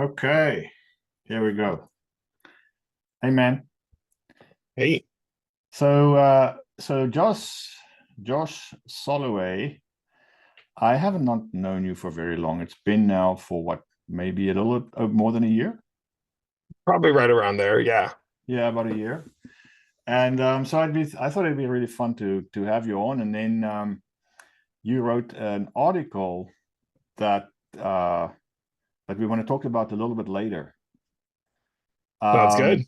Okay, here we go. Hey man. Hey, So Josh Soloway, I have not known you for very long. It's been now for what, maybe a little more than a year? probably right around there. Yeah. Yeah, about a year. And so I thought it'd be really fun to have you on. And then you wrote an article that uh that we want to talk about a little bit later. Sounds good. Um,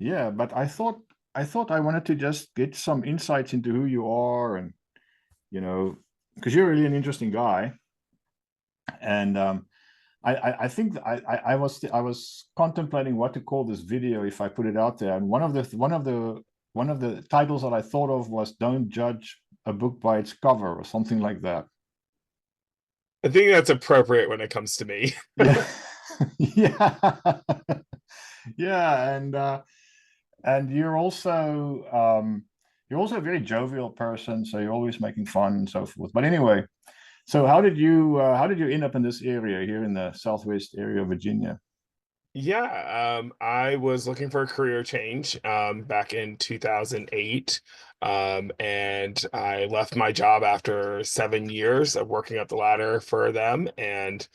yeah, but I thought I wanted to just get some insights into who you are and you know, because you're really an interesting guy. And I think I was contemplating what to call this video if I put it out there. And one of the titles that I thought of was "Don't judge a book by its cover" or something like that. I think that's appropriate when it comes to me. Yeah, yeah, yeah. And you're also a very jovial person, so you're always making fun and so forth. But anyway, so how did you end up in this area here in the southwest area of Virginia? Yeah, I was looking for a career change back in 2008. And I left my job after 7 years of working up the ladder for them. And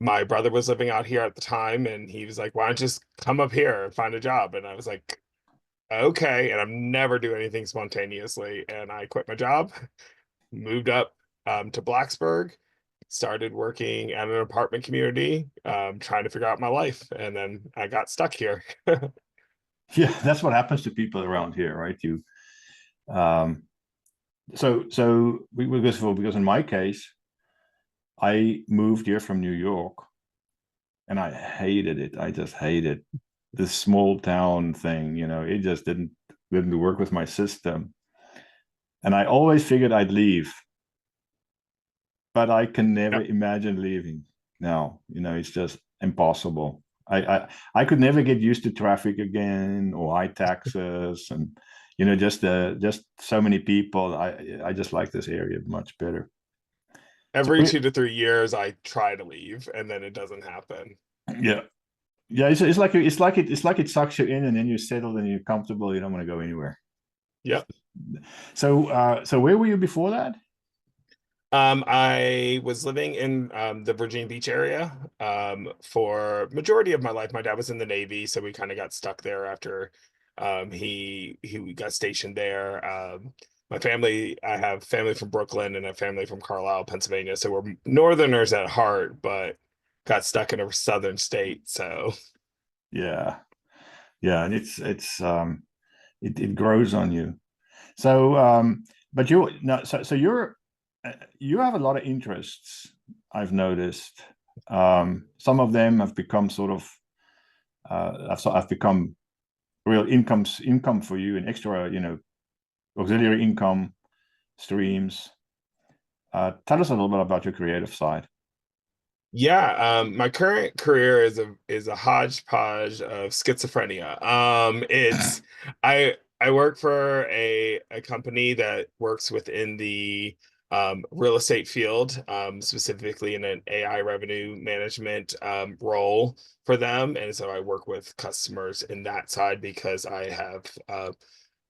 my brother was living out here at the time, and he was like, "Why don't you just come up here and find a job?" And I was like, "Okay." And I'm never do anything spontaneously. And I quit my job, moved up to Blacksburg, started working at an apartment community, trying to figure out my life, and then I got stuck here. Yeah, that's what happens to people around here, right? Um, because in my case, I moved here from New York, and I hated it. I just hated this small town thing. It just didn't work with my system, and I always figured I'd leave, but I can never Yeah. imagine leaving now. It's just impossible. I could never get used to traffic again or high taxes and just so many people. I just like this area much better. So Every 2 to 3 years, I try to leave, and then it doesn't happen. yeah, yeah. It's like it sucks you in, and then you're settled and you're comfortable. You don't want to go anywhere. Yep. So where were you before that? I was living in the Virginia Beach area for majority of my life. My dad was in the Navy, so we kind of got stuck there after he got stationed there. My family, I have family from Brooklyn and a family from Carlisle, Pennsylvania, so we're Northerners at heart, but got stuck in a southern state. So Yeah, yeah, and it grows on you. But you no, so you have a lot of interests. I've noticed. Some of them have become sort of have become real income for you and extra, auxiliary income streams. Tell us a little bit about your creative side. yeah, my current career is a hodgepodge of schizophrenia. It's I work for a company that works within the real estate field, specifically in an AI revenue management role for them, and so I work with customers in that side because I have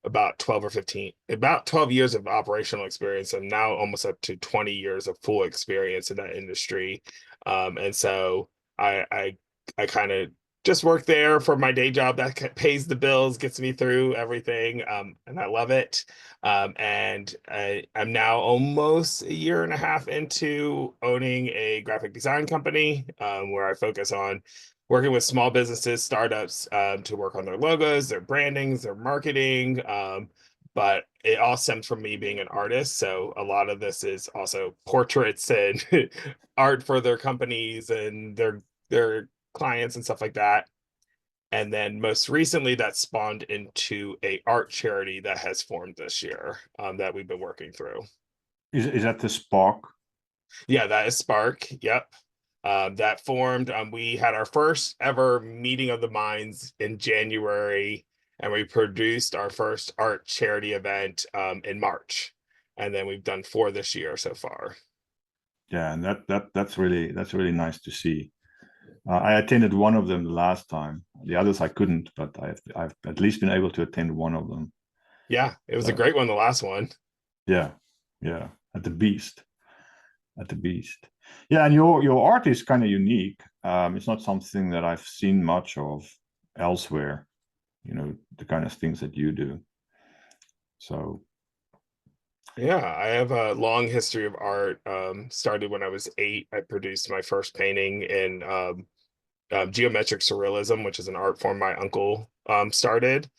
about 12 years of operational experience. I'm now almost up to 20 years of full experience in that industry. And so I kind of just work there for my day job that pays the bills, gets me through everything. And I love it. And I'm now almost a year and a half into owning a graphic design company, where I focus on working with small businesses, startups, to work on their logos, their brandings, their marketing. But it all stems from me being an artist. So a lot of this is also portraits and art for their companies and their clients and stuff like that. And then most recently, that spawned into a art charity that has formed this year, that we've been working through. Is that the spark? Yeah, that is Spark. Yep. That formed. We had our first ever meeting of the minds in January, and we produced our first art charity event in March. And then we've done four this year so far. Yeah, and that's really nice to see. I attended one of them the last time. The others I couldn't, but I've at least been able to attend one of them. Yeah, it was a So great one, the last one. yeah, yeah, at the Beast, at the Beast. Yeah, and your art is kind of unique. It's not something that I've seen much of elsewhere. You know, the kind of things that you do. So Yeah, I have a long history of art. Started when I was 8. I produced my first painting in geometric surrealism, which is an art form my uncle started.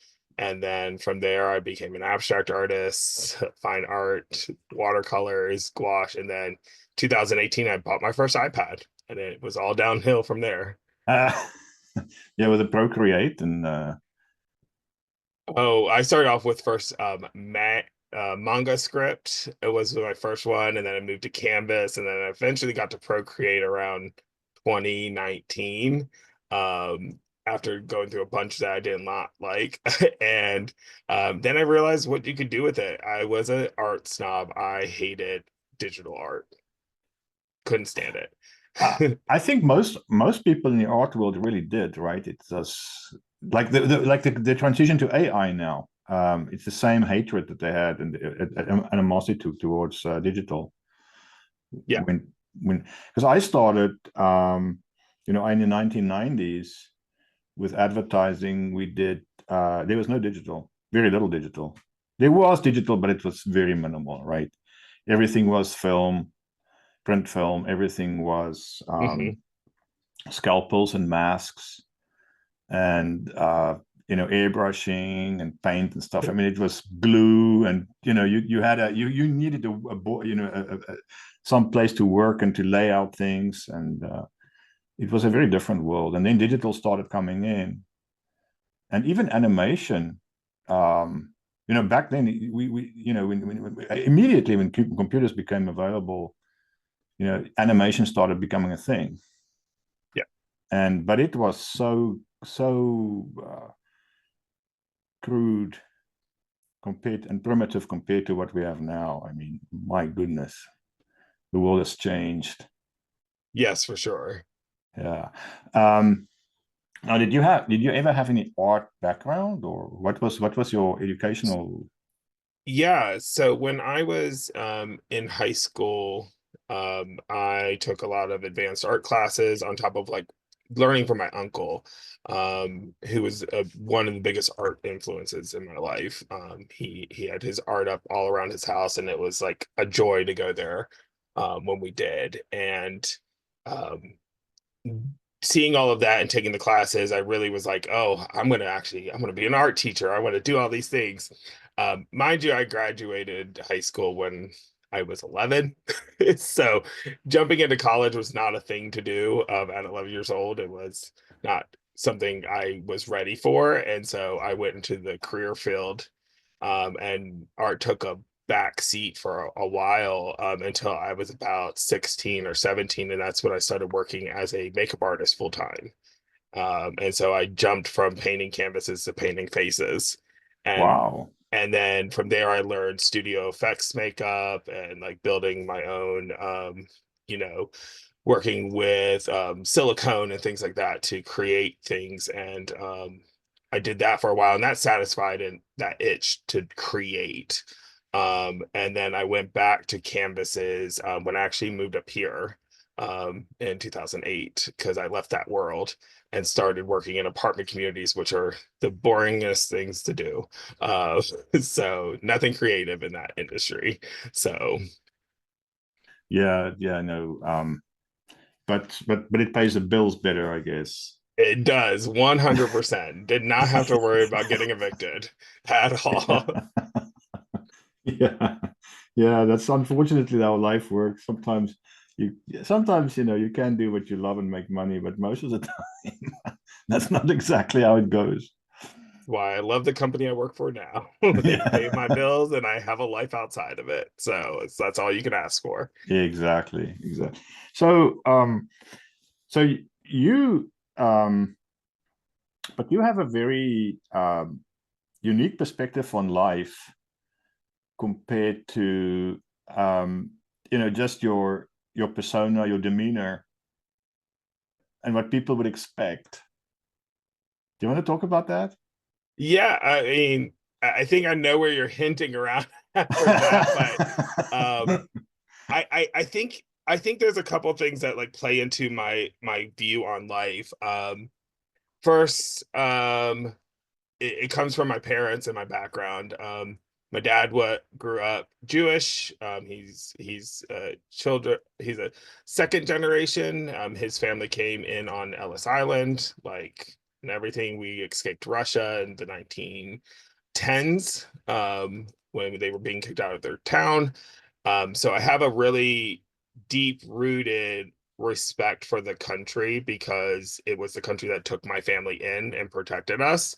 And then from there, I became an abstract artist, fine art, watercolors, gouache. And then 2018, I bought my first iPad, and it was all downhill from there. uh, yeah, with the Procreate and Oh, I started off with first manga script. It was my first one, and then I moved to Canvas, and then I eventually got to Procreate around 2019. After going through a bunch that I did not like, and then I realized what you could do with it. I was an art snob. I hated digital art. Couldn't stand uh, it. I think most people in the art world really did, right? It's just like the transition to AI now. It's the same hatred that they had and animosity towards digital Yeah. when because I started you know in the 1990s with advertising. We did there was no digital, very little digital. There was digital, but it was very minimal, right? Everything was film, print film. Everything was Hmm. scalpels and masks and you know airbrushing and paint and stuff. I mean, it was glue, and you know you had you needed you know some place to work and to lay out things, and it was a very different world. And then digital started coming in, and even animation. You know, back then we you know when immediately when computers became available, you know, animation started becoming a thing. Yeah. And but it was so crude compared and primitive compared to what we have now. I mean, my goodness, the world has changed. Yes, for sure. Yeah. Now, did you ever have any art background, or what was your educational? Yeah, so when I was in high school, I took a lot of advanced art classes on top of like learning from my uncle, who was one of the biggest art influences in my life. He had his art up all around his house, and it was like a joy to go there when we did. And um, seeing all of that and taking the classes, I really was like, oh, I'm gonna be an art teacher. I want to do all these things. Mind you, I graduated high school when I was 11. So jumping into college was not a thing to do at 11 years old. It was not something I was ready for. And so I went into the career field, and art took a back seat for a while, until I was about 16 or 17. And that's when I started working as a makeup artist full time. And so I jumped from painting canvases to painting faces. And Wow. and then from there I learned studio effects makeup and like building my own you know, working with silicone and things like that to create things. And I did that for a while, and that satisfied and that itch to create. And then I went back to canvases when I actually moved up here in 2008, because I left that world and started working in apartment communities, which are the boringest things to do. Uh, so nothing creative in that industry. So Yeah, yeah, no. But it pays the bills better, I guess. it does 100%. Did not have to worry about getting evicted at all. Yeah, yeah, that's unfortunately how life works. Sometimes you know you can do what you love and make money, but most of the time that's not exactly how it goes. Why I love the company I work for now. They pay my Yeah, bills and I have a life outside of it. So that's all you can ask for. exactly, exactly. So, so you, but you have a very unique perspective on life compared to, um, you know, just your persona, your demeanor and what people would expect. Do you want to talk about that? Yeah, I mean, I think I know where you're hinting around for that, but I think there's a couple things that like play into my view on life. First, it comes from my parents and my background. My dad what grew up Jewish. He's a second generation. His family came in on Ellis Island, like and everything. We escaped Russia in the 1910s, when they were being kicked out of their town. So I have a really deep rooted respect for the country because it was the country that took my family in and protected us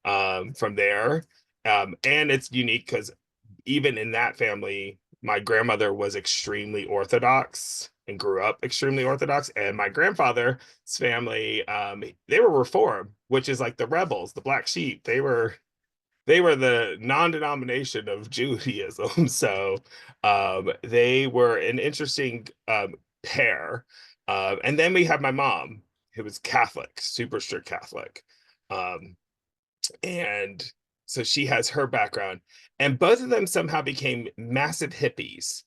from there. And it's unique because even in that family, my grandmother was extremely Orthodox and grew up extremely Orthodox. And my grandfather's family, they were Reform, which is like the rebels, the black sheep. They were the non-denomination of Judaism. So they were an interesting pair. And then we have my mom, who was Catholic, super strict Catholic. Um, and so she has her background. And both of them somehow became massive hippies.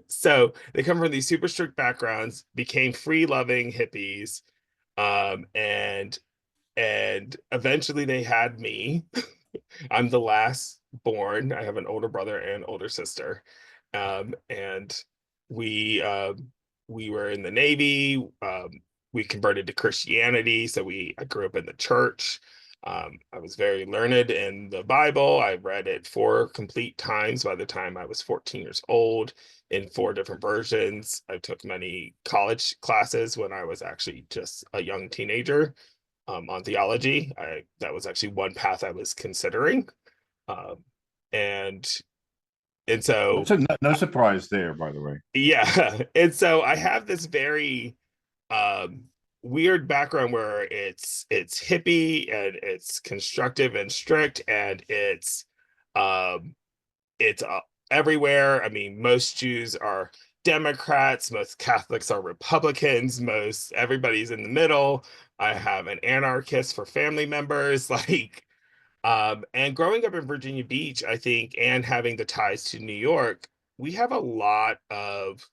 So they come from these super strict backgrounds, became free-loving hippies, and eventually they had me. I'm the last born. I have an older brother and older sister. And we were in the Navy. We converted to Christianity, so I grew up in the church. I was very learned in the Bible. I read it 4 complete times by the time I was 14 years old in 4 different versions. I took many college classes when I was actually just a young teenager, on theology. That was actually one path I was considering. Um, and and so So no surprise there, by the way. yeah, and so I have this very um weird background where it's hippie and it's constructive and strict and um it's everywhere. I mean, most Jews are Democrats, most Catholics are Republicans, most everybody's in the middle. I have an anarchist for family members, like, and growing up in Virginia Beach, I think, and having the ties to New York, we have a lot of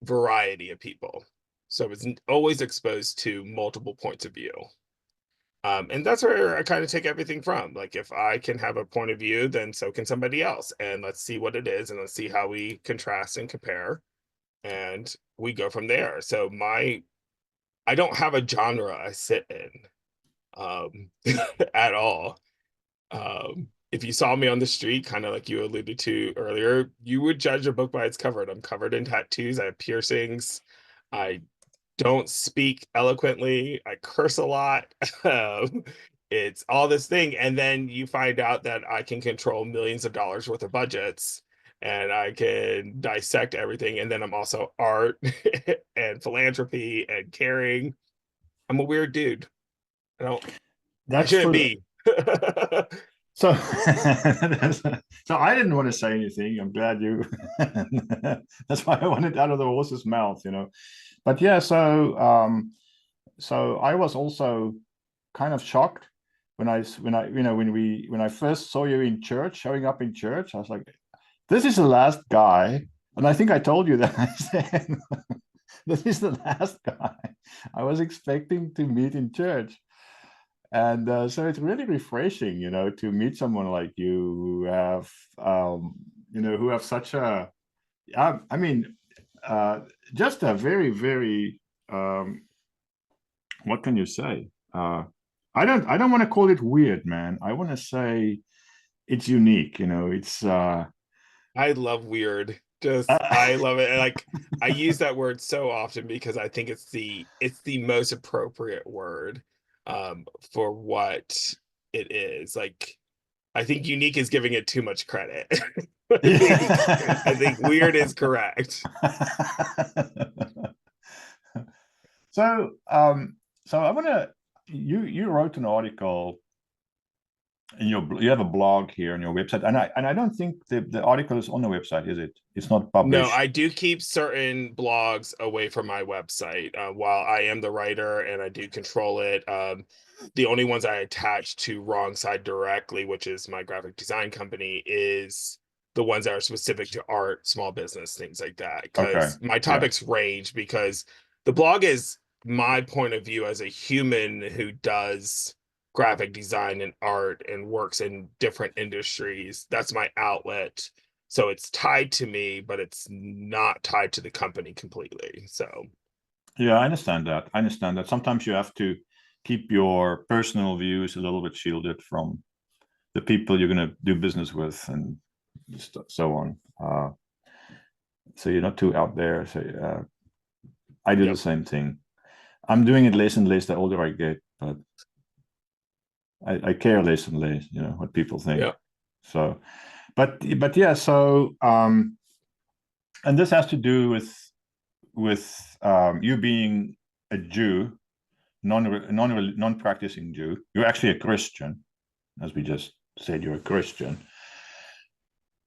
variety of people. So I was always exposed to multiple points of view. And that's where I kind of take everything from. Like, if I can have a point of view, then so can somebody else. And let's see what it is, and let's see how we contrast and compare. And we go from there. So I don't have a genre I sit in, at all. If you saw me on the street, kind of like you alluded to earlier, you would judge a book by its cover. I'm covered in tattoos. I have piercings. I don't speak eloquently. I curse a lot. Um, it's all this thing. And then you find out that I can control millions of dollars worth of budgets and I can dissect everything. And then I'm also art and philanthropy and caring. I'm a weird dude. I That's shouldn't true. be. So, so I didn't want to say anything. I'm glad you. That's why I wanted out of the horse's mouth, you know. But yeah, so I was also kind of shocked when I first saw you in church, showing up in church. I was like, this is the last guy, and I think I told you that. I said, this is the last guy I was expecting to meet in church. And so it's really refreshing, you know, to meet someone like you who have, who have such a, I mean, uh, just a very, very, what can you say? I don't want to call it weird, man. I want to say it's unique, you know. It's, I love weird. Just uh, I love it. Like, I use that word so often because I think it's the most appropriate word for what it is. Like, I think unique is giving it too much credit. I think weird is correct. so, so I want to. You wrote an article and you have a blog here on your website, and I don't think the article is on the website, is it? It's not No, published. I do keep certain blogs away from my website. While I am the writer and I do control it, the only ones I attach to Wrong Side directly, which is my graphic design company, is the ones that are specific to art, small business, things like that. Okay. Because my Yeah. topics range, because the blog is my point of view as a human who does graphic design and art and works in different industries. That's my outlet, so it's tied to me, but it's not tied to the company completely. So Yeah, I understand that. I understand that. Sometimes you have to keep your personal views a little bit shielded from the people you're going to do business with and so on. So you're not too out there. So I do the yep. same thing. I'm doing it less and less the older I get, but I care less and less, what people think. Yeah. So, but yeah, so and this has to do with you being a Jew, non-practicing Jew. You're actually a Christian, as we just said. You're a Christian,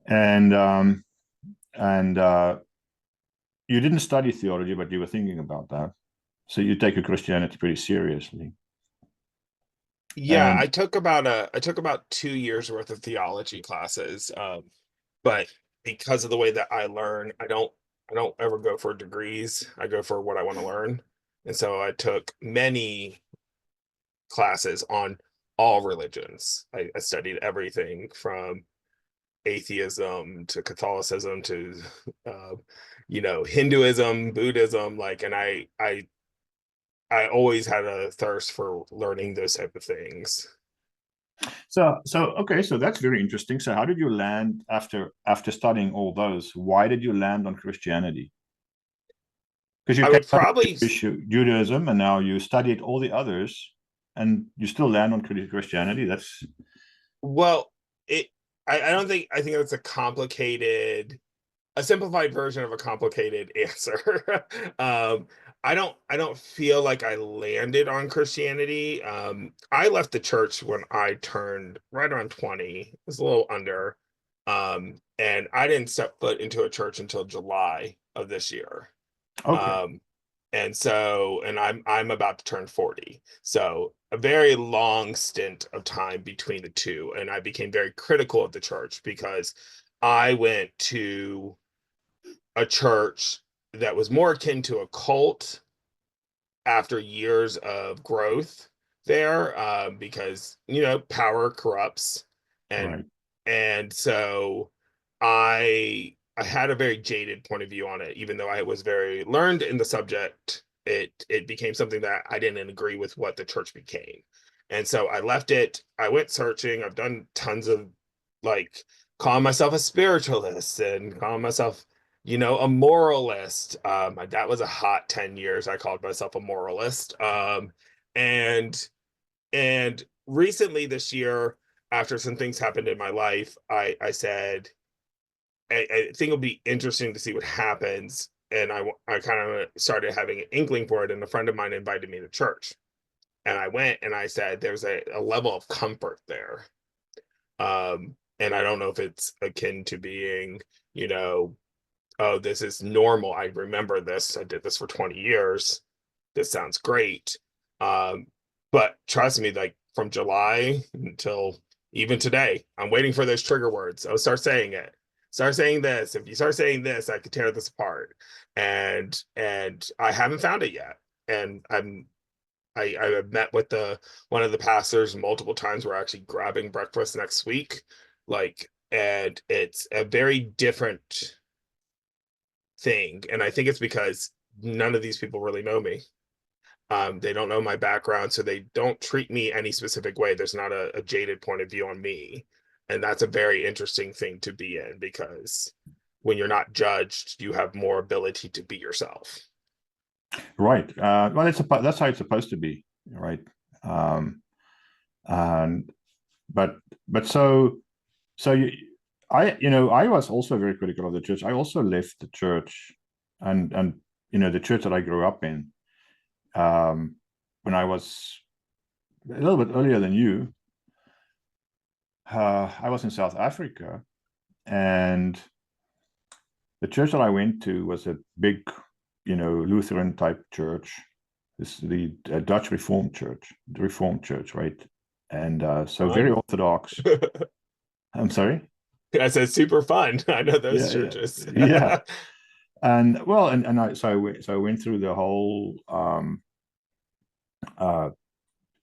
and and you didn't study theology, but you were thinking about that. So you take your Christianity pretty seriously. Yeah, And I took about 2 years worth of theology classes. But because of the way that I learn, I don't ever go for degrees. I go for what I want to learn. And so I took many classes on all religions. I studied everything from atheism to Catholicism to uh, Hinduism, Buddhism, like, and I always had a thirst for learning those type of things. so okay, so that's very interesting. So how did you land after studying all those? Why did you land on Christianity? Because you I came would out probably, of Judaism and now you studied all the others, and you still land on Christianity. That's well, it I don't think, I think that's a complicated, a simplified version of a complicated answer. I don't feel like I landed on Christianity. I left the church when I turned right around 20. It was a little under. And I didn't step foot into a church until July of this year. okay. Um, and I'm about to turn 40. So a very long stint of time between the two. And I became very critical of the church because I went to a church that was more akin to a cult after years of growth there, because power corrupts, and Right. so I had a very jaded point of view on it. Even though I was very learned in the subject, it became something that I didn't agree with what the church became, and so I left it. I went searching. I've done tons of, like, calling myself a spiritualist and calling myself a moralist. That was a hot 10 years. I called myself a moralist. And recently this year, after some things happened in my life, I said, I think it'll be interesting to see what happens. And I kind of started having an inkling for it. And a friend of mine invited me to church. And I went and I said, there's a level of comfort there. And I don't know if it's akin to being, you know, oh, this is normal. I remember this. I did this for 20 years. This sounds great. Um, but trust me, like, from July until even today, I'm waiting for those trigger words. I'll start saying it. Start saying this. If you start saying this, I could tear this apart. And I haven't found it yet. And I've met with the one of the pastors multiple times. We're actually grabbing breakfast next week. Like, and it's a very different thing. And I think it's because none of these people really know me. They don't know my background, so they don't treat me any specific way. There's not a jaded point of view on me. And that's a very interesting thing to be in, because when you're not judged, you have more ability to be yourself. Right. Well, that's how it's supposed to be, right? Um, and but so I was also very critical of the church. I also left the church, and the church that I grew up in, when I was a little bit earlier than you. I was in South Africa, and the church that I went to was a big, Lutheran type church. This is the Dutch Reformed Church, the Reformed Church, right? And so very Fun. Orthodox. I'm sorry. I said super fun. I know those Yeah, yeah, churches. yeah. And well, and I went through the whole uh,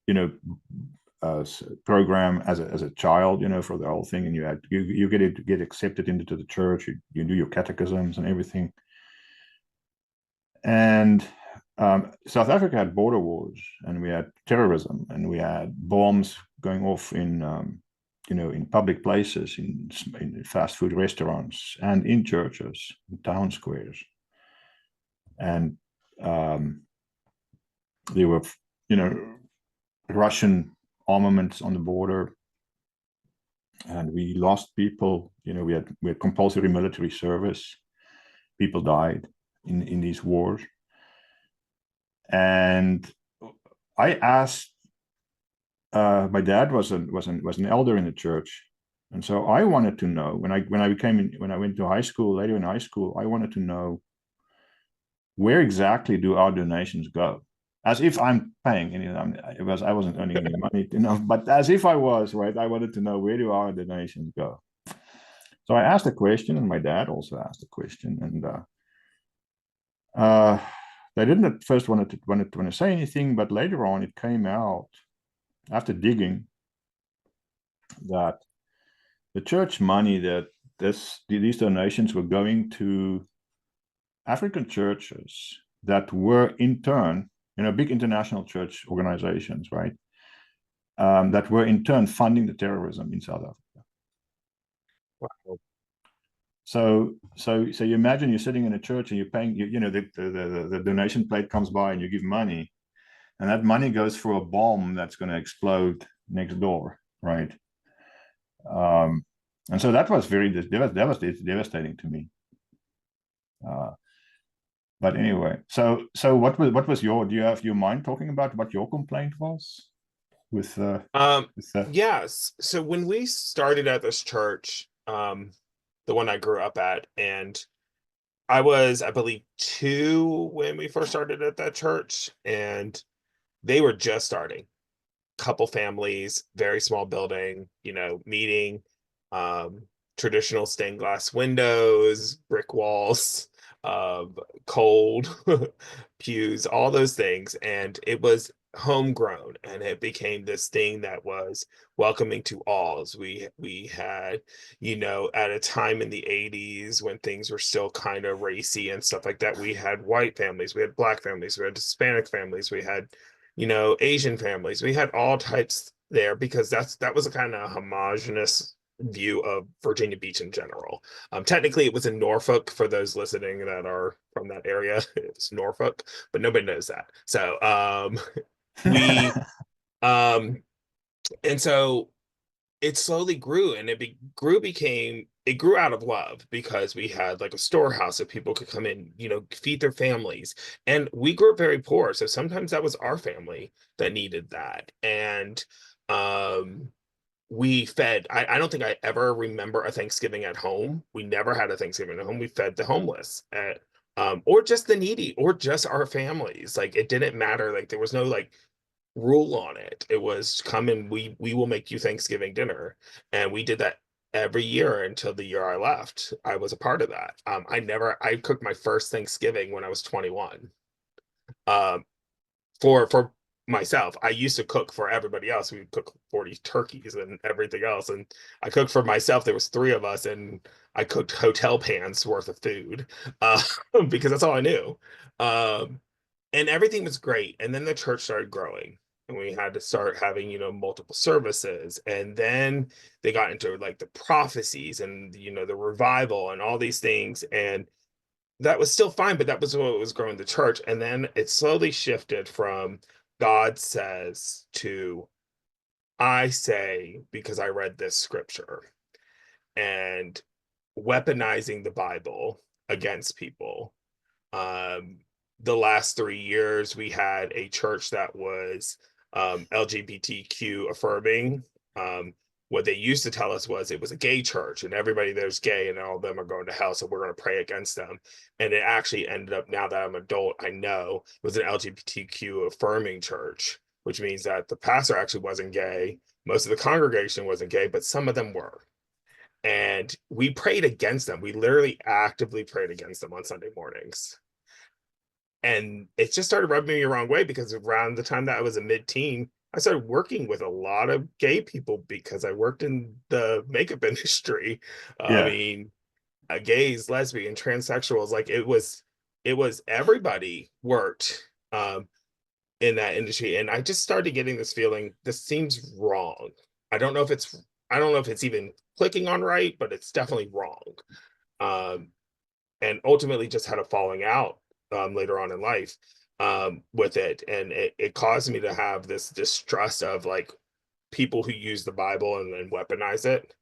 you know program as a child, for the whole thing, and you get accepted into the church. You do your catechisms and everything. And South Africa had border wars, and we had terrorism, and we had bombs going off in public places, in fast food restaurants, and in churches, in town squares, and there were, you know, Russian armaments on the border, and we lost people. We had compulsory military service. People died in these wars, and I asked. My dad was an elder in the church, and so I wanted to know when I went to high school, later in high school, I wanted to know, where exactly do our donations go? As if I'm paying any. I wasn't earning any money, but as if I was, right. I wanted to know, where do our donations go? So I asked a question, and my dad also asked a question, and uh, they didn't at first want to say anything, but later on it came out after digging that the church money, that these donations were going to African churches that were in turn, big international church organizations, right? That were in turn funding the terrorism in South Africa. Wow. So you imagine you're sitting in a church and you're paying, the donation plate comes by and you give money, and that money goes for a bomb that's going to explode next door, right? And so that was devastating to me. But anyway, so what was do you mind talking about what your complaint was with that? Yes. So when we started at this church, the one I grew up at, and I was, I believe, 2 when we first started at that church, and they were just starting. Couple families, very small building, meeting, um, traditional stained glass windows, brick walls, cold pews, all those things. And it was homegrown, and it became this thing that was welcoming to all. As we had, at a time in the 80s when things were still kind of racy and stuff like that, we had white families, we had black families, we had Hispanic families, we had Asian families. We had all types there, because that was a kind of homogenous view of Virginia Beach in general. Technically, it was in Norfolk, for those listening that are from that area. It's Norfolk, but nobody knows that. So we um, and so it slowly grew, and it grew out of love, because we had like a storehouse so people could come in, feed their families. And we grew up very poor, so sometimes that was our family that needed that. And um we fed, I don't think I ever remember a Thanksgiving at home. We never had a Thanksgiving at home. We fed the homeless or just the needy, or just our families. Like, it didn't matter. Like, there was no like rule on it. It was, come and we will make you Thanksgiving dinner. And we did that every year until the year I left. I was a part of that. I cooked my first Thanksgiving when I was 21. Um, for myself. I used to cook for everybody else. We would cook 40 turkeys and everything else. And I cooked for myself. There was 3 of us, and I cooked hotel pans worth of food, uh, because that's all I knew. Um, and everything was great. And then the church started growing, and we had to start having, multiple services. And then they got into like the prophecies and, the revival and all these things. And that was still fine, but that was what was growing the church. And then it slowly shifted from God says to I say, because I read this scripture, and weaponizing the Bible against people. Um, the last 3 years, we had a church that was LGBTQ affirming. Um, What they used to tell us was it was a gay church and everybody there's gay and all of them are going to hell, so we're going to pray against them. And it actually ended up, now that I'm an adult, I know it was an LGBTQ affirming church, which means that the pastor actually wasn't gay. Most of the congregation wasn't gay, but some of them were. And we prayed against them. We literally actively prayed against them on Sunday mornings. And it just started rubbing me the wrong way, because around the time that I was a mid-teen, I started working with a lot of gay people because I worked in the makeup industry. I Yeah. mean, gays, lesbian, transsexuals, like it was everybody worked in that industry. And I just started getting this feeling, this seems wrong. I don't know if it's even clicking on right, but it's definitely wrong. Um, and ultimately just had a falling out later on in life with it. And it caused me to have this distrust of like people who use the Bible and then weaponize it,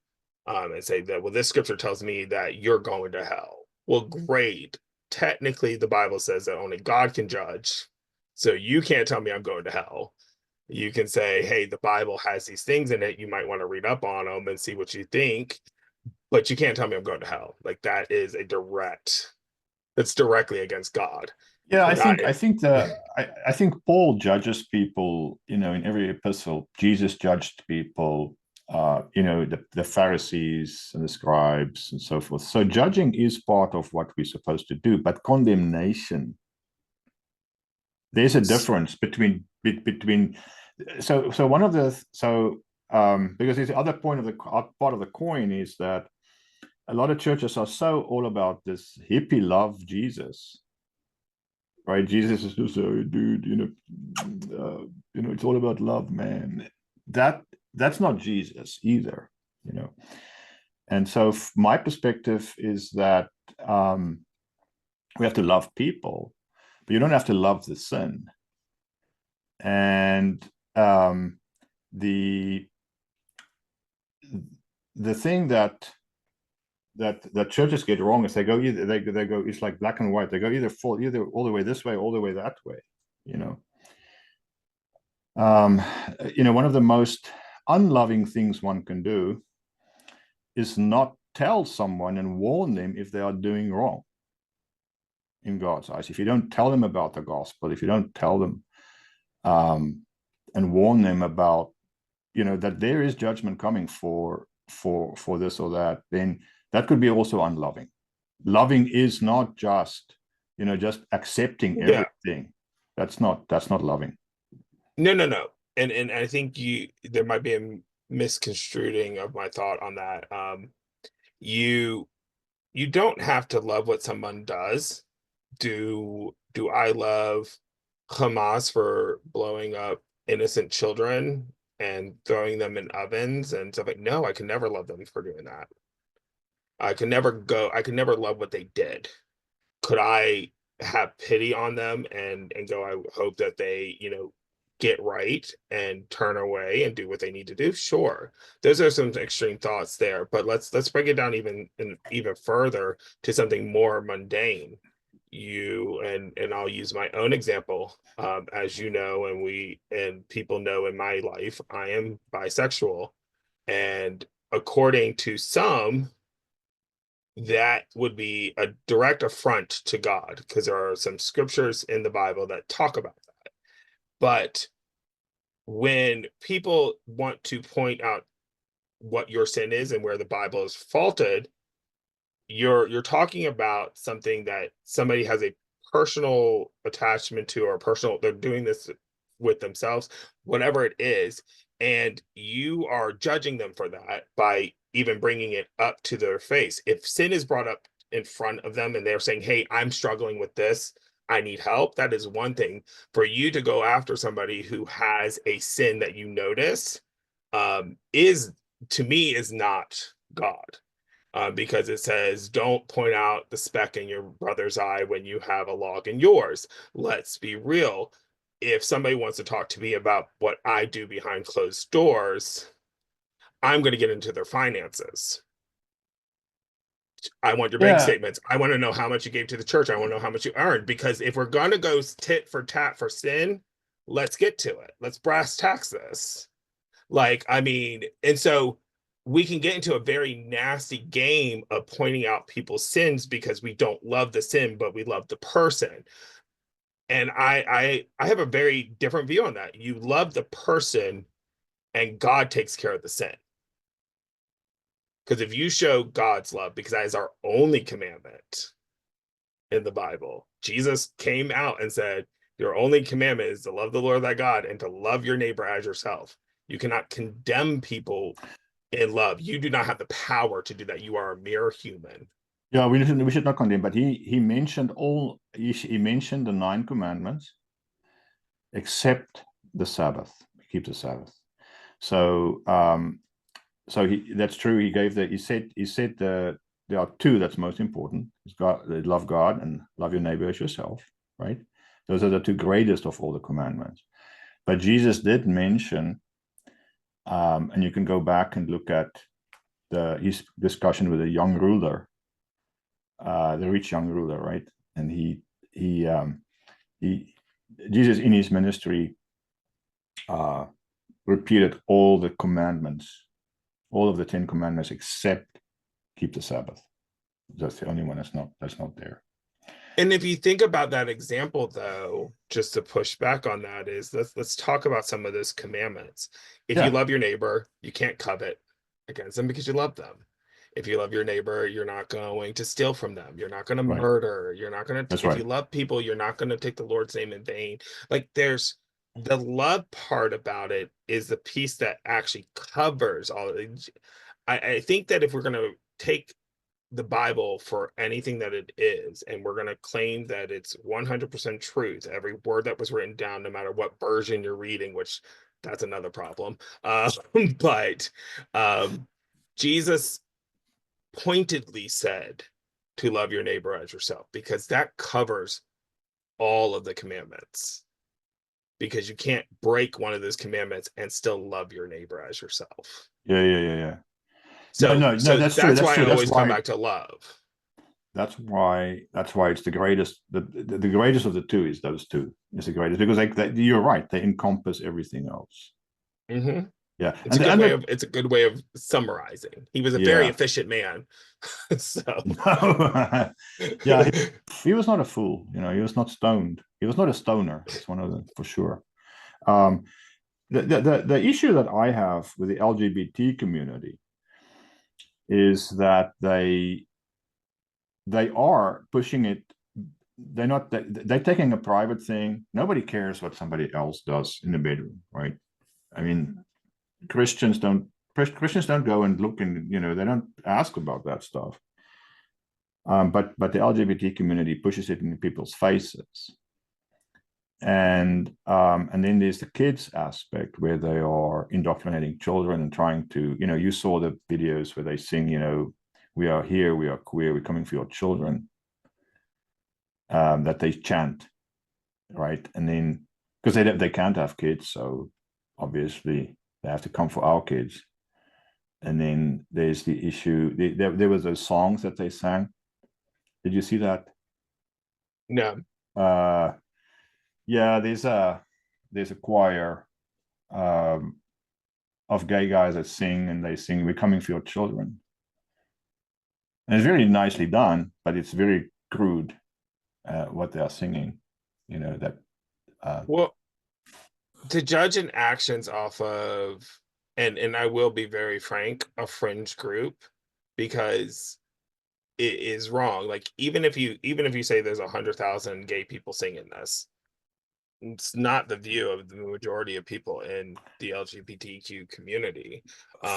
and say that, well, this scripture tells me that you're going to hell. Well, great. Technically, the Bible says that only God can judge. So you can't tell me I'm going to hell. You can say, hey, the Bible has these things in it. You might want to read up on them and see what you think, but you can't tell me I'm going to hell. Like that is it's directly against God. Yeah, And I, I think Paul judges people, in every epistle. Jesus judged people, the Pharisees and the scribes and so forth. So judging is part of what we're supposed to do, but condemnation, there's a difference between so one of the because the other point of the part of the coin is that a lot of churches are so all about this hippie love Jesus, right? Jesus is just a dude, it's all about love, man. That's not Jesus either, you know. And so my perspective is that we have to love people, but you don't have to love the sin. And the thing that churches get wrong is they go it's like black and white. They go either all the way this way, all the way that way, you know. One of the most unloving things one can do is not tell someone and warn them if they are doing wrong in God's eyes. If you don't tell them about the gospel, if you don't tell them and warn them about, that there is judgment coming for this or that, then that could be also unloving. Loving is not just, just accepting yeah, everything. That's not loving. no. And I think there might be a misconstruing of my thought on that. You you don't have to love what someone does. Do I love Hamas for blowing up innocent children and throwing them in ovens and stuff? Like, no, I can never love them for doing that. I could never love what they did. Could I have pity on them and go, I hope that they, get right and turn away and do what they need to do? Sure. Those are some extreme thoughts there, but let's break it down even further to something more mundane. And I'll use my own example. As you know, and people know in my life, I am bisexual. And according to some, that would be a direct affront to God, because there are some scriptures in the Bible that talk about that. But when people want to point out what your sin is and where the Bible is faulted, you're talking about something that somebody has a personal attachment to, or personal, they're doing this with themselves, whatever it is, and you are judging them for that by even bringing it up to their face. If sin is brought up in front of them and they're saying, hey, I'm struggling with this, I need help, that is one thing. For you to go after somebody who has a sin that you notice, is, to me, is not God. Because it says, don't point out the speck in your brother's eye when you have a log in yours. Let's be real. If somebody wants to talk to me about what I do behind closed doors, I'm going to get into their finances. I want your bank Yeah, statements. I want to know how much you gave to the church. I want to know how much you earned. Because if we're going to go tit for tat for sin, let's get to it. Let's brass tacks this. Like, I mean, and so we can get into a very nasty game of pointing out people's sins because we don't love the sin, but we love the person. And I have a very different view on that. You love the person and God takes care of the sin. Because if you show God's love, because that is our only commandment in the Bible, Jesus came out and said, your only commandment is to love the Lord thy God and to love your neighbor as yourself. You cannot condemn people in love. You do not have the power to do that. You are a mere human. Yeah, we should not condemn, but he mentioned he mentioned the 9 commandments except the Sabbath. Keep the Sabbath. So that's true. He said there are 2 that's most important. It's God, love God and love your neighbor as yourself, right? Those are the 2 greatest of all the commandments. But Jesus did mention, and you can go back and look at his discussion with the young ruler, the rich young ruler, right? And Jesus in his ministry repeated all the commandments, all of the 10 commandments except keep the Sabbath. That's the only one that's not there. And if you think about that example, though, just to push back on that, is let's talk about some of those commandments. If you love your neighbor, you can't covet against them because you love them. If you love your neighbor, you're not going to steal from them. You're not going to murder. You're not going to, if you love people, you're not going to take the Lord's name in vain. Like there's the love part about it is the piece that actually covers all of it. I think that if we're going to take the Bible for anything that it is, and we're going to claim that it's 100% truth, every word that was written down, no matter what version you're reading, which that's another problem. But Jesus pointedly said to love your neighbor as yourself, because that covers all of the commandments. Because you can't break one of those commandments and still love your neighbor as yourself. Yeah. So, no, that's true. That's why I always come back to love. That's why it's the greatest. The greatest of the 2 is those 2. It's the greatest because you're right. They encompass everything else. Mm-hmm. Yeah, it's a good way of summarizing. He was a very efficient man. So yeah, he was not a fool. He was not stoned. He was not a stoner. That's one of them for sure. The issue that I have with the LGBT community is that they are pushing it. They're taking a private thing. Nobody cares what somebody else does in the bedroom, right? I mean, Christians don't go and look, and they don't ask about that stuff. But the LGBT community pushes it in people's faces. And then there's the kids aspect where they are indoctrinating children and trying to, you saw the videos where they sing, we are here, we are queer, we're coming for your children, that they chant, right? And then because they can't have kids, so obviously they have to come for our kids. And then there's the issue, there was those songs that they sang. Did you see that? No. Yeah, there's a choir of gay guys that sing, and they sing "We're coming for your children." And it's very nicely done, but it's very crude what they are singing. That. Well, to judge an actions off of, and I will be very frank, a fringe group, because it is wrong. Like even if you say there's 100,000 gay people singing this, it's not the view of the majority of people in the LGBTQ community.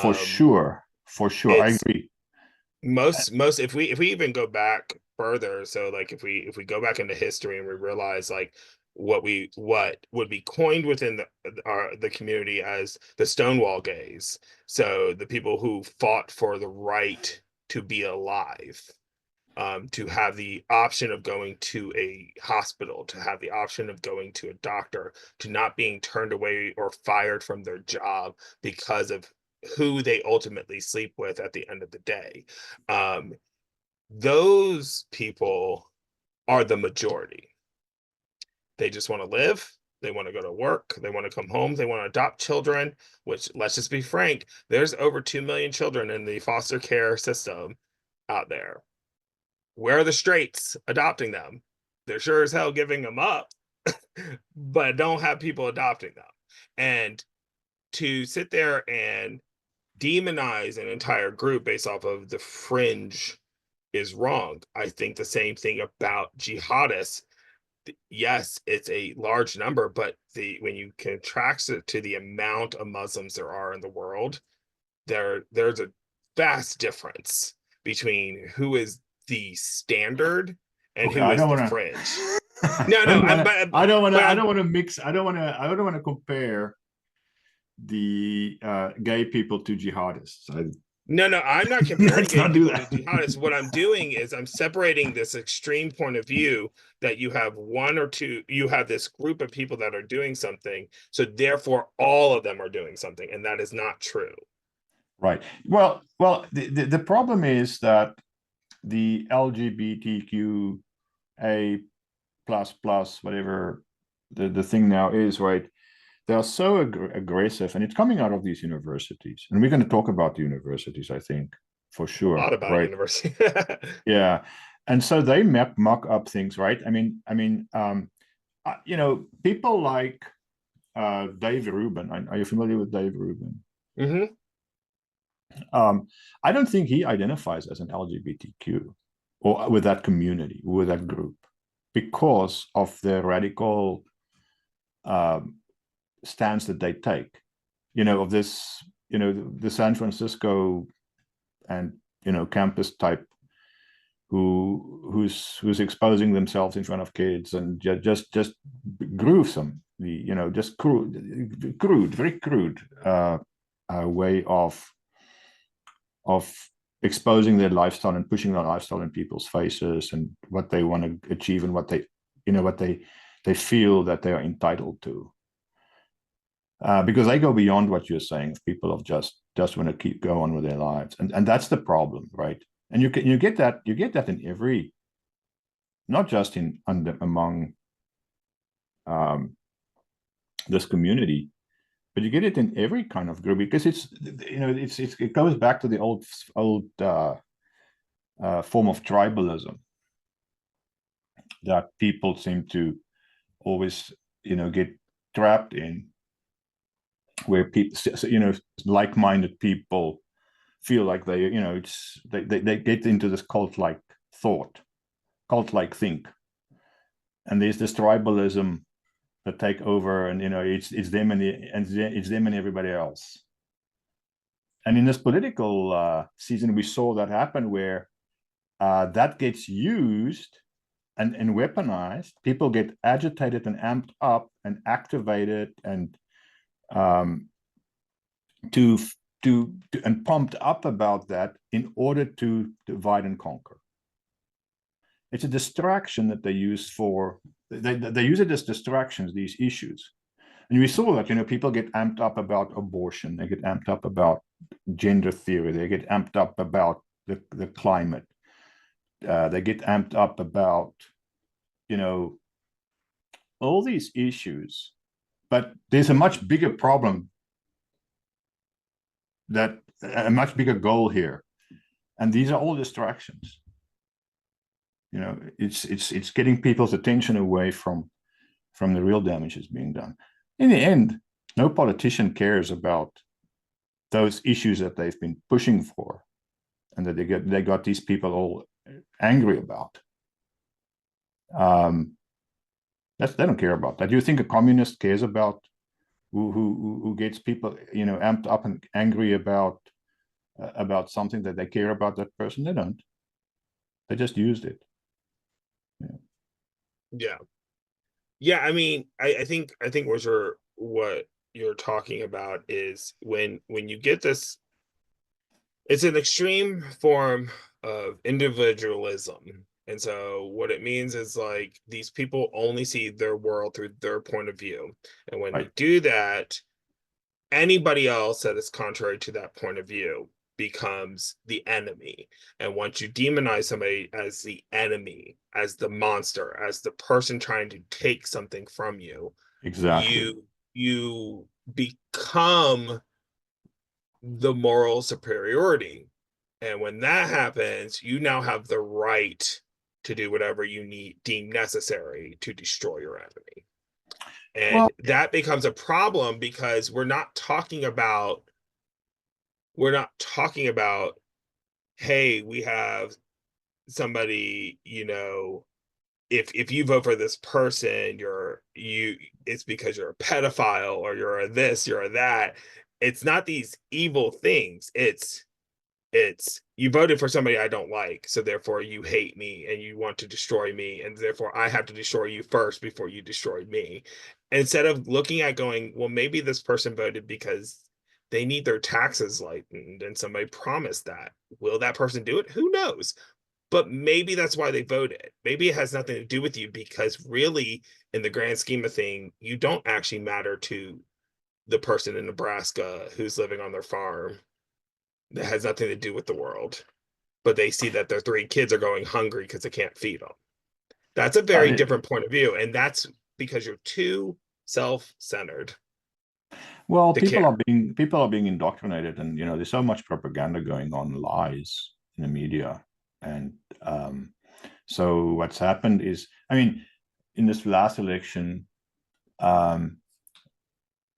For sure, I agree. Most if we even go back further, so like if we go back into history and we realize like what would be coined within the community as the Stonewall gays, so the people who fought for the right to be alive, to have the option of going to a hospital, to have the option of going to a doctor, to not being turned away or fired from their job because of who they ultimately sleep with at the end of the day. Those people are the majority. They just want to live. They want to go to work. They want to come home. They want to adopt children, which, let's just be frank, there's over 2 million children in the foster care system out there. Where are the straights adopting them? They're sure as hell giving them up, but don't have people adopting them. And to sit there and demonize an entire group based off of the fringe is wrong. I think the same thing about jihadists. Yes, it's a large number, but when you contrast it to the amount of Muslims there are in the world, there's a vast difference between who is the standard and Okay, who I is don't the want to. fringe. I No, no, don't want to. I don't want to. but I I'm don't want to mix. I don't want to. I don't want to compare the gay people to jihadists. no, I'm not comparing Let's gay not do people to that. jihadists. What I'm doing is I'm separating this extreme point of view that you have one or two, you have this group of people that are doing something, so therefore all of them are doing something, and that is not true. Right. Well. The problem is that the LGBTQA plus plus whatever the thing now is, right? They are so aggressive, and it's coming out of these universities. And we're going to talk about the universities, I think, for A lot sure, about right? university. Yeah, and so they mock up things, right? People like Dave Rubin. Are you familiar with Dave Rubin? Hmm. I don't think he identifies as an LGBTQ or with that community, with that group, because of the radical um, stance that they take. Of this, the San Francisco and campus type who's exposing themselves in front of kids and just gruesome, just crude, very crude way of exposing their lifestyle and pushing their lifestyle in people's faces and what they want to achieve and what they feel that they are entitled to. Because they go beyond what you're saying. People of just want to keep go on with their lives, and that's the problem, right? And you get that in every, not just among this community, but you get it in every kind of group, because it goes back to the old form of tribalism that people seem to always get trapped in, where people, like-minded people feel like they get into this cult-like thought, cult-like think, and there's this tribalism that take over, and it's them it's them and everybody else. And in this political season, we saw that happen, where that gets used and weaponized. People get agitated and amped up and activated and to and pumped up about that in order to divide and conquer. It's a distraction that they use they use it as distractions, these issues. And we saw that, people get amped up about abortion, they get amped up about gender theory, they get amped up about the climate, they get amped up about, all these issues. But there's a much bigger problem, that a much bigger goal here, and these are all distractions. It's getting people's attention away from the real damage that's being done. In the end, no politician cares about those issues that they've been pushing for, and that they got these people all angry about. They don't care about that. Do you think a communist cares about who gets people amped up and angry about something, that they care about that person? They don't. They just used it. Yeah. Yeah, I mean, I think what you're talking about is when you get this, it's an extreme form of individualism. And so what it means is, like, these people only see their world through their point of view. And when Right. you do that, anybody else that is contrary to that point of view becomes the enemy. And once you demonize somebody as the enemy, as the monster, as the person trying to take something from you, Exactly. You become the moral superiority. And when that happens, you now have the right to do whatever you deem necessary to destroy your enemy. Well, And that becomes a problem because we're not talking about, hey, we have somebody, if you vote for this person, it's because you're a pedophile or you're a this, you're a that. It's not these evil things. It's you voted for somebody I don't like, so therefore you hate me and you want to destroy me, and therefore I have to destroy you first before you destroy me. Instead of looking at going, well, maybe this person voted because they need their taxes lightened and somebody promised that. Will that person do it? Who knows? But maybe that's why they voted. Maybe it has nothing to do with you because really, in the grand scheme of thing, you don't actually matter to the person in Nebraska who's living on their farm that has nothing to do with the world. But they see that their three kids are going hungry because they can't feed them. That's a very it, different point of view. And that's because you're too self-centered well, to care. people are being indoctrinated, and there's so much propaganda going on, lies in the media, and so what's happened is, I mean, in this last election, um,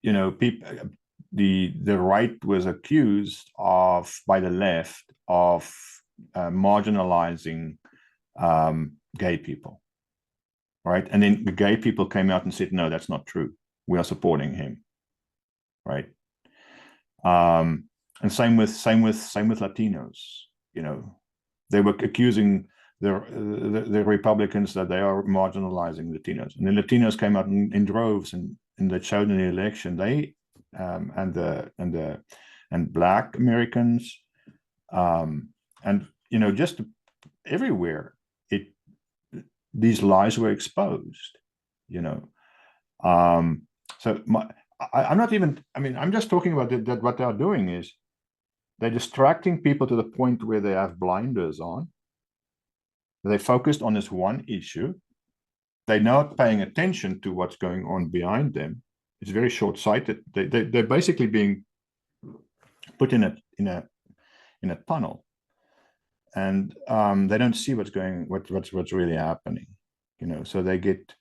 people, the right was accused of by the left of marginalizing gay people, right? And then the gay people came out and said, no, that's not true. We are supporting him, right? And same with Latinos. They were accusing the Republicans that they are marginalizing Latinos, and the Latinos came out in droves, and they showed in the election and Black Americans, and just everywhere it these lies were exposed. You know, so I'm not even. I mean, I'm just talking about that. What they're doing is they're distracting people to the point where they have blinders on. They focused on this one issue. They're not paying attention to what's going on behind them. It's very short-sighted. They're basically being put in a tunnel, and they don't see what's really happening. So they get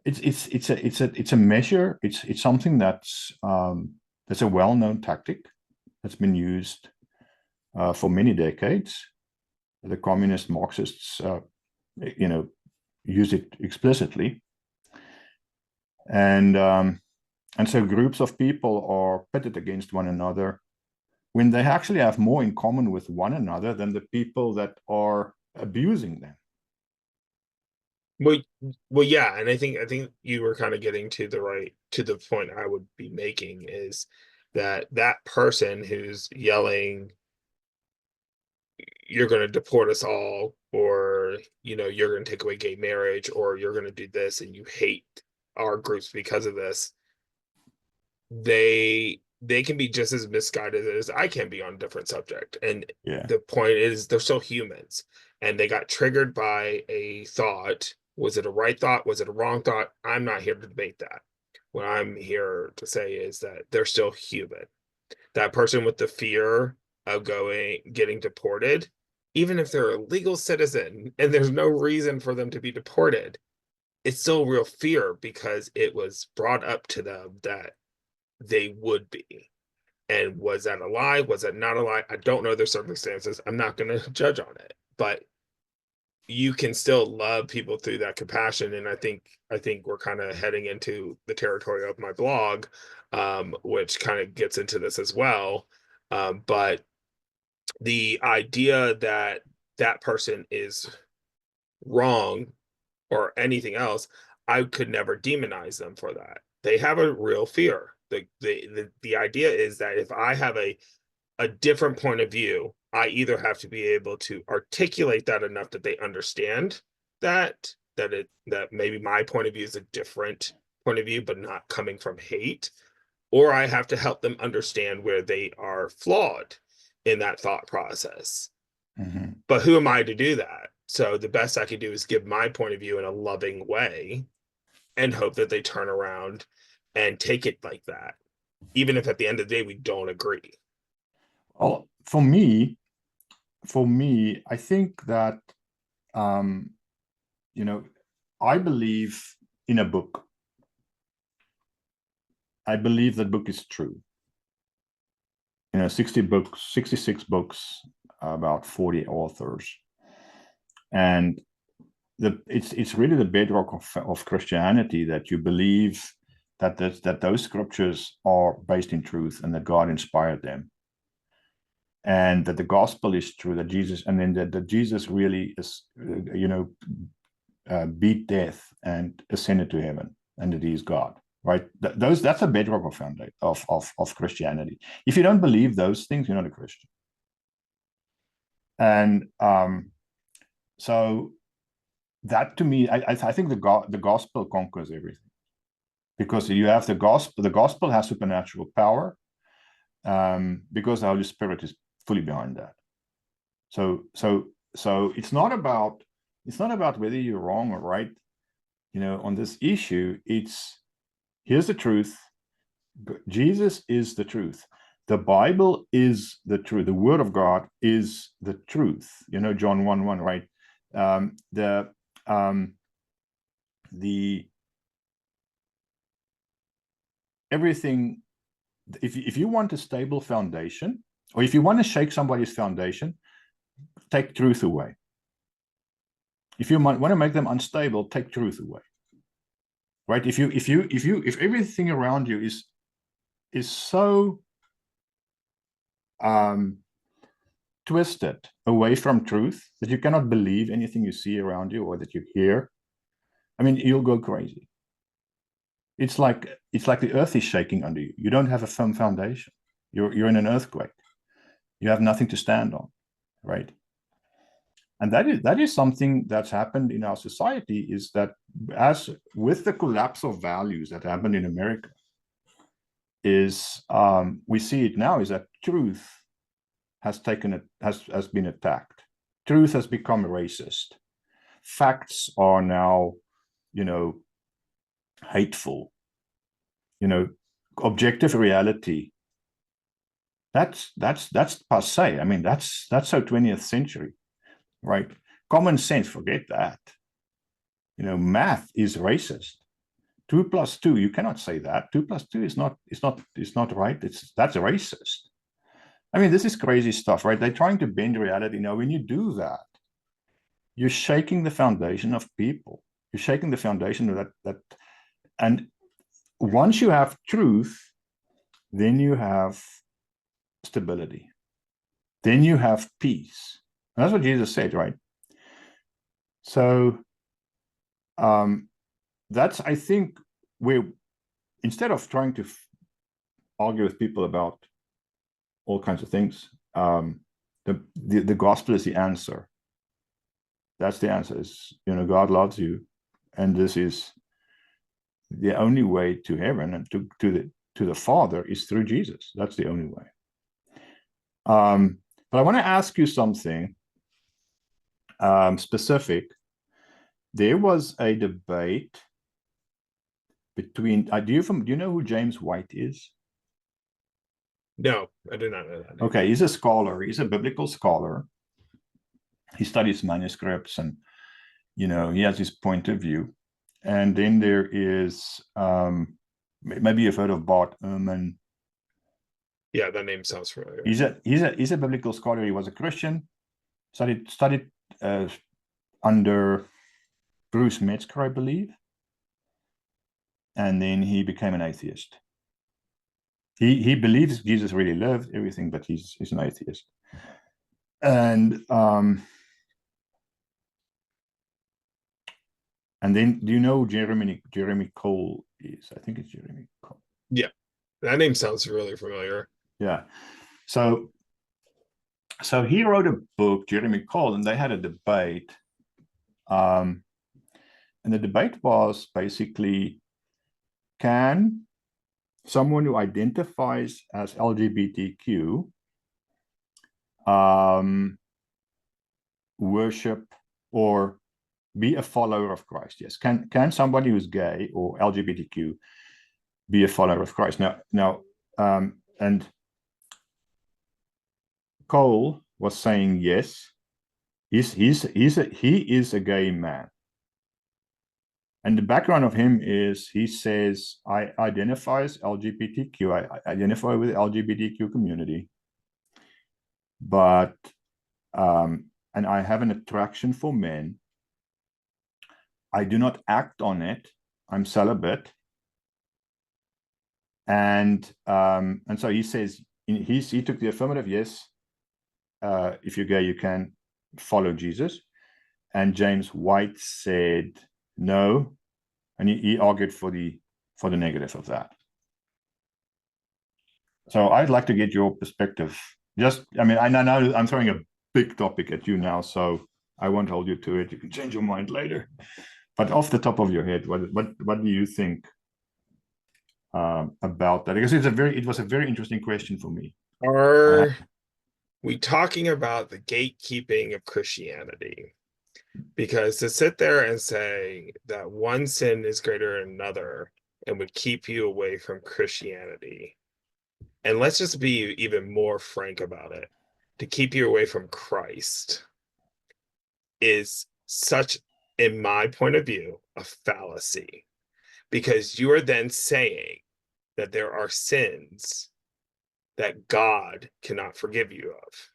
it's a measure. It's something that's a well-known tactic that's been used for many decades. The communist Marxists, use it explicitly, and so groups of people are pitted against one another when they actually have more in common with one another than the people that are abusing them. Well, yeah, and I think you were kind of getting to the point I would be making is that person who's yelling, "You're going to deport us all," or "You're going to take away gay marriage," or "You're going to do this," and you hate our groups because of this. They can be just as misguided as I can be on a different subject, and Yeah. the point is they're still humans, and they got triggered by a thought. Was it a right thought? Was it a wrong thought? I'm not here to debate that. What I'm here to say is that they're still human. That person with the fear of getting deported, even if they're a legal citizen and there's no reason for them to be deported, it's still real fear because it was brought up to them that they would be. And was that a lie? Was that not a lie? I don't know their circumstances. I'm not going to judge on it, but you can still love people through that compassion. And I think we're kind of heading into the territory of my blog, which kind of gets into this as well. But the idea that that person is wrong or anything else, I could never demonize them for that. They have a real fear. The idea is that if I have a different point of view, I either have to be able to articulate that enough that they understand that maybe my point of view is a different point of view, but not coming from hate, or I have to help them understand where they are flawed in that thought process. Mm-hmm. But who am I to do that? So the best I can do is give my point of view in a loving way and hope that they turn around and take it like that, even if at the end of the day we don't agree. Well, for me, I think that you know, I believe in a book. I believe that book is true. 60 books, 66 books, about 40 authors, and it's really the bedrock of Christianity, that you believe that those scriptures are based in truth and that God inspired them, and that the gospel is true, that Jesus, and then that Jesus really is, beat death and ascended to heaven, and that he is God. Right? That's a bedrock of foundation of Christianity. If you don't believe those things, you're not a Christian. And so that, to me, I think the gospel conquers everything, because you have the gospel. The gospel has supernatural power, because the Holy Spirit is fully behind that. So it's not about whether you're wrong or right, on this issue. It's, here's the truth. Jesus is the truth. The Bible is the truth. The Word of God is the truth. John 1:1, right? Everything. If you want a stable foundation, or if you want to shake somebody's foundation, take truth away. If you want to make them unstable, take truth away. Right? If everything around you is so twisted away from truth that you cannot believe anything you see around you or that you hear, I mean, you'll go crazy. It's like the earth is shaking under you. You don't have a firm foundation. You're in an earthquake. You have nothing to stand on, right? And that is something that's happened in our society, is that, as with the collapse of values that happened in America, is we see it now, is that truth has been attacked. Truth has become racist. Facts are now, hateful. Objective reality. That's passe. I mean, that's so 20th century, right? Common sense, forget that. Math is racist. 2 + 2, you cannot say that. 2 + 2 is not right. That's racist. I mean, this is crazy stuff, right? They're trying to bend reality. Now, when you do that, you're shaking the foundation of people. You're shaking the foundation of that. And once you have truth, then you have stability. Then you have peace. And that's what Jesus said, right? So that's, I think, where, instead of trying to argue with people about all kinds of things, the gospel is the answer. That's the answer. Is, God loves you, and this is the only way to heaven and to the Father is through Jesus. That's the only way. But I want to ask you something specific. There was a debate between. Do you know who James White is? No, I did not know that. Okay, he's a scholar. He's a biblical scholar. He studies manuscripts, and he has his point of view. And then there is, maybe you've heard of Bart Ehrman. Yeah, that name sounds familiar. He's a biblical scholar. He was a Christian. Studied under Bruce Metzger, I believe, and then he became an atheist. He believes Jesus really lived, everything, but he's an atheist. And then, do you know who Jeremy Cole is? I think it's Jeremy Cole. Yeah, that name sounds really familiar. Yeah. So he wrote a book, Jeremy Cole, and they had a debate. And the debate was basically, can someone who identifies as LGBTQ worship or be a follower of Christ? Yes. Can somebody who's gay or LGBTQ be a follower of Christ? And Cole was saying yes. He is a gay man. And the background of him is he says, I identify as LGBTQ. I identify with the LGBTQ community. But, and I have an attraction for men. I do not act on it. I'm celibate. And so he says, he took the affirmative yes. If you're gay, you can follow Jesus. And James White said no, and he argued for the negative of that. So I'd like to get your perspective. I mean, I know I'm throwing a big topic at you now, so I won't hold you to it. You can change your mind later. But off the top of your head, what do you think about that? Because it was a very interesting question for me. Are we talking about the gatekeeping of Christianity? Because to sit there and say that one sin is greater than another and would keep you away from Christianity, and let's just be even more frank about it, to keep you away from Christ is such, in my point of view, a fallacy. Because you are then saying that there are sins that God cannot forgive you of.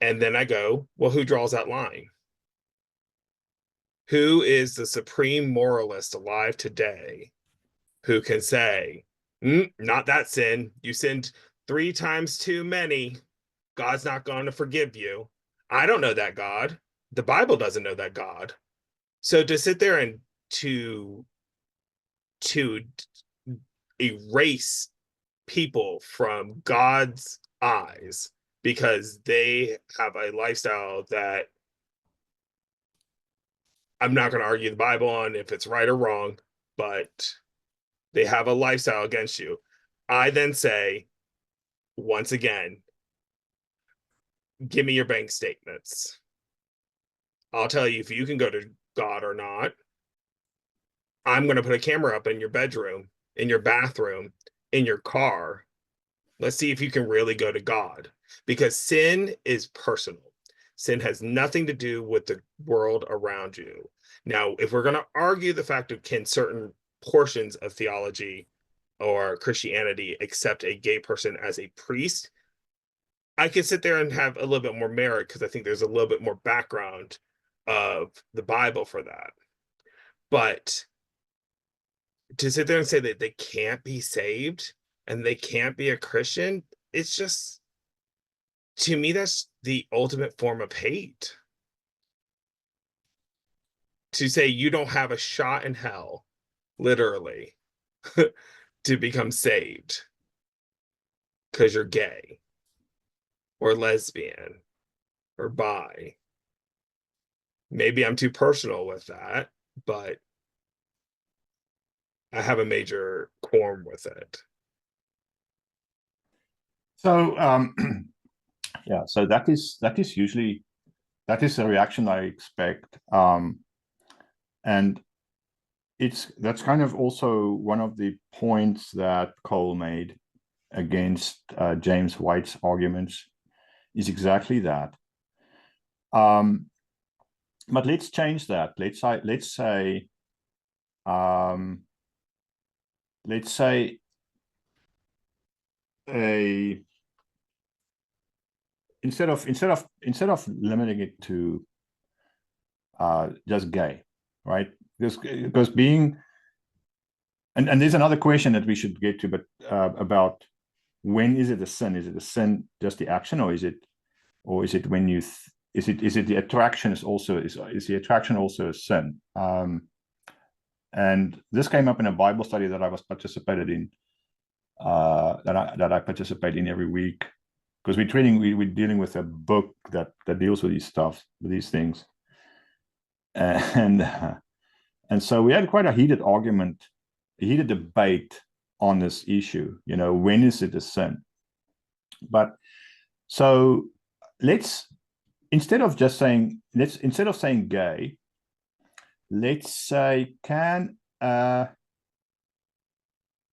And then I go, well, who draws that line? Who is the supreme moralist alive today who can say, not that sin. You sinned 3 times too many. God's not going to forgive you. I don't know that God. The Bible doesn't know that God. So to sit there and to erase people from God's eyes because they have a lifestyle that I'm not going to argue the Bible on if it's right or wrong, but they have a lifestyle against you. I then say, once again, give me your bank statements. I'll tell you if you can go to God or not. I'm going to put a camera up in your bedroom, in your bathroom, in your car. Let's see if you can really go to God, because sin is personal. Sin has nothing to do with the world around you. Now, if we're going to argue the fact of can certain portions of theology or Christianity accept a gay person as a priest, I could sit there and have a little bit more merit because I think there's a little bit more background of the Bible for that. But to sit there and say that they can't be saved and they can't be a Christian, it's just, to me, that's the ultimate form of hate. To say you don't have a shot in hell, literally, to become saved because you're gay or lesbian or bi. Maybe I'm too personal with that, but I have a major qualm with it. So yeah, so that is usually the reaction I expect, and that's kind of also one of the points that Cole made against James White's arguments is exactly that. But let's change that. Let's say a instead of limiting it to just gay, right? Because being and there's another question that we should get to, but about when is it a sin? Is it a sin just the action, or is it when you is it the attraction is the attraction also a sin? And this came up in a Bible study that I participated in, that I participate in every week, because we're dealing with a book that deals with these things, and so we had quite a heated argument, a heated debate on this issue. When is it a sin? But so instead of just saying, instead of saying gay, let's say, can a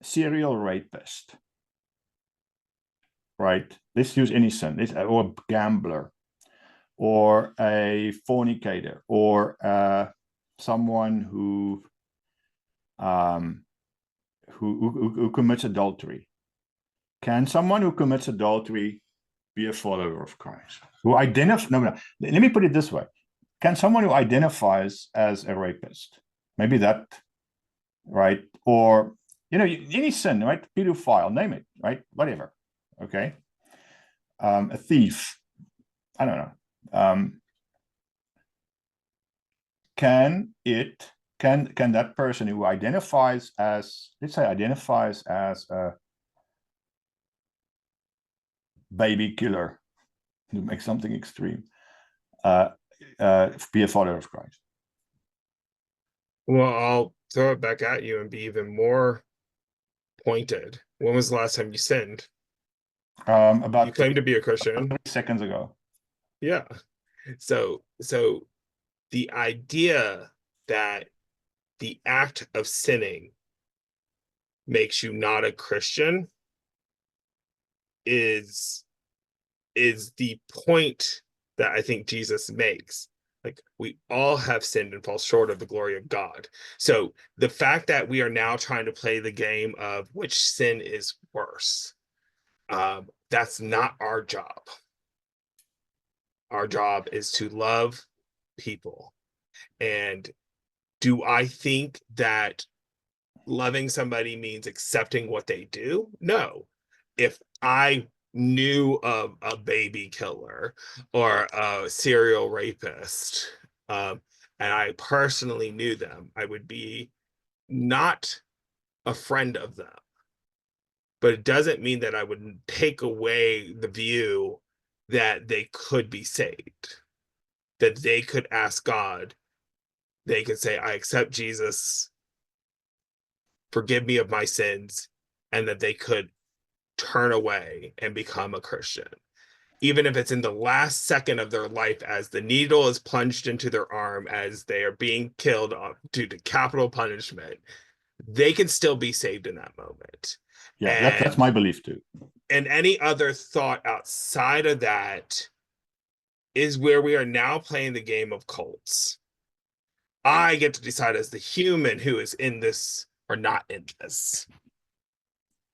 serial rapist, right? Let's use any sin, or a gambler, or a fornicator, or someone who commits adultery. Can someone who commits adultery be a follower of Christ? Who identifies? No. Let me put it this way: can someone who identifies as a rapist, maybe that, right? Or any sin, right? Pedophile, name it, right? Whatever. Okay. A thief. I don't know. Can that person who identifies as, let's say, identifies as a baby killer, to make something extreme, be a follower of Christ? Well, I'll throw it back at you and be even more pointed. When was the last time you sinned? About you claim to be a Christian. 30 seconds ago. Yeah. So the idea that the act of sinning makes you not a Christian is the point that I think Jesus makes. Like, we all have sinned and fall short of the glory of God. So the fact that we are now trying to play the game of which sin is worse, that's not our job. Our job is to love people. And do I think that loving somebody means accepting what they do? No. If I knew of a baby killer or a serial rapist, and I personally knew them, I would be not a friend of them. But it doesn't mean that I would take away the view that they could be saved, that they could ask God, they could say, I accept Jesus, forgive me of my sins, and that they could turn away and become a Christian. Even if it's in the last second of their life, as the needle is plunged into their arm, as they are being killed due to capital punishment, they can still be saved in that moment. Yeah, that's my belief too. And any other thought outside of that is where we are now playing the game of cults. I get to decide as the human who is in this or not in this.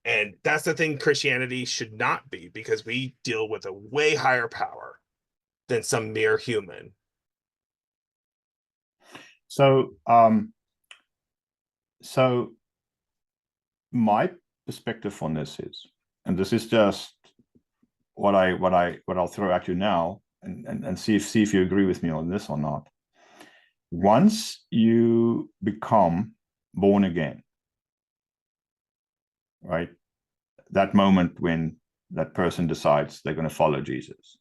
And that's the thing Christianity should not be, because we deal with a way higher power than some mere human. So, my perspective on this is, and this is just what I'll throw at you now, and see if you agree with me on this or not. Once you become born again, right? That moment when that person decides they're going to follow Jesus,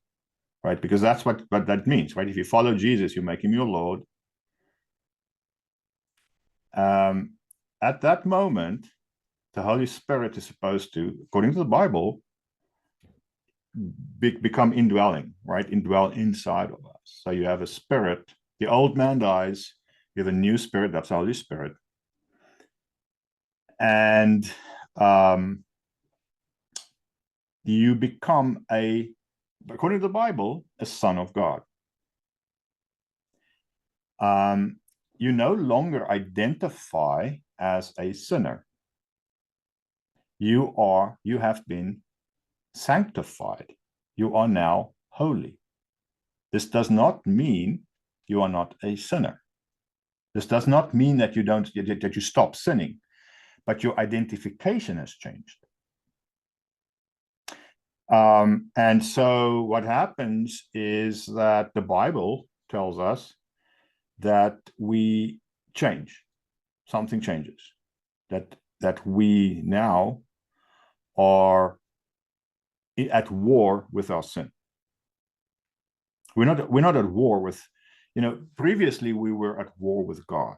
right? Because that's what that means, right? If you follow Jesus, you make him your Lord. At that moment, the Holy Spirit is supposed to, according to the Bible, become indwelling, right? Indwell inside of us. So you have a spirit. The old man dies. You have a new spirit. That's the Holy Spirit. And you become according to the Bible, a son of God. You no longer identify as a sinner. You have been sanctified. You are now holy. This does not mean you are not a sinner. This does not mean that you stop sinning, but your identification has changed. And so what happens is that the Bible tells us that we change. Something changes. That we now are at war with our sin. We're not at war with, previously we were at war with God.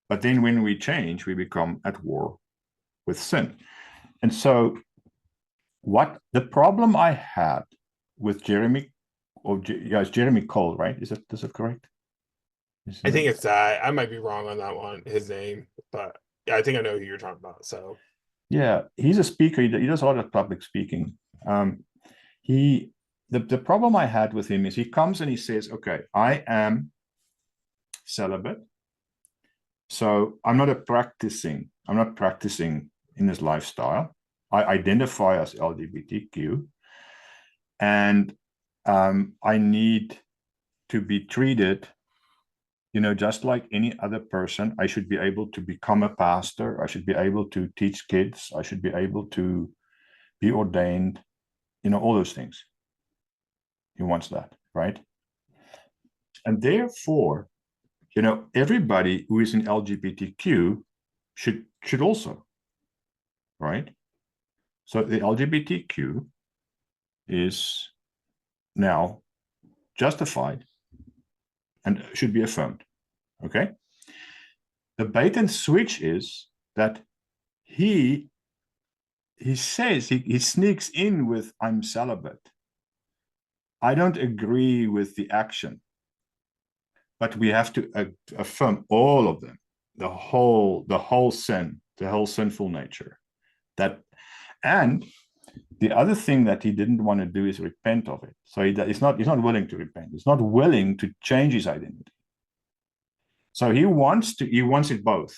But then when we change, we become at war with sin. And so what the problem I had with Jeremy Yeah, it's Jeremy Cole, right? Is that correct? I think it's that. I might be wrong on that one, his name, but yeah, I think I know who you're talking about. So Yeah, he's a speaker. He does a lot of public speaking. He the problem I had with him is he comes and he says, "Okay, I am celibate, so I'm not practicing in this lifestyle. I identify as LGBTQ, and I need to be treated, just like any other person. I should be able to become a pastor. I should be able to teach kids. I should be able to be ordained, all those things. He wants that, right? And therefore, everybody who is in LGBTQ should also, right? So the LGBTQ is now justified and should be affirmed. Okay. The bait and switch is that he says he sneaks in with I'm celibate. I don't agree with the action, but we have to affirm all of them, the whole sin, the whole sinful nature. That, and the other thing that he didn't want to do is repent of it. So he's not willing to repent. He's not willing to change his identity. So he wants it both.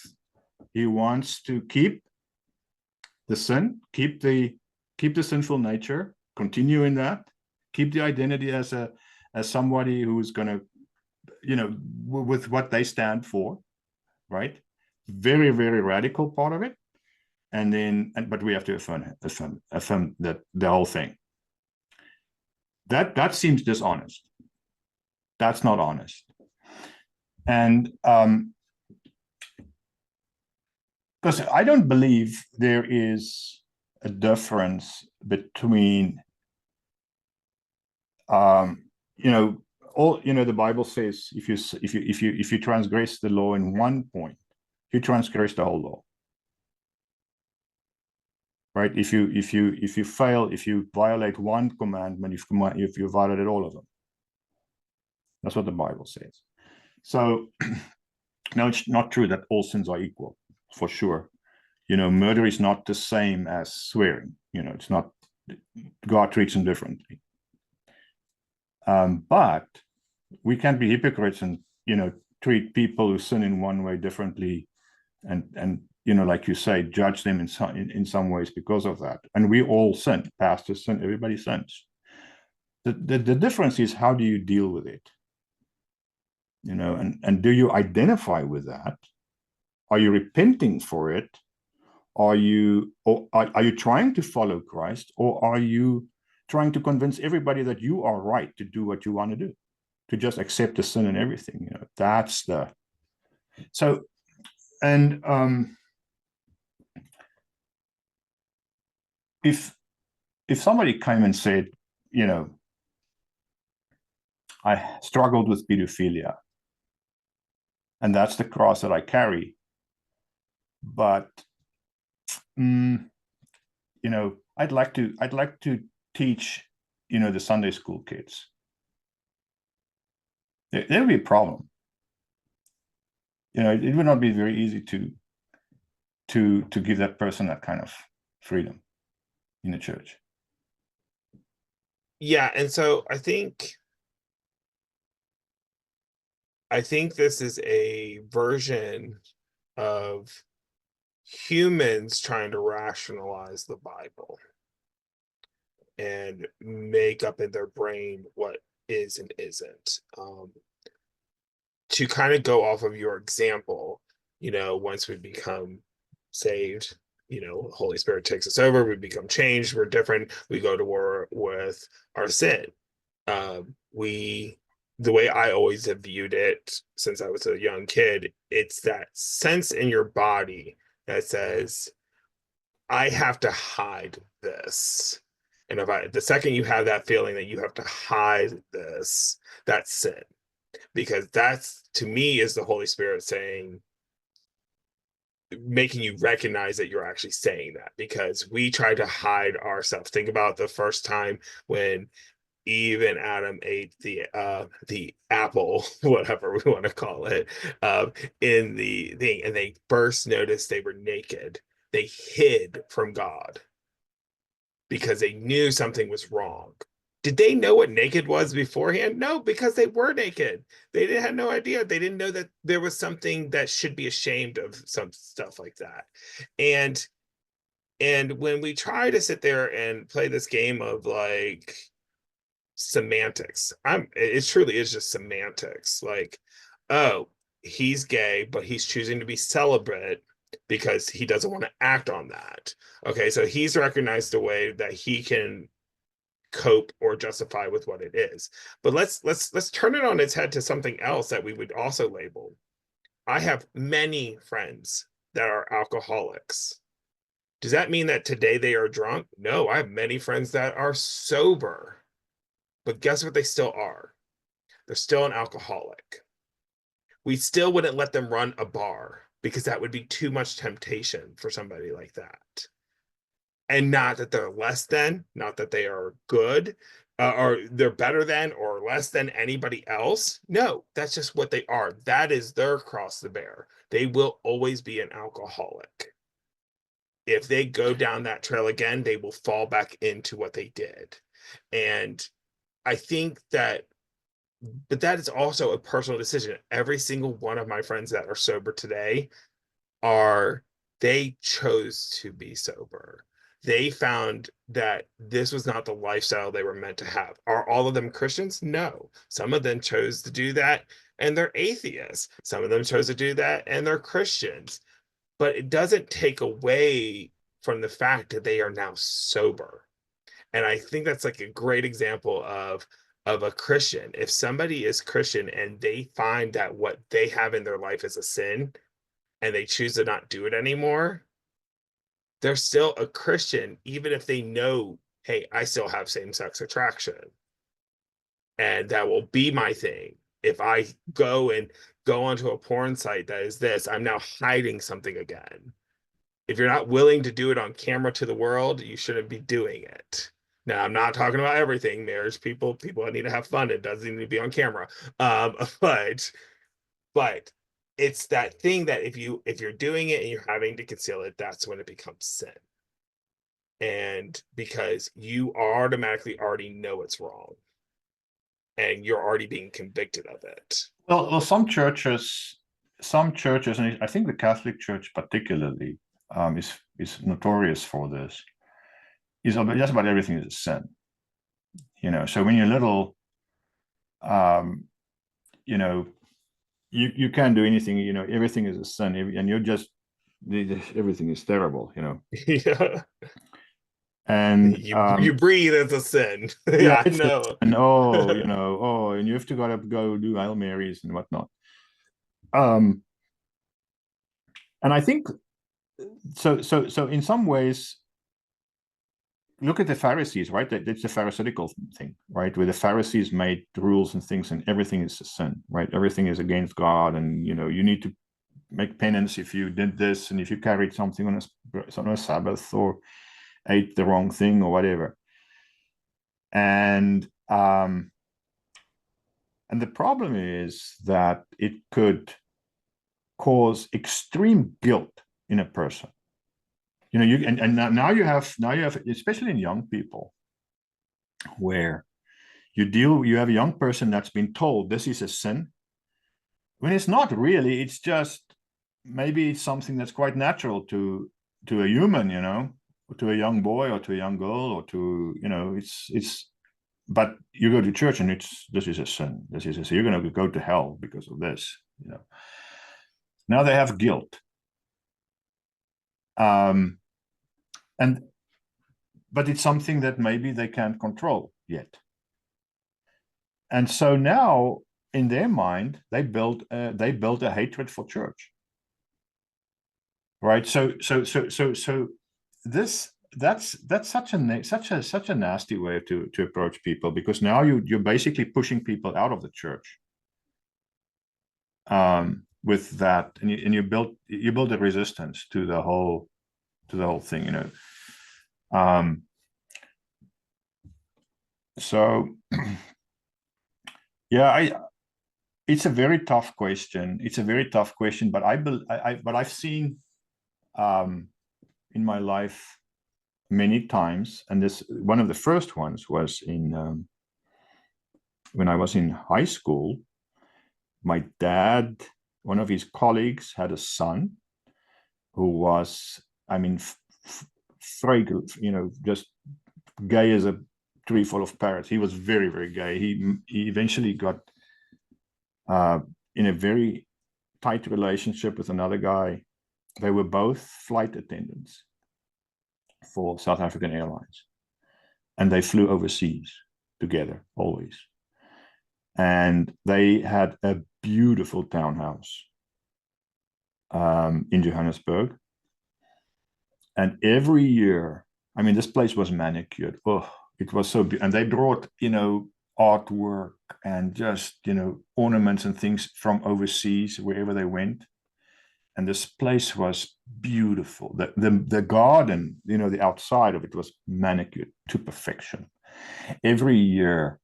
He wants to keep the sin, keep the sinful nature, continue in that, keep the identity as somebody who's going to, with what they stand for, right? Very, very radical part of it. But we have to affirm that the whole thing. That seems dishonest. That's not honest. And because I don't believe there is a difference between, the Bible says if you transgress the law in one point, you transgress the whole law. Right? If you violate one commandment, if you violated all of them. That's what the Bible says. So no, it's not true that all sins are equal, for sure. Murder is not the same as swearing. It's not. God treats them differently. But we can't be hypocrites and treat people who sin in one way differently, and like you say, judge them in some ways because of that. And we all sin. Pastors sin. Everybody sins. The difference is, how do you deal with it? And do you identify with that? Are you repenting for it? Are you trying to follow Christ, or are you trying to convince everybody that you are right to do what you want to do, to just accept the sin and everything? That's the so. And if somebody came and said, I struggled with pedophilia, and that's the cross that I carry, but I'd like to teach, the Sunday school kids. There would be a problem. It would not be very easy to give that person that kind of freedom in the church. yeah, and so I think this is a version of humans trying to rationalize the Bible and make up in their brain what is and isn't. To kind of go off of your example, once we become saved, Holy Spirit takes us over, we become changed, we're different, we go to war with our sin. The way I always have viewed it since I was a young kid, it's that sense in your body that says, I have to hide this. And the second you have that feeling that you have to hide this, that's sin. Because that's, to me, is the Holy Spirit saying, making you recognize that you're actually saying that, because we try to hide ourselves. Think about the first time when even Adam ate the apple, whatever we want to call it, in the thing, and they first noticed they were naked. They hid from God because they knew something was wrong. Did they know what naked was beforehand? No, because they were naked. They didn't have no idea. They didn't know that there was something that should be ashamed of, some stuff like that. And when we try to sit there and play this game of like semantics, it truly is just semantics. Like, oh, he's gay, but he's choosing to be celibate because he doesn't want to act on that. Okay, so he's recognized a way that he can cope or justify with what it is. But let's turn it on its head to something else that we would also label. I have many friends that are alcoholics. Does that mean that today they are drunk? No, I have many friends that are sober. But guess what they still are? They're still an alcoholic. We still wouldn't let them run a bar because that would be too much temptation for somebody like that. And not that they're less than, not that they are good, or they're better than or less than anybody else. No, that's just what they are. That is their cross to bear. They will always be an alcoholic. If they go down that trail again, they will fall back into what they did. And I think that, but that is also a personal decision. Every single one of my friends that are sober today they chose to be sober. They found that this was not the lifestyle they were meant to have. Are all of them Christians? No. Some of them chose to do that and they're atheists. Some of them chose to do that and they're Christians. But it doesn't take away from the fact that they are now sober. And I think that's like a great example of a Christian. If somebody is Christian and they find that what they have in their life is a sin and they choose to not do it anymore, they're still a Christian, even if they know, hey, I still have same-sex attraction. And that will be my thing. If I go onto a porn site that is this, I'm now hiding something again. If you're not willing to do it on camera to the world, you shouldn't be doing it. Now, I'm not talking about everything. There's people that need to have fun. It doesn't need to be on camera. But it's that thing that if you're doing it and you're having to conceal it, that's when it becomes sin. And because you automatically already know it's wrong and you're already being convicted of it. Well, some churches, and I think the Catholic Church particularly is notorious for this. Is just about everything is a sin. So when you're little, you can't do anything. Everything is a sin, and you're just everything is terrible. Yeah. And you breathe as a sin. yeah, Yeah, I know. And and you have to go do Hail Marys and whatnot. And I think so in some ways, look at the Pharisees, right? That's the Pharisaical thing, right? Where the Pharisees made rules and things, and everything is a sin, right? Everything is against God, and you need to make penance if you did this, and if you carried something on a Sabbath or ate the wrong thing or whatever. And the problem is that it could cause extreme guilt in a person. And now you have, especially in young people, where you have a young person that's been told this is a sin, when it's not really. It's just maybe it's something that's quite natural to a human, or to a young boy or to a young girl, or to it's. But you go to church and this is a sin. This is a sin. You're going to go to hell because of this. Now they have guilt. But it's something that maybe they can't control yet. And so now, in their mind, they built a hatred for church. Right. So that's such a nasty way to approach people, because now you're basically pushing people out of the church. With that, and you build a resistance to the whole thing. So yeah, it's a very tough question. It's a very tough question, but but I've seen in my life many times, and this one of the first ones was in when I was in high school. My dad, one of his colleagues, had a son who was, I mean, fragrant, just gay as a tree full of parrots. He was very, very gay. He eventually got uh, in a very tight relationship with another guy. They were both flight attendants for South African Airlines, and they flew overseas together always. And they had a beautiful townhouse in Johannesburg. And every year, I mean, this place was manicured. Oh, it was so beautiful. And they brought, artwork and just, ornaments and things from overseas, wherever they went. And this place was beautiful. The garden, the outside of it was manicured to perfection. Every year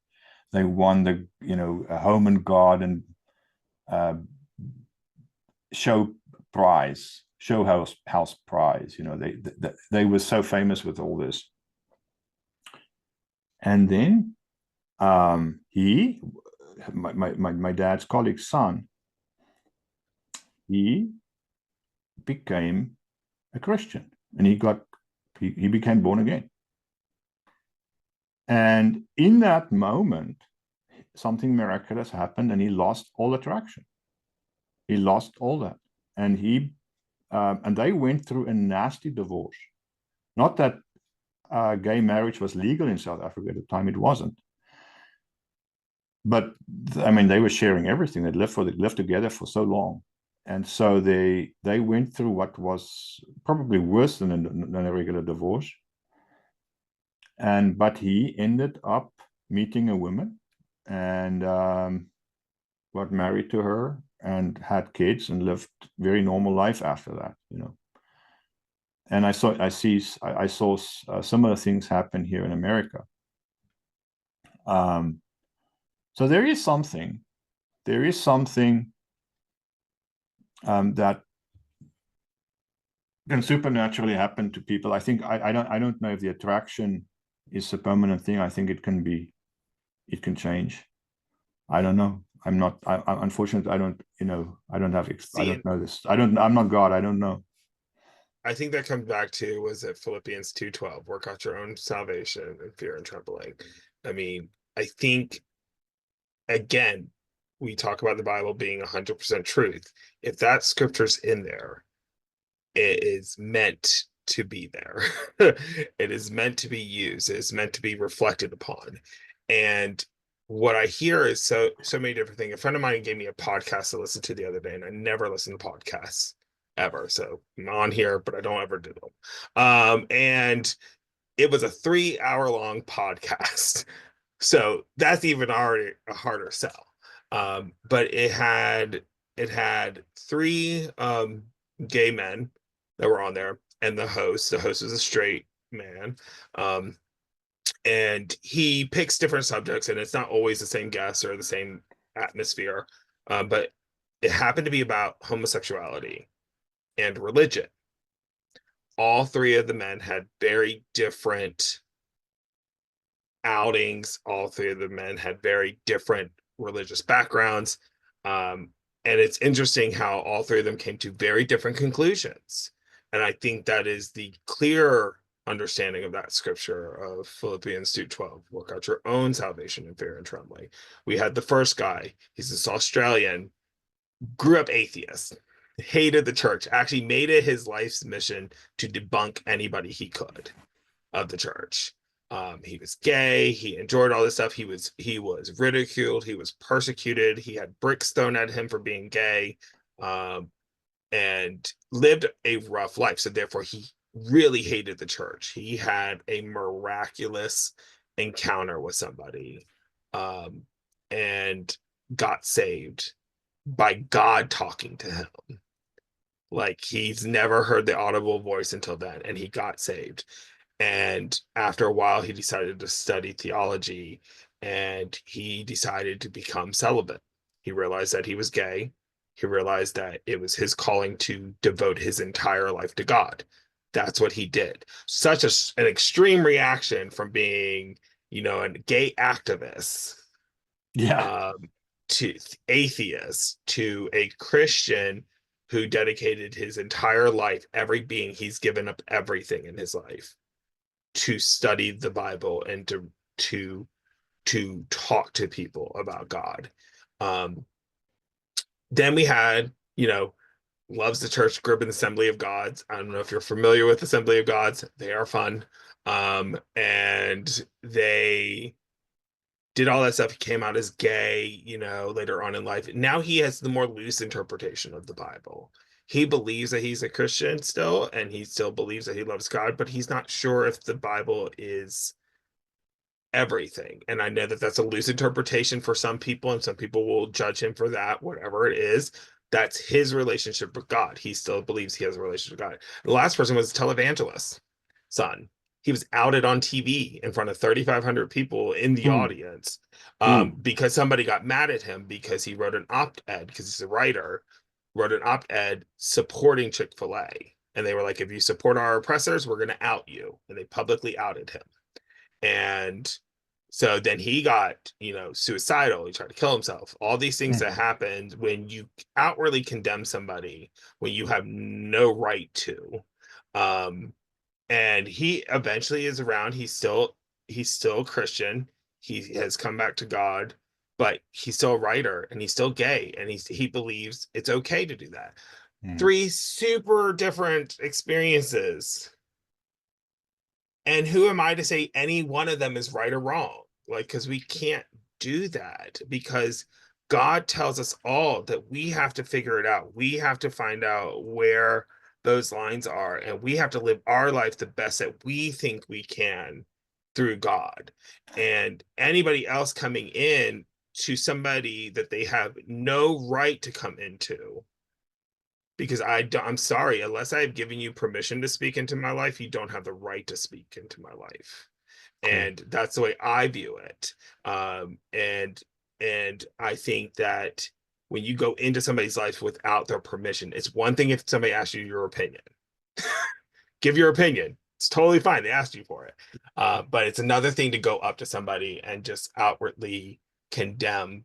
they won the, a home and garden uh, show prize, show house prize. They were so famous with all this. And then my dad's colleague's son, he became a Christian, and he became born again. And in that moment, something miraculous happened, and he lost all attraction. He lost all that, and and they went through a nasty divorce. Not that gay marriage was legal in South Africa at the time; it wasn't. But I mean, they were sharing everything. They'd lived together for so long, and so they went through what was probably worse than a regular divorce. But he ended up meeting a woman, and got married to her and had kids and lived very normal life after that. And I saw similar things happen here in America. So there is something that can supernaturally happen to people. I think I don't know if the attraction is a permanent thing. I think it can change. I don't know. I'm not. Unfortunately, I don't. I don't have. I don't know this. I'm not God. I don't know. I think that comes back to, was it Philippians 2:12, work out your own salvation in fear and trembling. I mean, I think, again, we talk about the Bible being 100% truth. If that scripture's in there, it is meant to be there. It is meant to be used. It is meant to be reflected upon. And what I hear is so many different things. A friend of mine gave me a podcast to listen to the other day, and I never listen to podcasts ever. So I'm on here, but I don't ever do them. And it was a 3 hour long podcast. So that's even already a harder sell. But it had three gay men that were on there, and the host. The host is a straight man. And he picks different subjects, and it's not always the same guests or the same atmosphere. But it happened to be about homosexuality and religion. All three of the men had very different outings. All three of the men had very different religious backgrounds. And it's interesting how all three of them came to very different conclusions. And I think that is the clear understanding of that scripture of Philippians 2:12, work out your own salvation in fear and trembling. We had the first guy, he's this Australian, grew up atheist, hated the church, actually made it his life's mission to debunk anybody he could of the church. He was gay. He enjoyed all this stuff. He was ridiculed. He was persecuted. He had bricks thrown at him for being gay, and lived a rough life. So therefore, he really hated the church. He had a miraculous encounter with somebody, and got saved by God talking to him. Like, he's never heard the audible voice until then, and he got saved. And after a while, he decided to study theology, and he decided to become celibate. He realized that he was gay. He realized that it was his calling to devote his entire life to God. That's what he did. Such an extreme reaction from being, a gay activist, Yeah. um, to atheist, to a Christian who dedicated his entire life, every being, he's given up everything in his life to study the Bible and to to talk to people about God. Um, then we had, loves the church group and Assembly of Gods. I don't know if you're familiar with Assembly of Gods. They are fun. And they did all that stuff. He came out as gay, later on in life. Now he has the more loose interpretation of the Bible. He believes that he's a Christian still, and he still believes that he loves God, but he's not sure if the Bible is everything. And I know that that's a loose interpretation for some people, and some people will judge him for that, whatever it is. That's his relationship with God. He still believes he has a relationship with God. The last person was a televangelist son. He was outed on TV in front of 3,500 people in the Ooh, audience, ooh. because somebody got mad at him because he wrote an op-ed, because he's a writer, wrote an op-ed supporting Chick-fil-A. And they were like, if you support our oppressors, we're going to out you. And they publicly outed him. And so then he got, suicidal. He tried to kill himself. All these things that Mhm. happened when you outwardly condemn somebody when you have no right to. Um, and he eventually is around. He's still a Christian. He has come back to God, but he's still a writer, and he's still gay, and he believes it's okay to do that. Mhm. Three super different experiences, and who am I to say any one of them is right or wrong? Like, because we can't do that, because God tells us all that we have to figure it out. We have to find out where those lines are, and we have to live our life the best that we think we can through God. And anybody else coming in to somebody that they have no right to come into, because I'm sorry, unless I've given you permission to speak into my life, you don't have the right to speak into my life. Cool. And that's the way I view it. And I think that when you go into somebody's life without their permission, it's one thing if somebody asks you your opinion. Give your opinion. It's totally fine. They asked you for it. But it's another thing to go up to somebody and just outwardly condemn,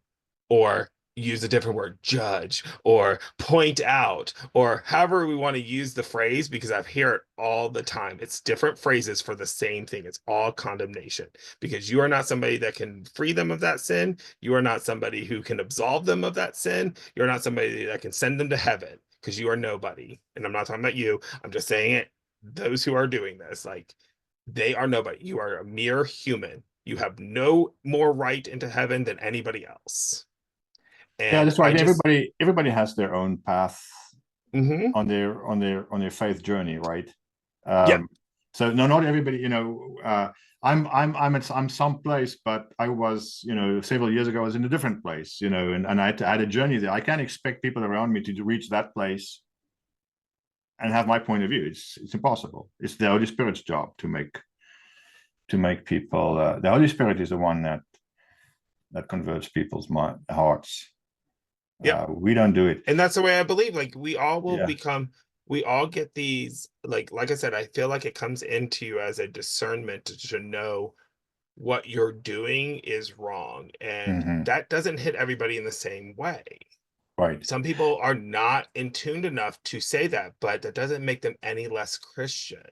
or use a different word, judge, or point out, or however we want to use the phrase, because I hear it all the time. It's different phrases for the same thing. It's all condemnation, because you are not somebody that can free them of that sin. You are not somebody who can absolve them of that sin. You're not somebody that can send them to heaven, because you are nobody. And I'm not talking about you. I'm just saying it. Those who are doing this, like, they are nobody. You are a mere human. You have no more right into heaven than anybody else. Yeah, And that's I right. just, Everybody has their own path mhm. on their faith journey, right? Yeah, So no, not everybody. I'm someplace, but I was, several years ago, I was in a different place, and I had a journey there. I can't expect people around me to reach that place and have my point of view. It's impossible. It's the Holy Spirit's job to make people. The Holy Spirit is the one that converts people's hearts. yep. We don't do it. And that's the way I believe. Like, Yeah. we all get these, like I said, I feel like it comes into you as a discernment to know what you're doing is wrong. And Hmm. that doesn't hit everybody in the same way. Right. Some people are not in tuned enough to say that, but that doesn't make them any less Christian.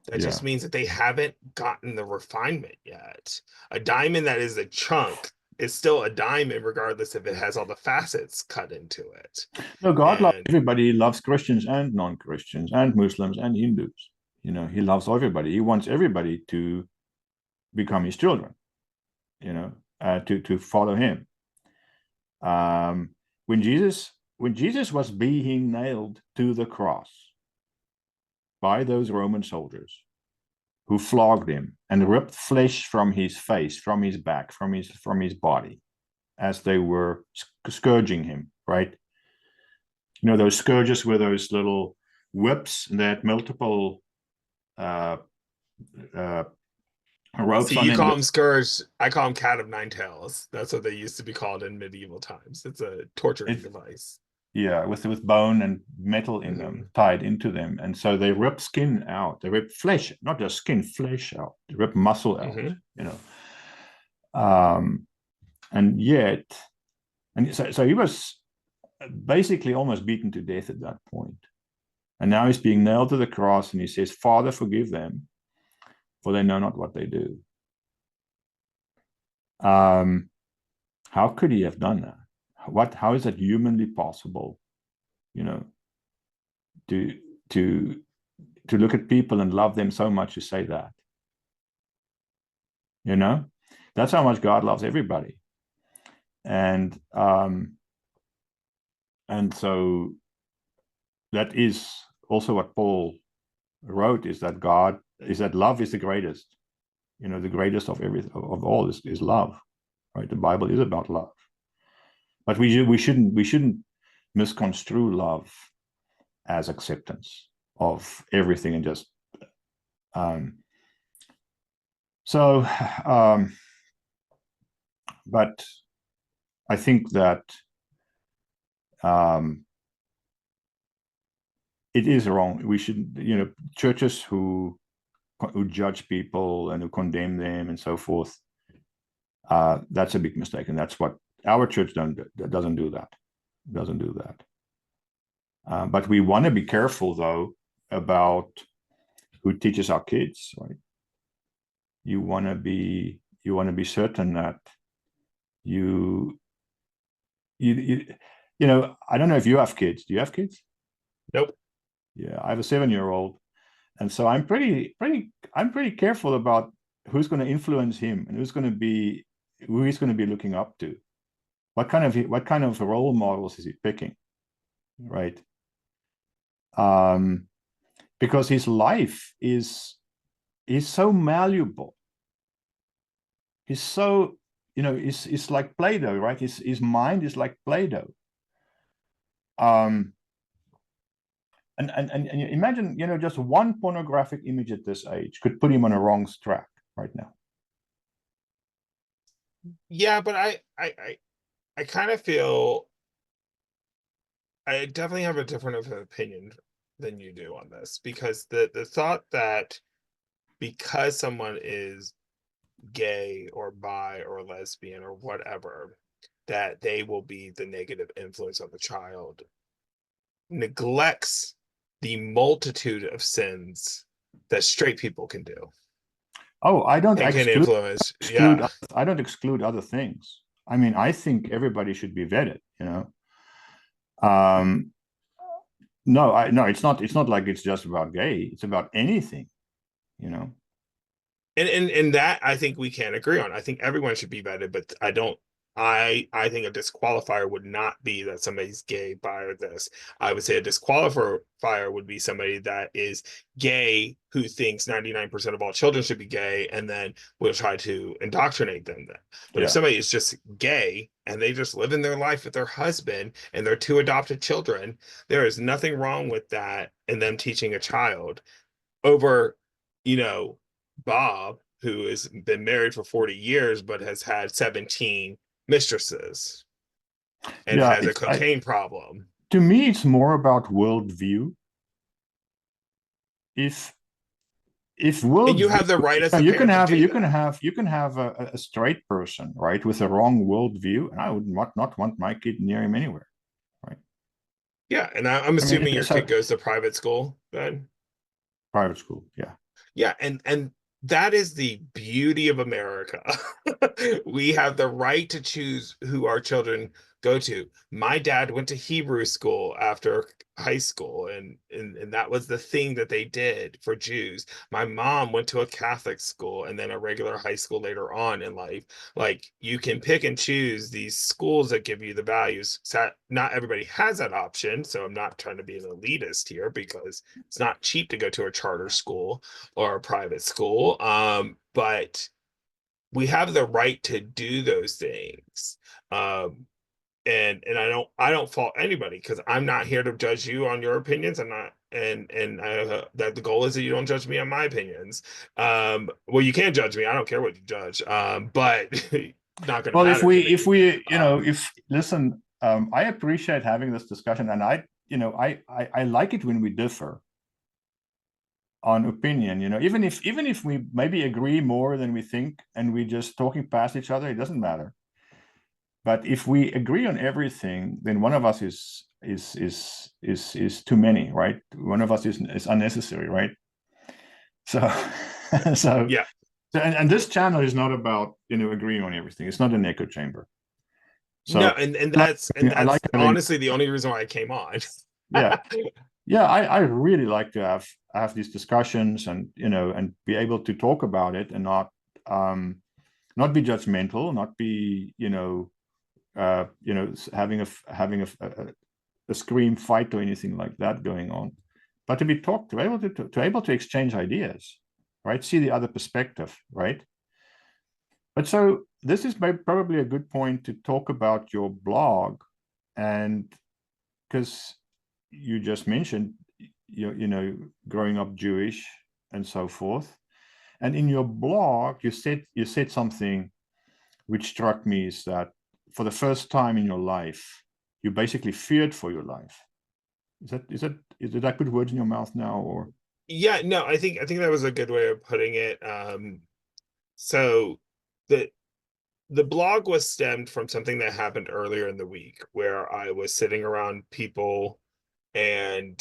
That Yeah. just means that they haven't gotten the refinement yet. A diamond that is a chunk is still a diamond, regardless if it has all the facets cut into it. No, God loves And everybody. He loves Christians and non-Christians and Muslims and Hindus. He loves everybody. He wants everybody to become his children, to follow him. Um, when Jesus was being nailed to the cross by those Roman soldiers who flogged him and ripped flesh from his face, from his back, from his body, as they were scourging him, right? Those scourges were those little whips that multiple uh, uh, ropes See, on you them. call them scourge. I call them cat of nine tails. That's what they used to be called in medieval times. It's a torturing It, device. yeah, with bone and metal in Hmm. them, tied into them, and so they rip skin out. They rip flesh, not just skin, flesh out. They rip muscle out. Hmm. You know, and yet, and so he was basically almost beaten to death at that point. And now he's being nailed to the cross, and he says, "Father, forgive them, for they know not what they do." Um, how could he have done that? How is that humanly possible? You know, to to to look at people and love them so much to say that. You know, that's how much God loves everybody. And so that is also what Paul wrote, is that love is the greatest. You know, the greatest of everything, of all, is love. Right? The Bible is about love. But we shouldn't misconstrue love as acceptance of everything, and just um, so but I think that um, it is wrong. We should, churches who judge people and who condemn them and so forth. That's a big mistake, and that's what our church doesn't do that. Doesn't do that. But we want to be careful, though, about who teaches our kids. Right? You want to be certain that you you you I don't know if you have kids. Do you have kids? Nope. Yeah, I have a 7-year-old, and so I'm pretty careful about who's going to influence him and who he's going to be looking up to. What kind of role models is he picking, right? Um, because his life is so malleable. He's so it's like Play-Doh, right? His mind is like Play-Doh. Um, and you imagine, just one pornographic image at this age could put him on a wrong track right now. Yeah, but I kind of feel I definitely have a different of an opinion than you do on this, because the thought that because someone is gay or bi or lesbian or whatever, that they will be the negative influence on the child neglects the multitude of sins that straight people can do Oh, I don't and can exclude influence. exclude Yeah. I don't exclude other things. I mean, I think everybody should be vetted. Um, no, it's not like it's just about gay. It's about anything. You know. And that I think we can agree on. I think everyone should be vetted, but I don't. I think a disqualifier would not be that somebody's gay, bi, or this. I would say a disqualifier would be somebody that is gay who thinks 99% of all children should be gay, and then will try to indoctrinate them. Then, but if Yeah. somebody is just gay and they just live in their life with their husband and their two adopted children, there is nothing wrong with that in them teaching a child over, you know, Bob, who has been married for 40 years but has had 17 mistresses and Yeah. has a cocaine problem. To me, it's more about worldview. If if And you worldview, have the right as a you can parent to have do you can that. have you can have a straight person, right, with a wrong worldview, and I would not want my kid near him anywhere, right? Yeah, and I'm I mean, assuming your so kid goes to private school then. private school, yeah. Yeah, and that is the beauty of America. We have the right to choose who our children go to. My dad went to Hebrew school after high school, and that was the thing that they did for Jews. My mom went to a Catholic school and then a regular high school later on in life. Like, you can pick and choose these schools that give you the values. Not everybody has that option, so I'm not trying to be an elitist here, because it's not cheap to go to a charter school or a private school. But we have the right to do those things. Um, and I don't fault anybody, because I'm not here to judge you on your opinions. I'm not that the goal is that you don't judge me on my opinions. Well, you can't judge me. I don't care what you judge. But not going to Well, matter to me. if listen, I appreciate having this discussion, and I like it when we differ on opinion. Even if we maybe agree more than we think, and we just talking past each other, it doesn't matter. But if we agree on everything, then one of us is too many, right? One of us is unnecessary, right? So, so, Yeah. and this channel is not about agreeing on everything. It's not an echo chamber. No, So and like, that's I like having, honestly the only reason why I came on. yeah, yeah. I really like to have these discussions, and and be able to talk about it, and not be judgmental, not be having a scream fight or anything like that going on, but to be able to exchange ideas, right? See the other perspective, right? But so this is probably a good point to talk about your blog, and because you just mentioned growing up Jewish and so forth, and in your blog you said something which struck me, is that for the first time in your life you basically feared for your life. Did I put words in your mouth now, or? Yeah, no, I think that was a good way of putting it. So the the blog was stemmed from something that happened earlier in the week where I was sitting around people, and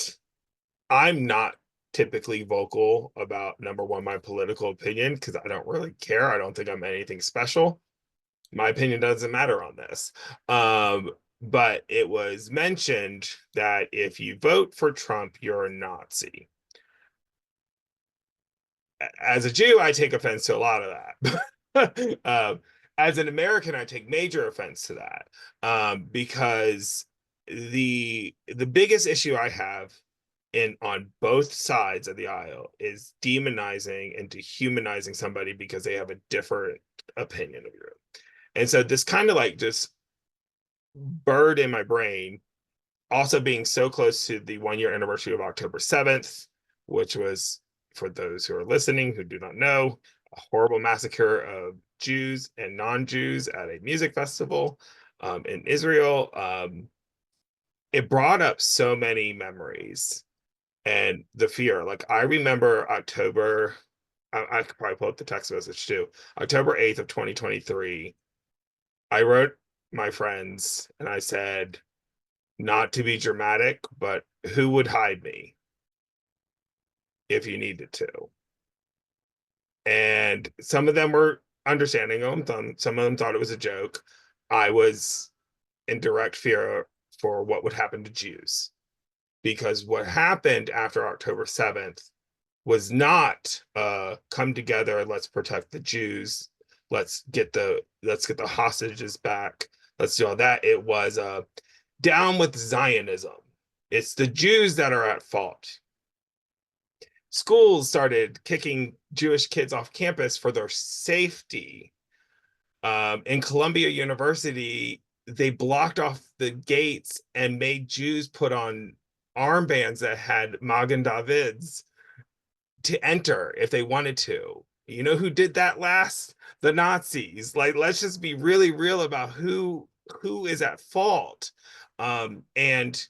I'm not typically vocal about, number one, my political opinion, because I don't really care. I don't think I'm anything special. My opinion doesn't matter on this. But it was mentioned that if you vote for Trump, you're a Nazi. As a Jew, I take offense to a lot of that. As an American, I take major offense to that, because the biggest issue I have on both sides of the aisle is demonizing and dehumanizing somebody because they have a different opinion of you. And so this kind of like just bird in my brain, also being so close to the 1 year anniversary of October 7th, which was, for those who are listening who do not know, a horrible massacre of Jews and non-Jews at a music festival in Israel. It brought up so many memories and the fear. Like I remember October, I could probably pull up the text message too. October 8th of 2023, I wrote my friends and I said, not to be dramatic, but who would hide me if you needed to? And some of them were understanding them. Some of them thought it was a joke. I was in direct fear for what would happen to Jews, because what happened after October 7th was not come together, let's protect the Jews, let's get the hostages back, let's do all that. It was down with Zionism. It's the Jews that are at fault. Schools started kicking Jewish kids off campus for their safety. In Columbia University, they blocked off the gates and made Jews put on armbands that had Magen David's to enter if they wanted to. You know who did that last? The Nazis. Like, let's just be really real about who is at fault. And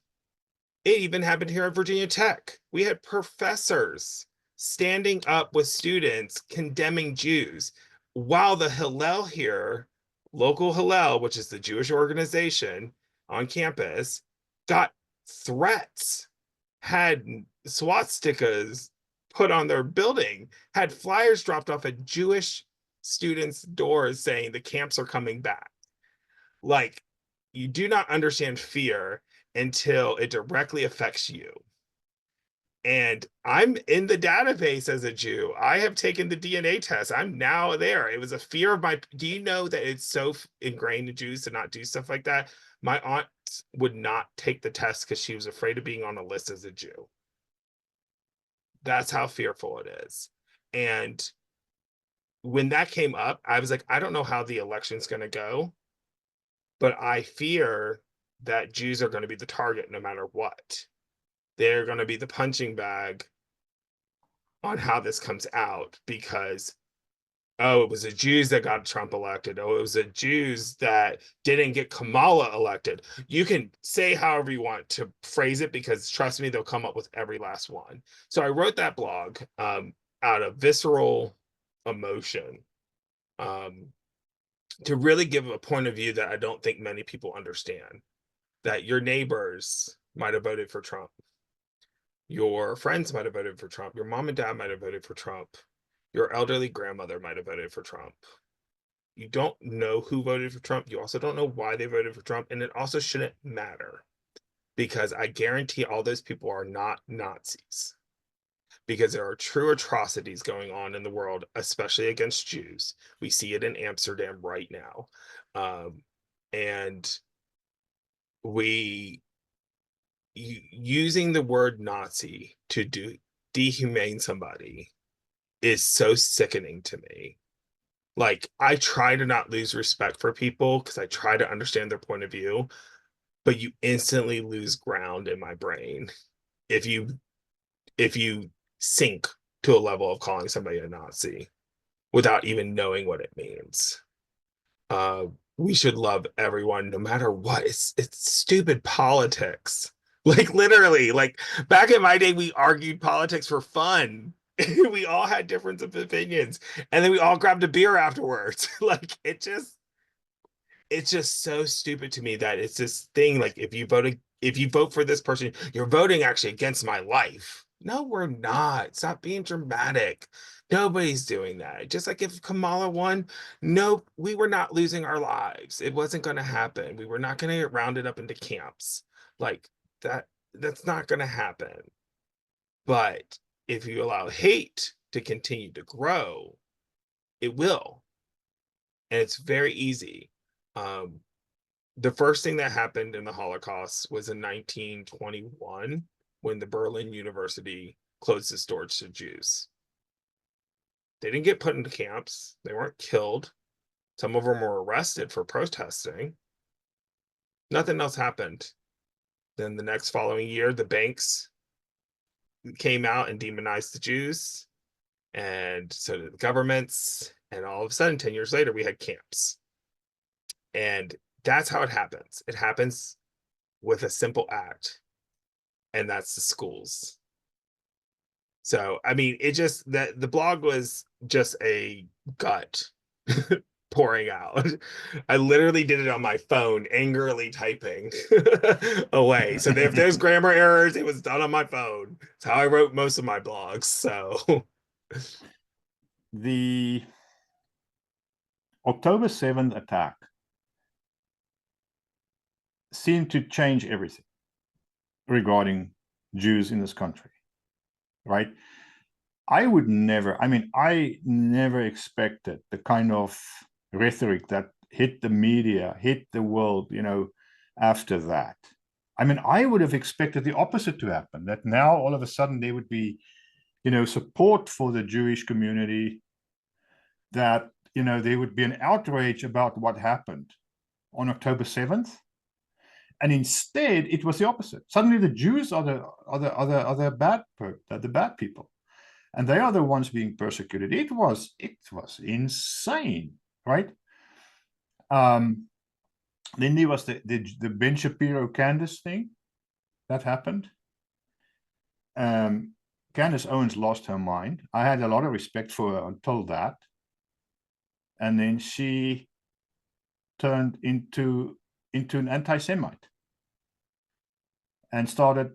it even happened here at Virginia Tech. We had professors standing up with students condemning Jews, while the Hillel here, local Hillel, which is the Jewish organization on campus, got threats, had swastikas put on their building, had flyers dropped off at Jewish students' doors saying the camps are coming back. Like, you do not understand fear until it directly affects you. And I'm in the database as a Jew. I have taken the DNA test. I'm now there. It was a fear of my. Do you know that it's so ingrained in Jews to not do stuff like that? My aunt would not take the test because she was afraid of being on a list as a Jew. That's how fearful it is. And when that came up, I was like, I don't know how the election's going to go, but I fear that Jews are going to be the target no matter what. they're going to be the punching bag on how this comes out, because oh, it was the Jews that got Trump elected. Oh, it was the Jews that didn't get Kamala elected. You can say however you want to phrase it, because trust me, they'll come up with every last one. So I wrote that blog out of visceral emotion, to really give a point of view that I don't think many people understand. That your neighbors might have voted for Trump. Your friends might have voted for Trump. Your mom and dad might have voted for Trump. Your elderly grandmother might have voted for Trump. You don't know who voted for Trump. You also don't know why they voted for Trump. And it also shouldn't matter, because I guarantee all those people are not Nazis, because there are true atrocities going on in the world, especially against Jews. We see it in Amsterdam right now. And using the word Nazi to dehumane somebody is so sickening to me. Like, I try to not lose respect for people because I try to understand their point of view, but you instantly lose ground in my brain if you sink to a level of calling somebody a Nazi without even knowing what it means. We should love everyone no matter what. It's stupid politics. Like, literally, like back in my day, we argued politics for fun. We all had difference of opinions, and then we all grabbed a beer afterwards. Like, it's just so stupid to me that it's this thing, like, if you vote for this person, you're voting actually against my life. No, we're not. Stop being dramatic. Nobody's doing that. Just like if Kamala won, no, we were not losing our lives. It wasn't going to happen. We were not going to get rounded up into camps. Like, that's not going to happen. But if you allow hate to continue to grow, it will. And it's very easy. The first thing that happened in the Holocaust was in 1921, when the Berlin University closed its doors to Jews. They didn't get put into camps. They weren't killed. Some of them were arrested for protesting. Nothing else happened. Then the next following year, the banks came out and demonized the Jews, and so did the governments. And all of a sudden, 10 years later, we had camps. And that's how it happens. It happens with a simple act, and that's the schools. So, I mean, it just, that the blog was just a gut pouring out. I literally did it on my phone, angrily typing away. So if there's grammar errors, it was done on my phone. It's how I wrote most of my blogs. So The October 7th attack seemed to change everything regarding Jews in this country, right? I never expected the kind of rhetoric that hit the media, hit the world, after that. I mean, I would have expected the opposite to happen, that now all of a sudden there would be, support for the Jewish community, that, there would be an outrage about what happened on October 7th. And instead, it was the opposite. Suddenly, the Jews are the bad people, and they are the ones being persecuted. It was insane, right? Then there was the Ben Shapiro Candace thing that happened. Candace Owens lost her mind. I had a lot of respect for her until that, and then she turned into an anti-Semite and started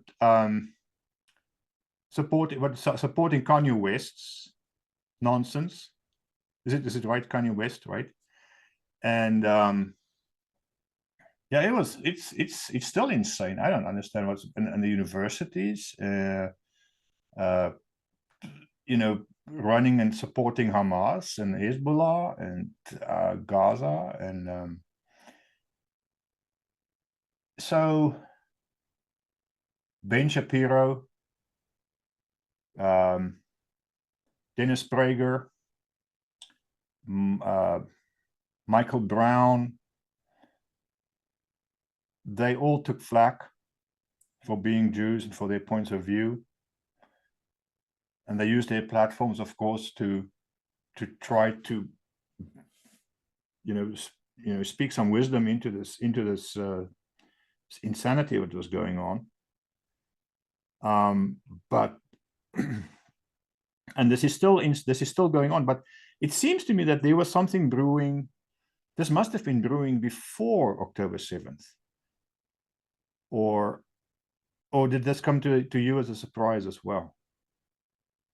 supporting Kanye West's nonsense. Is it right? Kanye West, right? And yeah, it's still insane. I don't understand what's in the universities, running and supporting Hamas and Hezbollah and Gaza, and so Ben Shapiro, Dennis Prager, Michael Brown, they all took flack for being Jews and for their points of view. And they use their platforms, of course, to try to, speak some wisdom into this insanity that was going on. But and this is still going on. But it seems to me that there was something brewing. This must have been brewing before October 7th, or did this come to you as a surprise as well?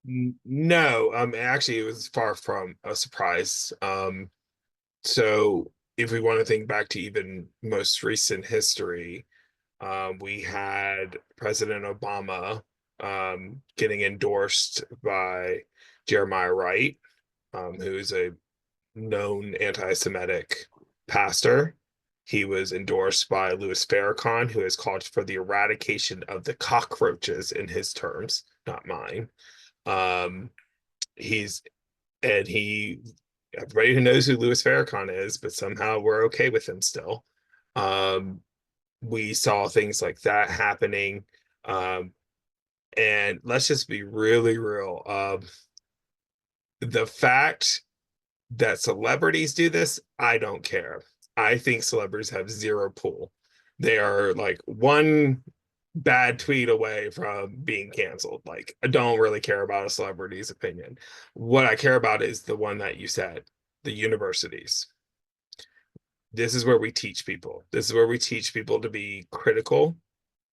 No, actually, it was far from a surprise. So if we want to think back to even most recent history, we had President Obama getting endorsed by Jeremiah Wright, who is a known anti-Semitic pastor. He was endorsed by Louis Farrakhan, who has called for the eradication of the cockroaches in his terms, not mine. Um, he's and he everybody who knows who Louis Farrakhan is, but somehow we're okay with him still. We saw things like that happening. And let's just be really real. The fact that celebrities do this, I don't care. I think celebrities have zero pull. They are like one bad tweet away from being canceled. Like, I don't really care about a celebrity's opinion. What I care about is the one that you said, the universities. This is where we teach people. This is where we teach people to be critical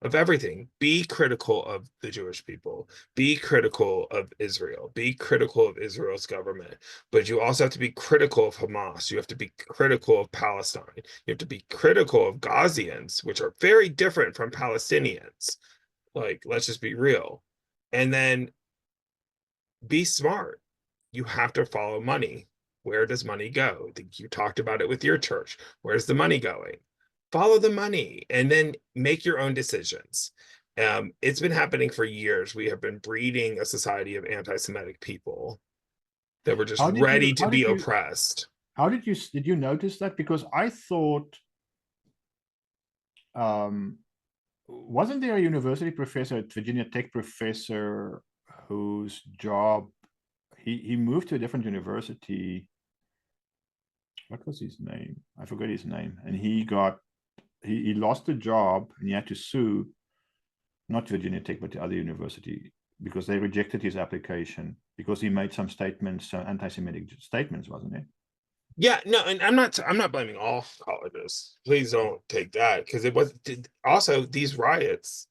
of everything. Be critical of the Jewish people. Be critical of Israel. Be critical of Israel's government. But you also have to be critical of Hamas. You have to be critical of Palestine. You have to be critical of Gazians, which are very different from Palestinians. Like, let's just be real. And then be smart. You have to follow money. Where does money go? I think you talked about it with your church. Where's the money going? Follow the money and then make your own decisions. It's been happening for years. We have been breeding a society of anti-Semitic people that were just ready to be oppressed. Did you notice that? Because I thought, wasn't there a university professor at Virginia Tech professor whose job, he moved to a different university. What was his name? I forgot his name. And he lost the job and he had to sue, not Virginia Tech, but the other university, because they rejected his application because he made some statements, anti-Semitic statements, wasn't it? Yeah, no, and I'm not blaming all colleges. Please don't take that, because it was also these riots.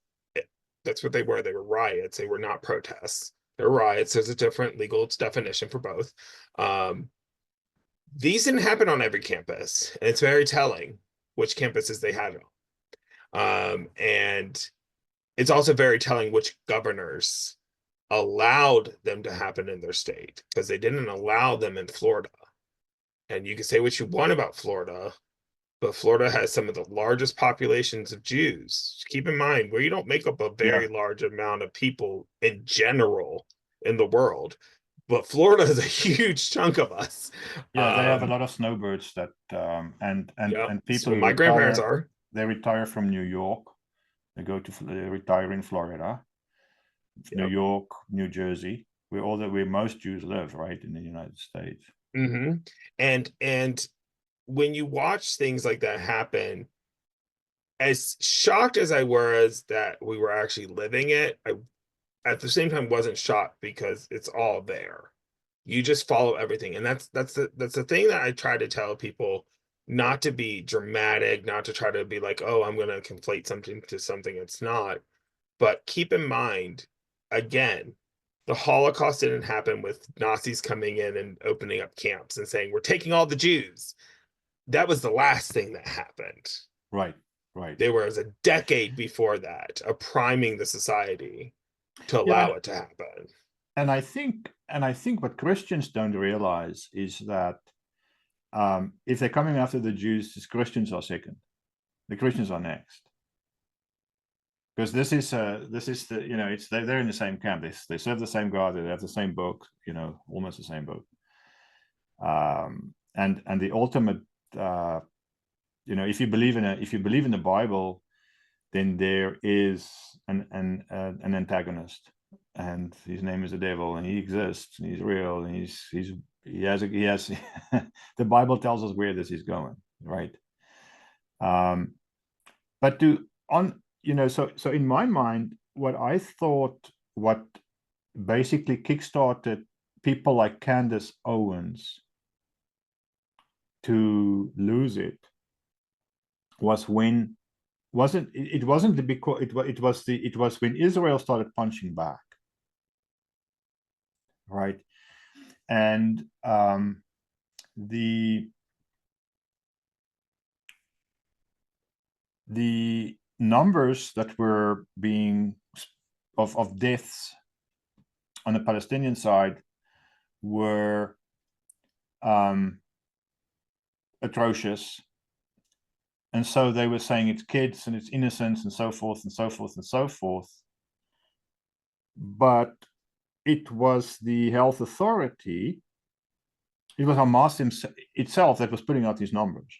That's what they were. They were riots. They were not protests. They're riots. There's a different legal definition for both. These didn't happen on every campus, and it's very telling which campuses they had on. And it's also very telling which governors allowed them to happen in their state, because they didn't allow them in Florida. And you can say what you want about Florida, but Florida has some of the largest populations of Jews. Keep in mind, we don't make up a very large amount of people in general in the world, but Florida is a huge chunk of us. Yeah, they have a lot of snowbirds that and people who my grandparents are. They retire from New York. They retire in Florida, New York, New Jersey, where most Jews live, right, in the United States. Mm-hmm. And when you watch things like that happen, as shocked as I was that we were actually living it, I at the same time wasn't shocked, because it's all there. You just follow everything. And that's the thing that I try to tell people, not to be dramatic, not to try to be like, oh, I'm going to conflate something to something it's not. But keep in mind, again, the Holocaust didn't happen with Nazis coming in and opening up camps and saying, we're taking all the Jews. That was the last thing that happened. Right. There was a decade before that of priming the society to allow it to happen. And I think what Christians don't realize is that if they're coming after the Jews, the Christians are second. The Christians are next. Because this is the they're in the same camp. They serve the same God. They have the same book. Almost the same book. And the ultimate, if you believe in the Bible, then there is an antagonist, and his name is the devil, and he exists, and he's real, and he has the Bible tells us where this is going, right? But so in my mind, what basically kickstarted people like Candace Owens to lose it was when it wasn't the because it was when Israel started punching back, right? And the numbers that were being of deaths on the Palestinian side were atrocious. And so they were saying it's kids and it's innocence and so forth and so forth and so forth. But it was the health authority, it was Hamas itself that was putting out these numbers.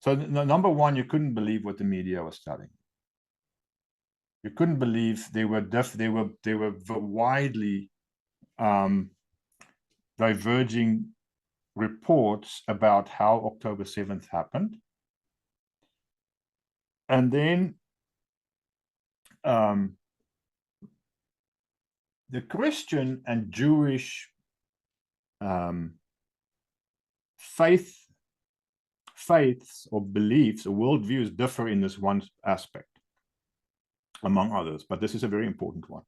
So number one, you couldn't believe what the media was telling. You couldn't believe they were widely diverging reports about how October 7th happened. And then the Christian and Jewish faiths or beliefs or worldviews differ in this one aspect, among others, but this is a very important one.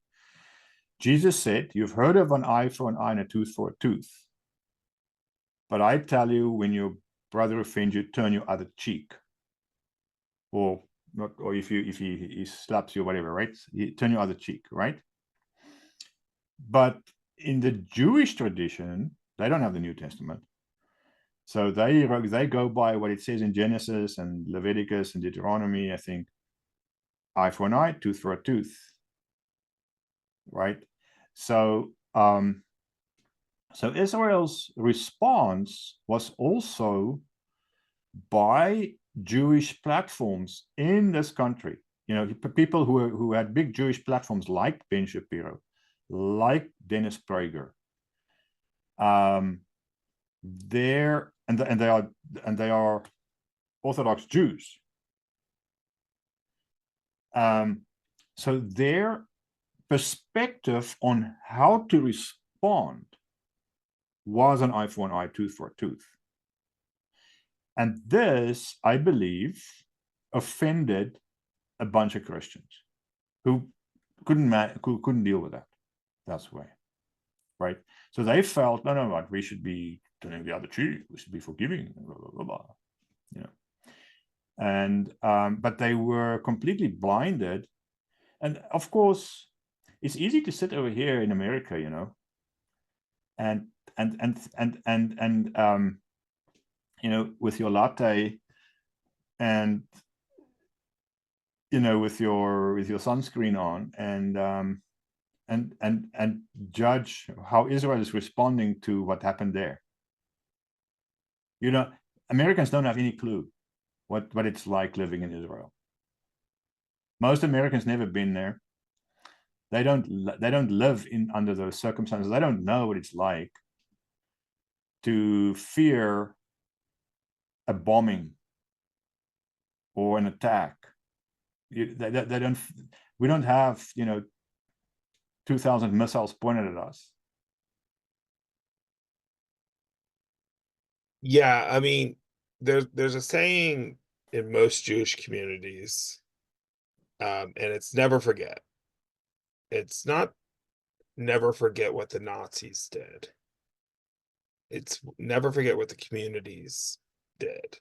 Jesus said, "You've heard of an eye for an eye and a tooth for a tooth. But I tell you, when your brother offends you, turn your other cheek." Or not, or if he slaps you or whatever, right? You turn your other cheek, right? But in the Jewish tradition, they don't have the New Testament. So they go by what it says in Genesis and Leviticus and Deuteronomy, I think. Eye for an eye, tooth for a tooth, right? So Israel's response was also by Jewish platforms in this country. People who had big Jewish platforms like Ben Shapiro, like Dennis Prager. They are Orthodox Jews. So their perspective on how to respond was an eye for an eye, tooth for a tooth. And this, I believe, offended a bunch of Christians who couldn't deal with that way, right? So they felt, no, we should be turning the other cheek, we should be forgiving, blah, blah, blah, blah. And but they were completely blinded. And of course, it's easy to sit over here in America, and with your latte and with your sunscreen on and judge how Israel is responding to what happened there. Americans don't have any clue what it's like living in Israel. Most Americans never been there. They don't live under those circumstances. They don't know what it's like to fear a bombing or an attack. We don't have 2,000 missiles pointed at us. Yeah, I mean, there's a saying in most Jewish communities, and it's never forget. It's not never forget what the Nazis did. It's never forget what the communities did.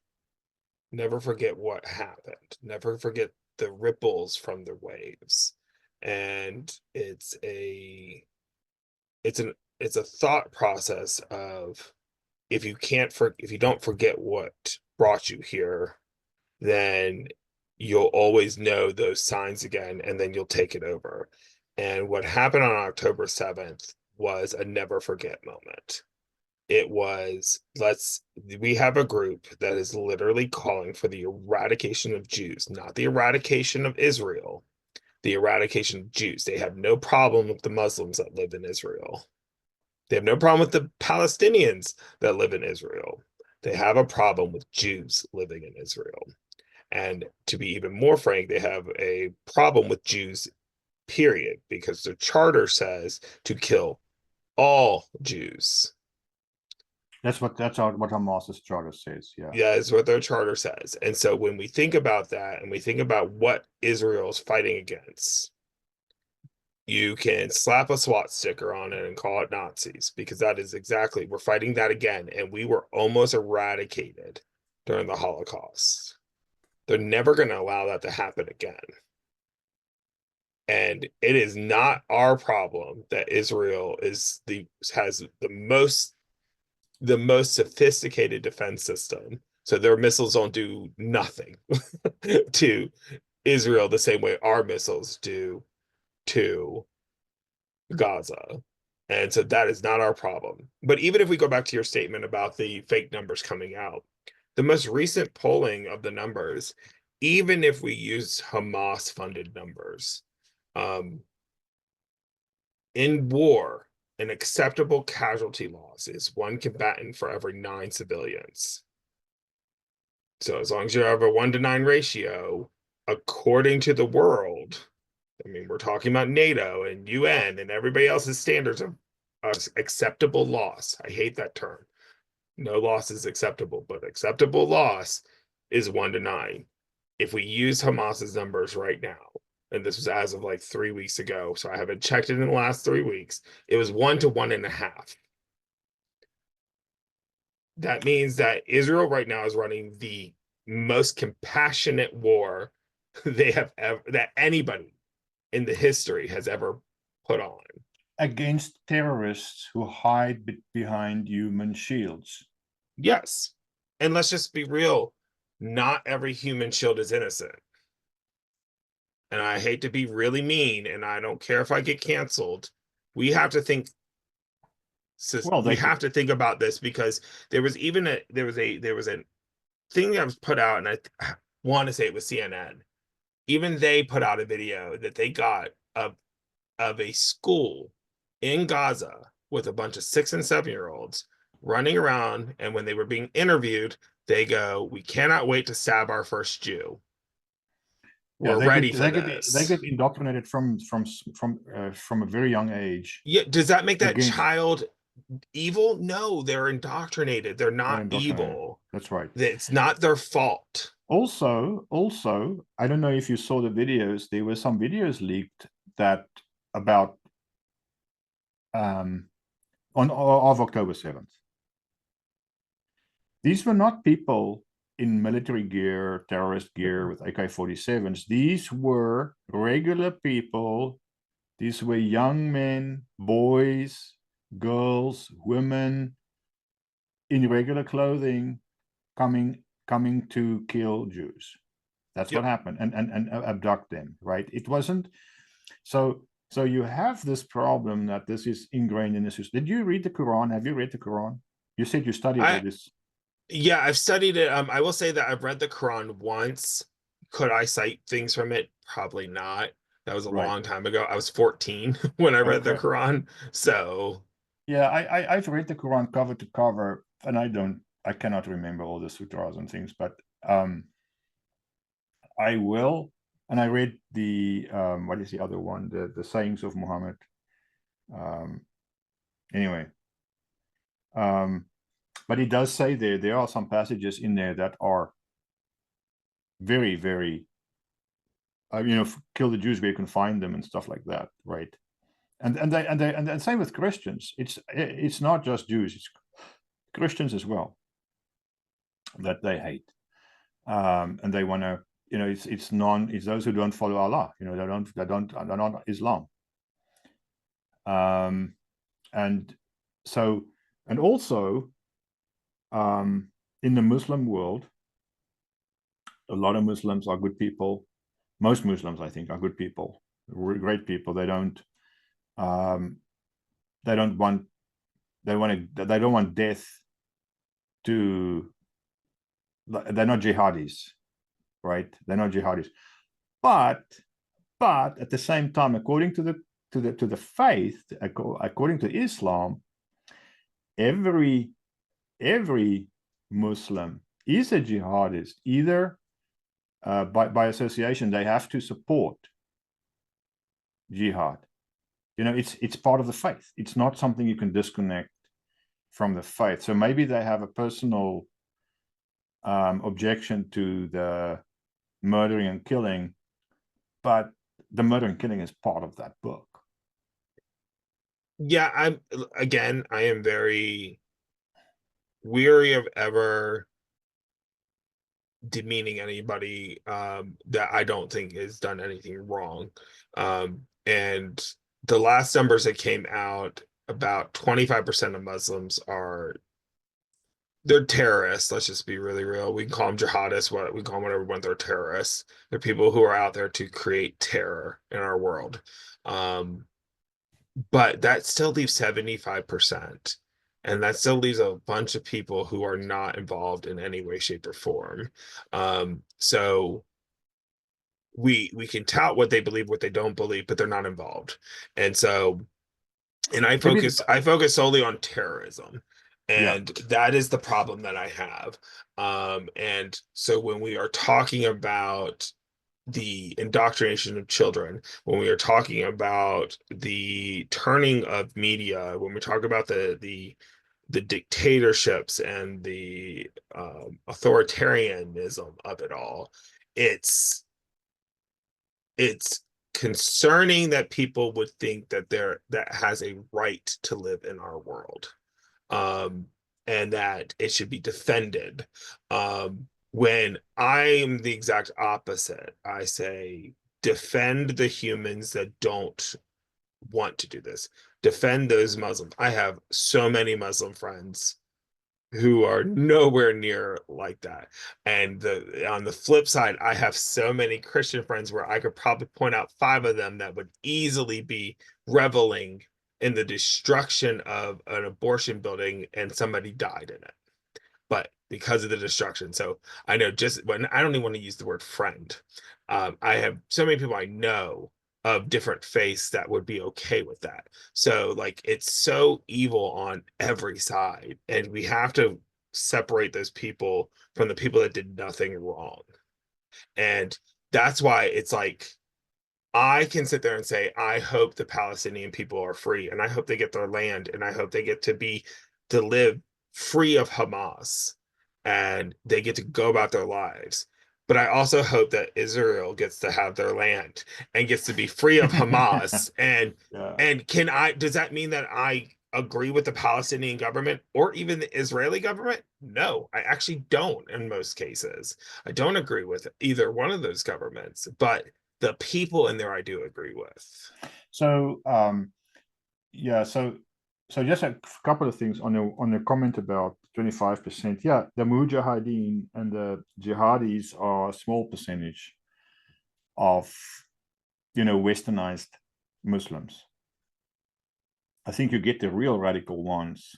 Never forget what happened. Never forget the ripples from the waves. And it's a thought process of, if you don't forget what brought you here, then you'll always know those signs again, and then you'll take it over. And what happened on October 7th was a never forget moment. it was, we have a group that is literally calling for the eradication of Jews, not the eradication of Israel, the eradication of Jews. They have no problem with the Muslims that live in Israel. They have no problem with the Palestinians that live in Israel. They have a problem with Jews living in Israel. And to be even more frank, they have a problem with Jews, period, because the charter says to kill all Jews. That's what Hamas's charter says. Yeah. Yeah, is what their charter says. And so when we think about that and we think about what Israel is fighting against, you can slap a SWAT sticker on it and call it Nazis, because that is exactly, we're fighting that again. And we were almost eradicated during the Holocaust. They're never going to allow that to happen again. And it is not our problem that Israel has the most sophisticated defense system. So their missiles don't do nothing to Israel the same way our missiles do to Gaza. And so that is not our problem. But even if we go back to your statement about the fake numbers coming out, the most recent polling of the numbers, even if we use Hamas funded numbers, in war, an acceptable casualty loss is 1 combatant for every 9 civilians. So as long as you have a 1-to-9 ratio, according to the world, I mean, we're talking about NATO and UN and everybody else's standards of acceptable loss. I hate that term. No loss is acceptable, but acceptable loss is 1-to-9. If we use Hamas's numbers right now, and this was as of like 3 weeks ago, so I haven't checked it in the last 3 weeks, it was 1 to 1.5. That means that Israel right now is running the most compassionate war they have ever, that anybody in the history has ever put on. Against terrorists who hide behind human shields. Yes. And let's just be real, not every human shield is innocent. And I hate to be really mean, and I don't care if I get canceled. We have to think. Well, we have to think about this, because there was even a thing that was put out, and I want to say it was CNN. Even they put out a video that they got of a school in Gaza with a bunch of 6 and 7-year-olds running around, and when they were being interviewed, they go, "We cannot wait to stab our first Jew. We're ready for this." They get indoctrinated from a very young age. Yeah, does that make that child evil? No, they're indoctrinated. They're not evil. That's right. It's not their fault. Also, I don't know if you saw the videos. There were some videos leaked that about of October 7th. These were not people in military gear, terrorist gear with AK-47s. These were regular people. These were young men, boys, girls, women in regular clothing coming to kill Jews. That's what happened, and abduct them, right? It wasn't so you have this problem that this is ingrained in the system. Did you read the Quran? Have you read the Quran? You said you studied all this. Yeah, I've studied it. I will say that I've read the Quran once. Could I cite things from it? Probably not. That was a long time ago. I was 14 when I read the Quran. So yeah, I've read the Quran cover to cover, and I cannot remember all the sutras and things, but I will. And I read the what is the other one? The sayings of Muhammad. Anyway, but he does say there are some passages in there that are very, very, kill the Jews where you can find them and stuff like that, right? And same with Christians. It's not just Jews; it's Christians as well that they hate, and they want to. It's those who don't follow Allah. They're not Islam. And also, in the Muslim world, a lot of Muslims are good people. Most Muslims, I think, are good people, great people. They don't want They don't want death to. They're not jihadis, right? They're not jihadis, but at the same time, according to the faith, according to Islam, every Muslim is a jihadist. Either by association, they have to support jihad. It's part of the faith. It's not something you can disconnect from the faith. So maybe they have a personal objection to the murdering and killing, but the murder and killing is part of that book. Yeah, I am very weary of ever demeaning anybody that I don't think has done anything wrong. And the last numbers that came out, about 25% of Muslims they're terrorists. Let's just be really real. We can call them jihadists, what we call them whatever, when they're terrorists. They're people who are out there to create terror in our world. But that still leaves 75%. And that still leaves a bunch of people who are not involved in any way, shape, or form. So we can tout what they believe, what they don't believe, but they're not involved. And so, and I focus solely on terrorism. Yeah. And that is the problem that I have. And so when we are talking about the indoctrination of children, when we are talking about the turning of media, when we talk about the dictatorships and the authoritarianism of it all, it's concerning that people would think that that has a right to live in our world, and that it should be defended. When I am the exact opposite, I say defend the humans that don't want to do this. Defend those Muslims. I have so many Muslim friends who are nowhere near like that. And on the flip side, I have so many Christian friends where I could probably point out 5 of them that would easily be reveling in the destruction of an abortion building and somebody died in it. But because of the destruction. So I know, just when I don't even want to use the word friend, I have so many people I know of different faiths that would be okay with that. So like, it's so evil on every side, and we have to separate those people from the people that did nothing wrong. And that's why it's like, I can sit there and say, I hope the Palestinian people are free, and I hope they get their land, and I hope they get to live free of Hamas, and they get to go about their lives. But I also hope that Israel gets to have their land and gets to be free of Hamas. Yeah. And does that mean that I agree with the Palestinian government or even the Israeli government? No, I actually don't in most cases. I don't agree with either one of those governments, but the people in there I do agree with. So yeah, so just a couple of things on the comment about 25%. Yeah, the Mujahideen and the jihadis are a small percentage of westernized Muslims. I think you get the real radical ones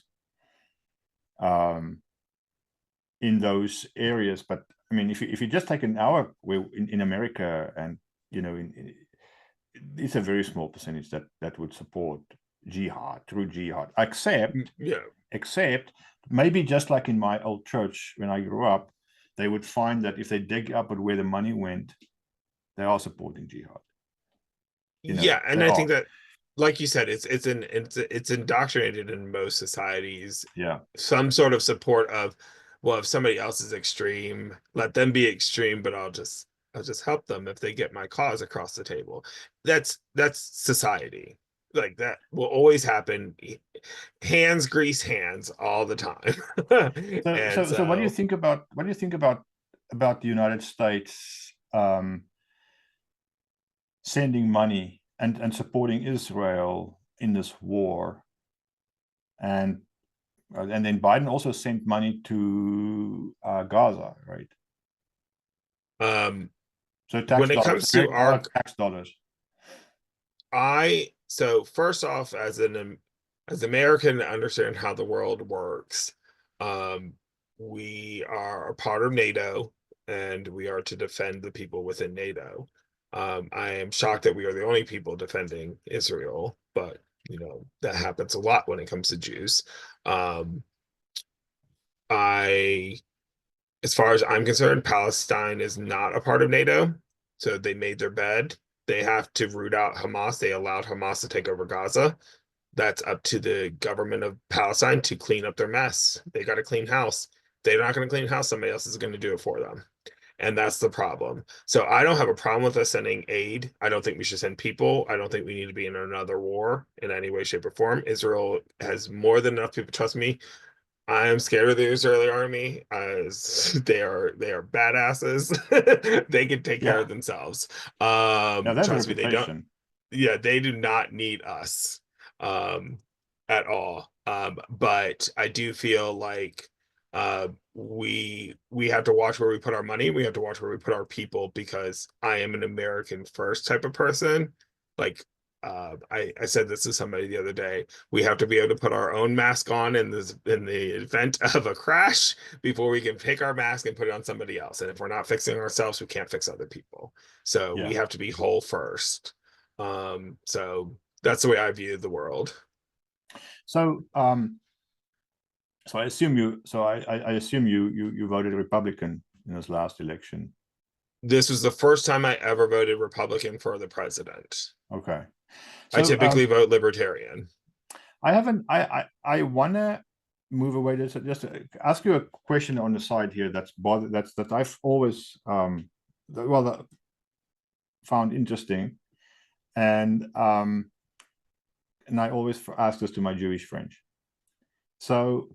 in those areas. But I mean, if you just take an hour in America, and it's a very small percentage that would support jihad, true jihad, except maybe just like in my old church when I grew up, they would find that if they dig up at where the money went, they are supporting jihad. Yeah, and I think that, like you said, it's indoctrinated in most societies. Yeah. Some sort of support of, well, if somebody else is extreme, let them be extreme, but I'll just help them if they get my cause across the table. That's society. Like, that will always happen. Hands grease hands all the time. So what do you think about the United States sending money and supporting Israel in this war, and then Biden also sent money to Gaza, right? So when it comes to our tax dollars. so first off, as an as American understand how the world works, um, we are a part of NATO and we are to defend the people within NATO. I am shocked that we are the only people defending Israel, but that happens a lot when it comes to Jews. Um, I, as far as I'm concerned, Palestine is not a part of NATO, so they made their bed. They have to root out Hamas. They allowed Hamas to take over Gaza. That's up to the government of Palestine to clean up their mess. They got to clean house. They're not going to clean house. Somebody else is going to do it for them. And that's the problem. So I don't have a problem with us sending aid. I don't think we should send people. I don't think we need to be in another war in any way, shape, or form. Israel has more than enough people. Trust me, I am scared of the Israeli army as they are badasses. They can take care Yeah, of themselves. yeah, that's a Trust me, they don't. reputation. Yeah, they do not need us um at all. But I do feel like we have to watch where we put our money. We have to watch where we put our people because I am an American first type of person. Like I said this to somebody the other day. We have to be able to put our own mask on in the event of a crash before we can take our mask and put it on somebody else. And if we're not fixing ourselves, we can't fix other people. So we Yeah. have to be whole first. So that's the way I view the world. So, so I assume you. So I assume you voted Republican in this last election. This was the first time I ever voted Republican for the president. Okay. I So typically vote Libertarian. I haven't. I wanna move away. Just to ask you a question on the side here. That I've always found interesting, and I always ask this to my Jewish friends. So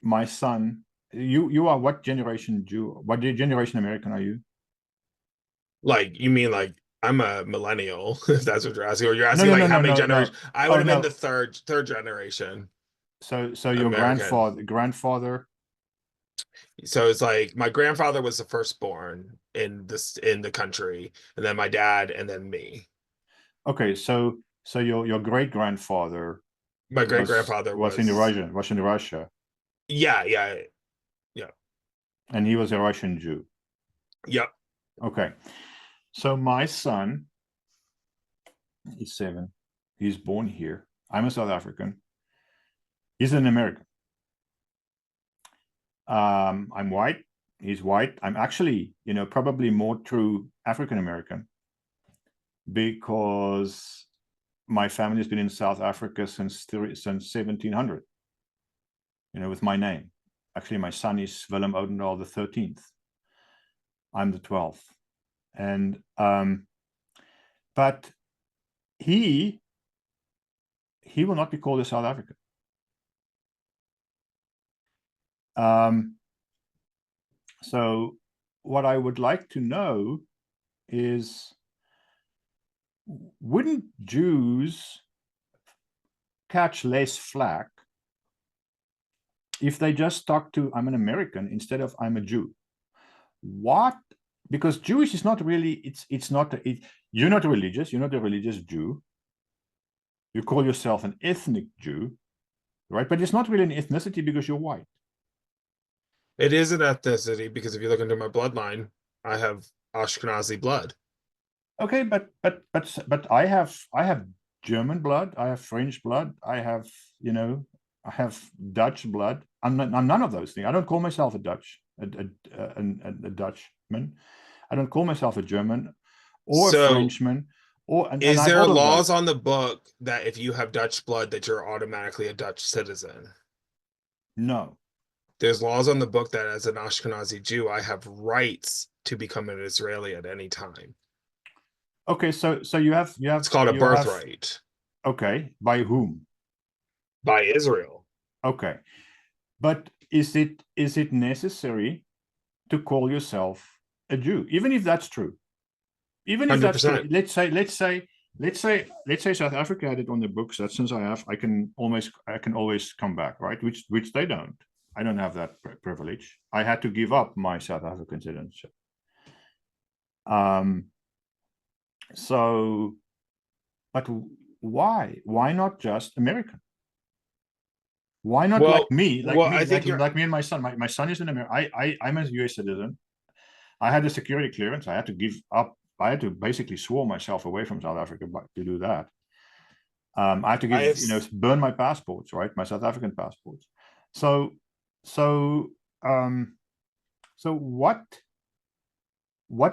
my son, you are what generation Jew? What generation American are you? Like, you mean like I'm a millennial, if that's what you're asking, or you're No, asking no, like no, how no, many no, generations? no. I would Oh have been the no. third generation So your American. grandfather. So it's like my grandfather was the firstborn in the country, and then my dad, and then me. Okay, so your great grandfather My great grandfather was, Was in Russia, yeah, yeah, yeah, and he was a Russian Jew. yep. Okay, so my son is 7. He's born here. I'm a South African. He's an American. I'm white. He's white. I'm actually, probably more true African American because my family's been in South Africa since 1700. With my name. Actually, my son is Willem Odendaal the 13th. I'm the 12th, and but he will not be called a South African. So what I would like to know is, wouldn't Jews catch less flack if they just stuck to I'm an American instead of I'm a Jew? What? Because Jewish is not really, it's not, you're not religious, you're not a religious Jew. You call yourself an ethnic Jew, right? But it's not really an ethnicity because you're white. It is an ethnicity because if you look into my bloodline, I have Ashkenazi blood. Okay, but I have German blood, I have French blood, I have Dutch blood. I'm none of those things. I don't call myself a Dutchman. I don't call myself a German or a So, Frenchman, and is I'm there all of laws those. on the book that if you have Dutch blood that you're automatically a Dutch citizen? No. There's laws on the book that as an Ashkenazi Jew, I have rights to become an Israeli at any time. Okay, so you have It's called a birthright okay, by whom? by Israel. Okay. But is it necessary to call yourself a Jew, even if that's true? Even if that's true, 100%. let's say South Africa had it on the books that since I can always come back, right? Which they don't. I don't have that privilege. I had to give up my South African citizenship. So, but Why not just American? Why not like Well, me, well, I think you're. like me and my son? My son is an American. I'm a US citizen. I had a security clearance. I had to give up. I had to basically swore myself away from South Africa to do that. I had to I give, have. burn my passports, right? My South African passports. So, so, um, so what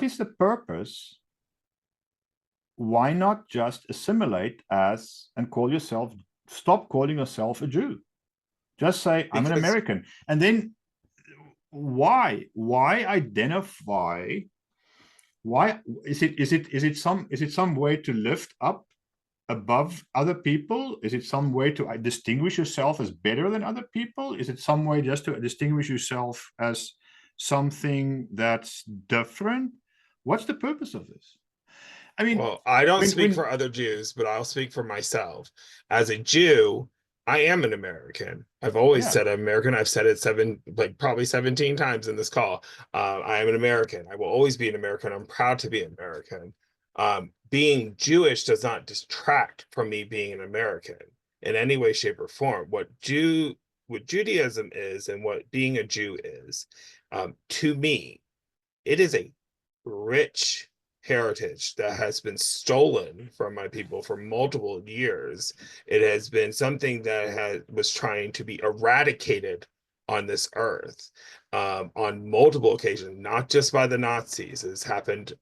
is the purpose? Why not just assimilate as and call yourself, stop calling yourself a Jew? Just say, I'm an Because American. And then why identify, why is it some way to lift up above other people? Is it some way to distinguish yourself as better than other people? Is it some way just to distinguish yourself as something that's different? What's the purpose of this? I mean, Well, I don't speak when for other Jews, but I'll speak for myself. As a Jew, I am an American. I've always yeah, said American. I've said it probably 17 times in this call. I am an American. I will always be an American. I'm proud to be an American. Being Jewish does not distract from me being an American in any way, shape, or form. What Judaism is and what being a Jew is, to me, it is a rich heritage that has been stolen from my people for multiple years. It has been something that was trying to be eradicated on this earth, on multiple occasions, not just by the Nazis. It's happened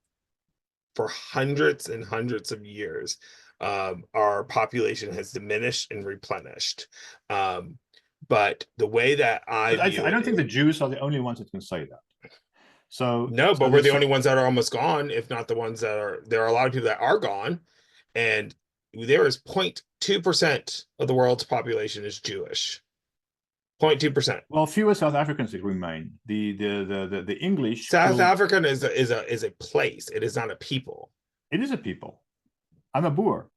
for hundreds and hundreds of years. Our population has diminished and replenished. But the way that I but view I it don't think the is, Jews are the only ones that can say that. no, So but we're there's the only ones that are almost gone, if not the ones that are. There are a lot of people that are gone, and there is 0.2% of the world's population is Jewish. 0.2%. well, fewer South Africans remain. The English South killed. African is a place. It is not a people. It is a people. I'm a Boer.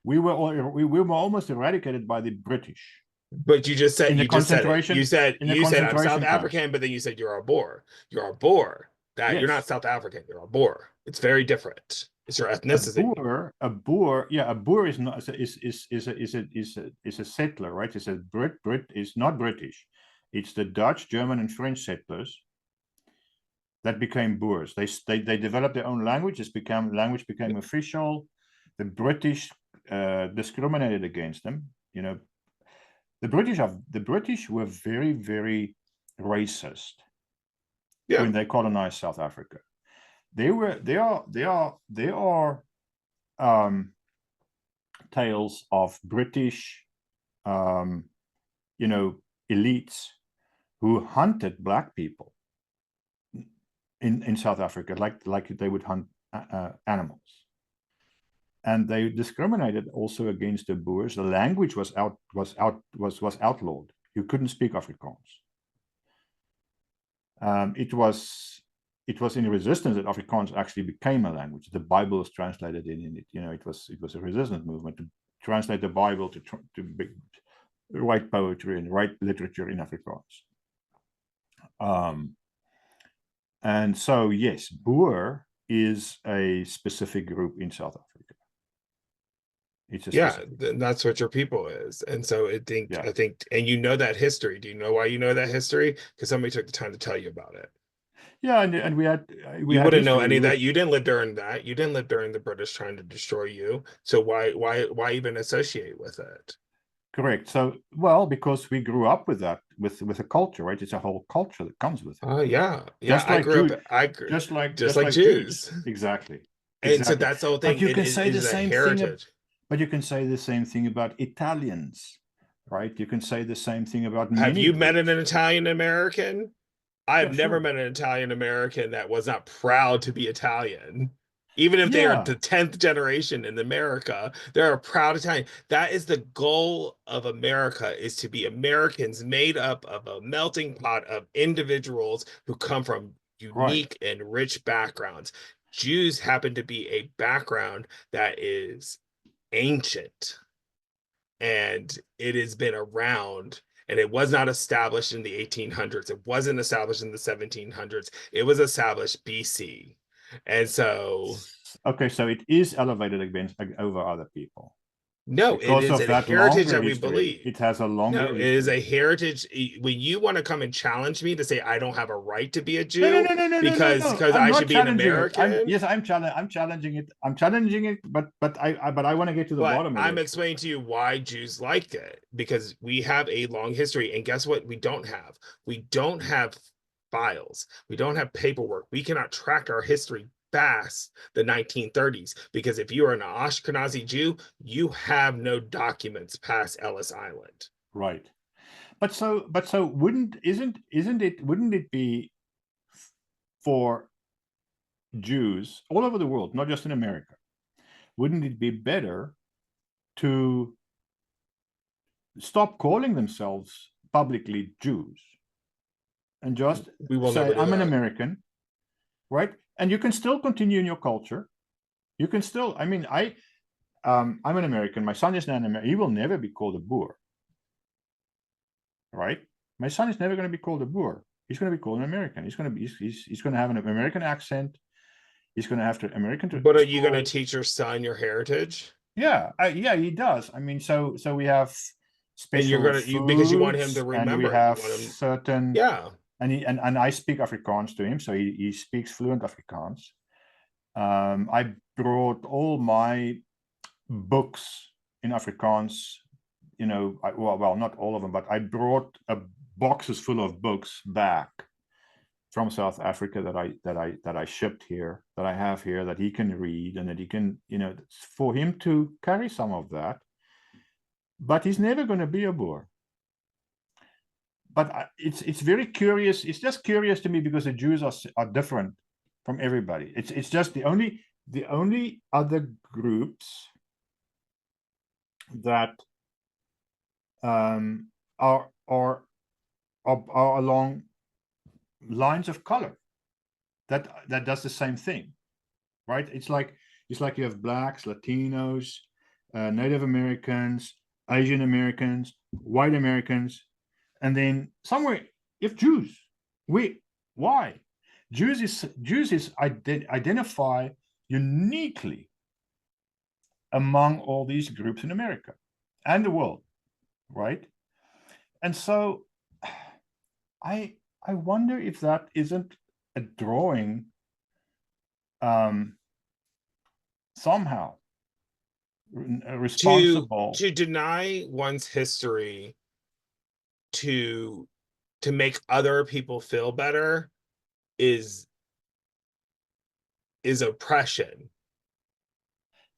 We were almost eradicated by the British But in the you just said it. You concentration said in the you said I'm South concentration camps. African, but then you said you're a Boer. You're a Boer. That you're not Yes, South African. You're a Boer. It's very different. It's your ethnicity. a Boer is not is a settler, right? It's a Brit is not British. It's the Dutch, German, and French settlers that became Boers. They developed their own language. Language became official. The British discriminated against them. The British were very racist Yeah. when they colonized South Africa. They are um, tales of British, um, elites who hunted black people in South Africa, like they would hunt animals. And they discriminated also against the Boers. The language was outlawed. You couldn't speak Afrikaans. It was in resistance that Afrikaans actually became a language. The Bible was translated in it. It was a resistance movement to translate the Bible to write poetry and write literature in Afrikaans. And so, yes, Boer is a specific group in South Africa. It's a Yeah, specific. that's what your people is. And so Yeah, I think, and you know that history. Do you know why you know that history? Because somebody took the time to tell you about it. yeah, and we You had wouldn't know history any of with. that. You didn't live during that. You didn't live during the British trying to destroy you. So why even associate with it? Correct. So, well, because we grew up with that, with a culture, right? It's a whole culture that comes with it. Oh yeah, yeah. Just like I grew just just like like Jews. Jews, Exactly. and so Exactly. that's the whole But thing. you It can is say it the is a same thing. heritage. But you can say the same thing about Italians, right? You can say the same thing about Have many you met an groups. Italian American? I Yeah, have never sure. met an Italian American that was not proud to be Italian. Even if they are Yeah, the 10th generation in America, they're a proud Italian. That is the goal of America, is to be Americans made up of a melting pot of individuals who come from right. unique and rich backgrounds. Jews happen to be a background that is ancient, and it has been around, and it was not established in the 1800s. It wasn't established in the 1700s. It was established BC. And so Okay, so it is elevated against over other people. No, it Because is of a that heritage longer that we history. believe. It has a longer No, it is history. a heritage. When you want to come and challenge me to say I don't have a right to be a No, no, Jew no, no, no, no, no, because no. because I'm I not should be an challenging it. American, I'm challenging it. I'm challenging it, but I want to get to the but bottom of I'm it. explaining to you why Jews liked it because we have a long history. And guess what? We don't have. We don't have files. We don't have paperwork. We cannot track our history past the 1930s because if you are an Ashkenazi Jew, you have no documents past Ellis Island. Right. But so wouldn't it be for Jews all over the world, not just in America, wouldn't it be better to stop calling themselves publicly Jews and just We will say, never do I'm an that. American, right? And you can still continue in your culture. You can still, I mean, I'm an American. My son is not an American. He will never be called a Boer, right? My son is never going to be called a Boer. He's going to be called an American. He's going to be, he's going to have an American accent. He's going to have to American to But are you going to school. teach your son your heritage? Yeah, yeah, he does. I mean, so we have And you're special gonna because you want him foods, to and we remember it. You have want him, certain, yeah. and I speak Afrikaans to him, so he speaks fluent Afrikaans. I brought all my books in Afrikaans, well, not all of them, but I brought boxes full of books back from South Africa that I shipped here, that I have here, that he can read and that he can, for him to carry some of that. But he's never going to be a Boer. But it's very curious. It's just curious to me because the Jews are different from everybody. It's just the only other groups that are along lines of color that does the same thing, right? It's like you have blacks, Latinos, Native Americans, Asian Americans, white Americans, and then somewhere if Jews. Why? Jews identify uniquely among all these groups in America and the world, right? And so I wonder if that isn't a drawing somehow responsible. To deny one's history to make other people feel better is oppression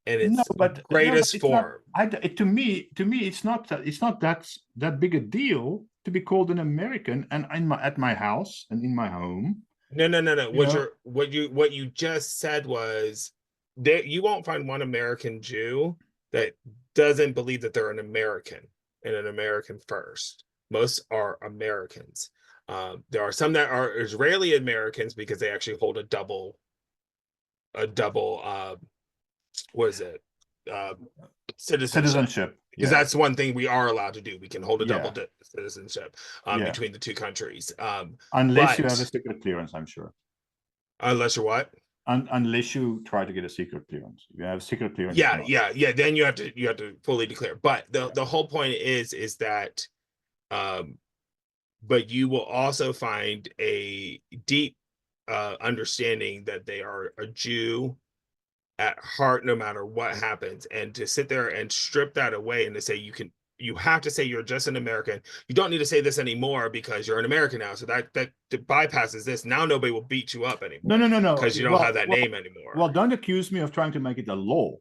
in No, its but greatest it's not. form. To me, it's not that big a deal to be called an American and at my house and in my home. No. You know, What you just said was that you won't find one American Jew that doesn't believe that they're an American and an American first. Most are Americans. There are some that are Israeli Americans because they actually hold a double what is it? Citizenship. Because Yeah, that's one thing we are allowed to do. We can hold a double yeah, citizenship yeah. between the two countries. Unless you have a But secret clearance, I'm sure. unless you're what? Unless you try to get a secret clearance, if you have a secret clearance. Yeah. Then you have to fully declare. But the whole point is that, but you will also find a deep understanding that they are a Jew at heart, no matter what happens. And to sit there and strip that away and to say you have to say you're just an American. You don't need to say this anymore because you're an American now. So that bypasses this. Now nobody will beat you up anymore. No. Because you don't have that name anymore. Well, don't accuse me of trying to make it a law.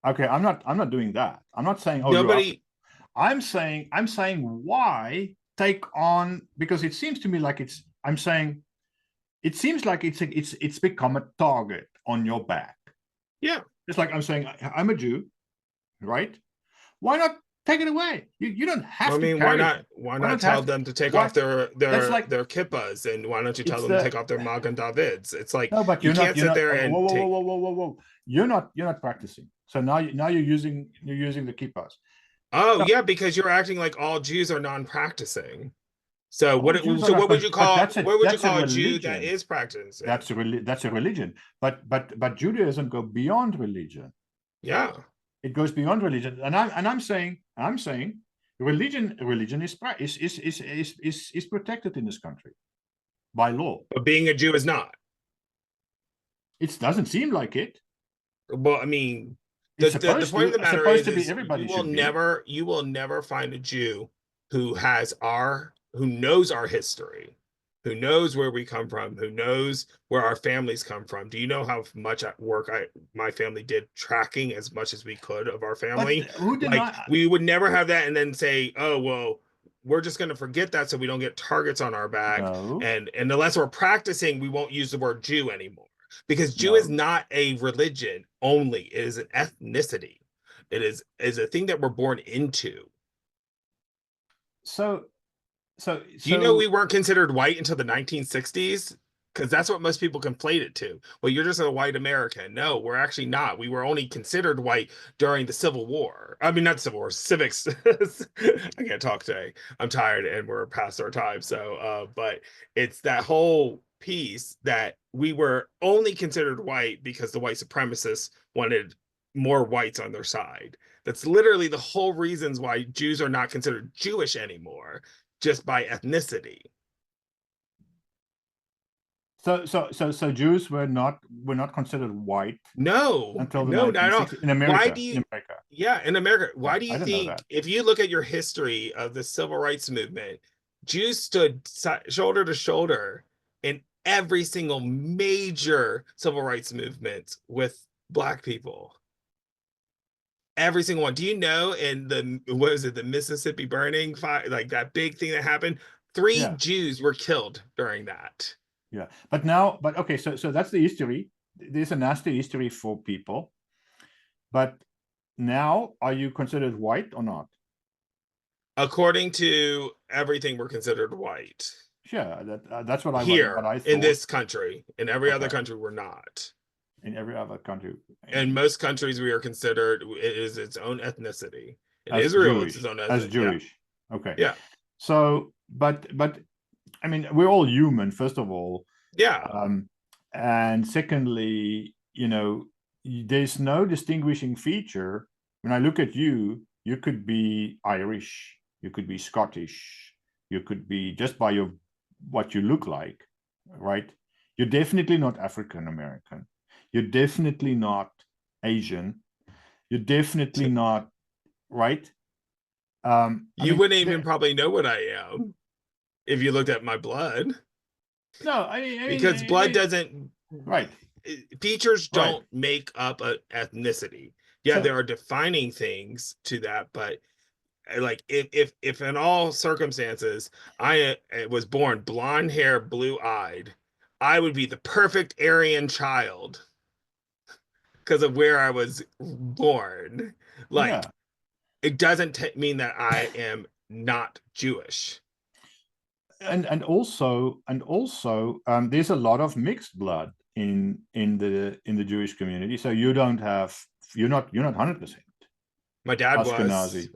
Okay, I'm not doing that. I'm not saying Nobody. I'm saying why take on, because it seems to me like I'm saying it seems like it's become a target on your back. Yeah. It's like I'm saying I'm a Jew, right? Why not take it away? You don't have to carry it. Why not tell them to take off their kippas, and why don't you tell them to take off their Magen Davids? It's like no, but you can't sit there and take. Whoa. You're not practicing. So now you're using the kippas. Oh yeah, because you're acting like all Jews are non-practicing. So what would you call a Jew that is practicing? That's a religion. But Judaism go beyond religion. Yeah. It goes beyond religion, and I'm saying religion is protected in this country by law. But being a Jew is not. It doesn't seem like it. Well, I mean, It's the point of the matter supposed to be. is Everybody should be. you will never find a Jew who knows our history, who knows where we come from, who knows where our families come from. Do you know how much work my family did tracking as much as we could of our But family? who did Like, not? we would never have that and then say, oh well, we're just going to forget that so we don't get targets on our back. No, And unless we're practicing, we won't use the word Jew anymore. Because Jew is no. not a religion only, it is an ethnicity. It is a thing that we're born into. So, Do you know we weren't considered white until the 1960s? Because that's what most people conflate it to. Well, you're just a white American. No, we're actually not. We were only considered white during the Civil War. I mean, not the Civil War, civics. I can't talk today. I'm tired and we're past our time. So, but it's that whole piece that we were only considered white because the white supremacists wanted more whites on their side. That's literally the whole reasons why Jews are not considered Jewish anymore, just by ethnicity. So Jews were not considered white No, until the no, not at all. 1960s in Why America. do you, In America. yeah, in America, why Yeah, do I you didn't know think, that. if you look at your history of the civil rights movement, Jews stood shoulder to shoulder in every single major civil rights movement with Black people? Every single one. Do you know in what was it, the Mississippi burning fire, like that big thing that happened? Three Yeah, Jews were killed during that. yeah. But okay. So that's the history. There's a nasty history for people. But now, are you considered white or not? According to everything, we're considered white Sure. That's what here I in thought. this country. In every other Okay. country, we're not. In every other country, In most countries, we are considered, it is its own ethnicity. In as Israel, it's its Jewish, own as ethnicity. Yeah, Jewish. Okay. yeah, So, but I mean, we're all human, first of all. yeah. And secondly, there's no distinguishing feature. When I look at you, you could be Irish, you could be Scottish, you could be just by what you look like, right? You're definitely not African American. You're definitely not Asian. You're definitely not, right? I You mean, wouldn't even probably know what I am if you looked at my blood, no, because blood doesn't, right, features right. don't make up an ethnicity. Yeah, So there are defining things to that, but like, if in all circumstances I was born blonde hair, blue eyed, I would be the perfect Aryan child because of where I was born. Like, yeah, it doesn't mean that I am not Jewish. and also there's a lot of mixed blood in the Jewish community. So you're not 100% My dad was, Ashkenazi.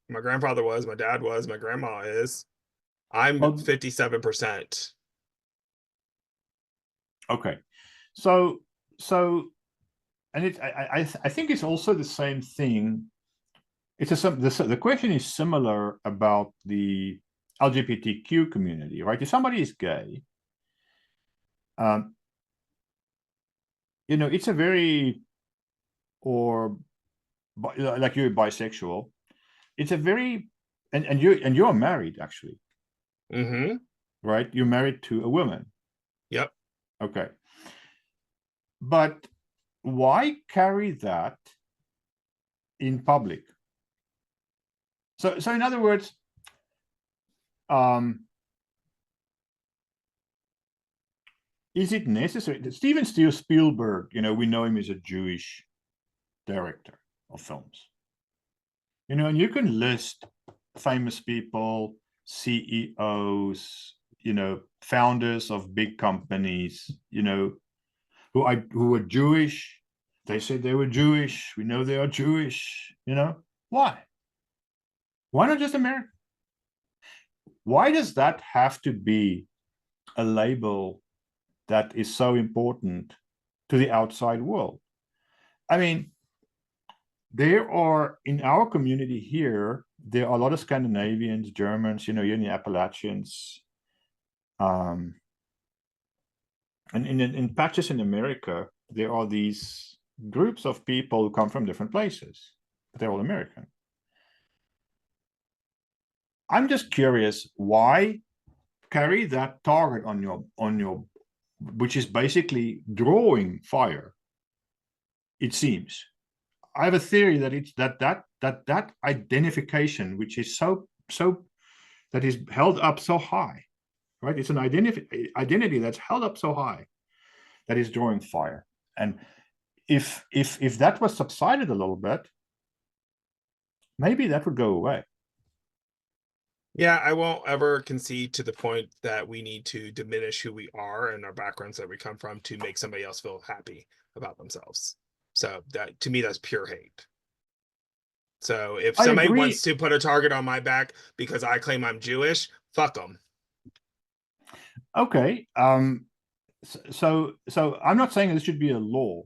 my grandfather was, my dad was, my grandma is. I'm Well, 57%. okay. So and I think it's also the same thing. The question is similar about the LGBTQ community, right? If somebody is gay, um, it's a very, or like you're bisexual, it's a very, and you're married actually, Mm-hmm. right? You're married to a woman. Yep. Okay. But why carry that in public? So in other words, is it necessary? Steven Spielberg, we know him as a Jewish director of films. And you can list famous people, CEOs, founders of big companies, who are Jewish. They said they were Jewish. We know they are Jewish. Why? Why not just American? Why does that have to be a label that is so important to the outside world? I mean, there are, in our community here, there are a lot of Scandinavians, Germans, you're in the Appalachians, and in patches in America, there are these groups of people who come from different places, but they're all American. I'm just curious, why carry that target on your, which is basically drawing fire? It seems. I have a theory that it's that identification, which is so that is held up so high, right? It's an identity that's held up so high that is drawing fire. And if that was subsided a little bit, maybe that would go away. Yeah, I won't ever concede to the point that we need to diminish who we are and our backgrounds that we come from to make somebody else feel happy about themselves. So that, to me, that's pure hate. So if I somebody agree. wants to put a target on my back because I claim I'm Jewish, fuck them. Okay. So I'm not saying this should be a law.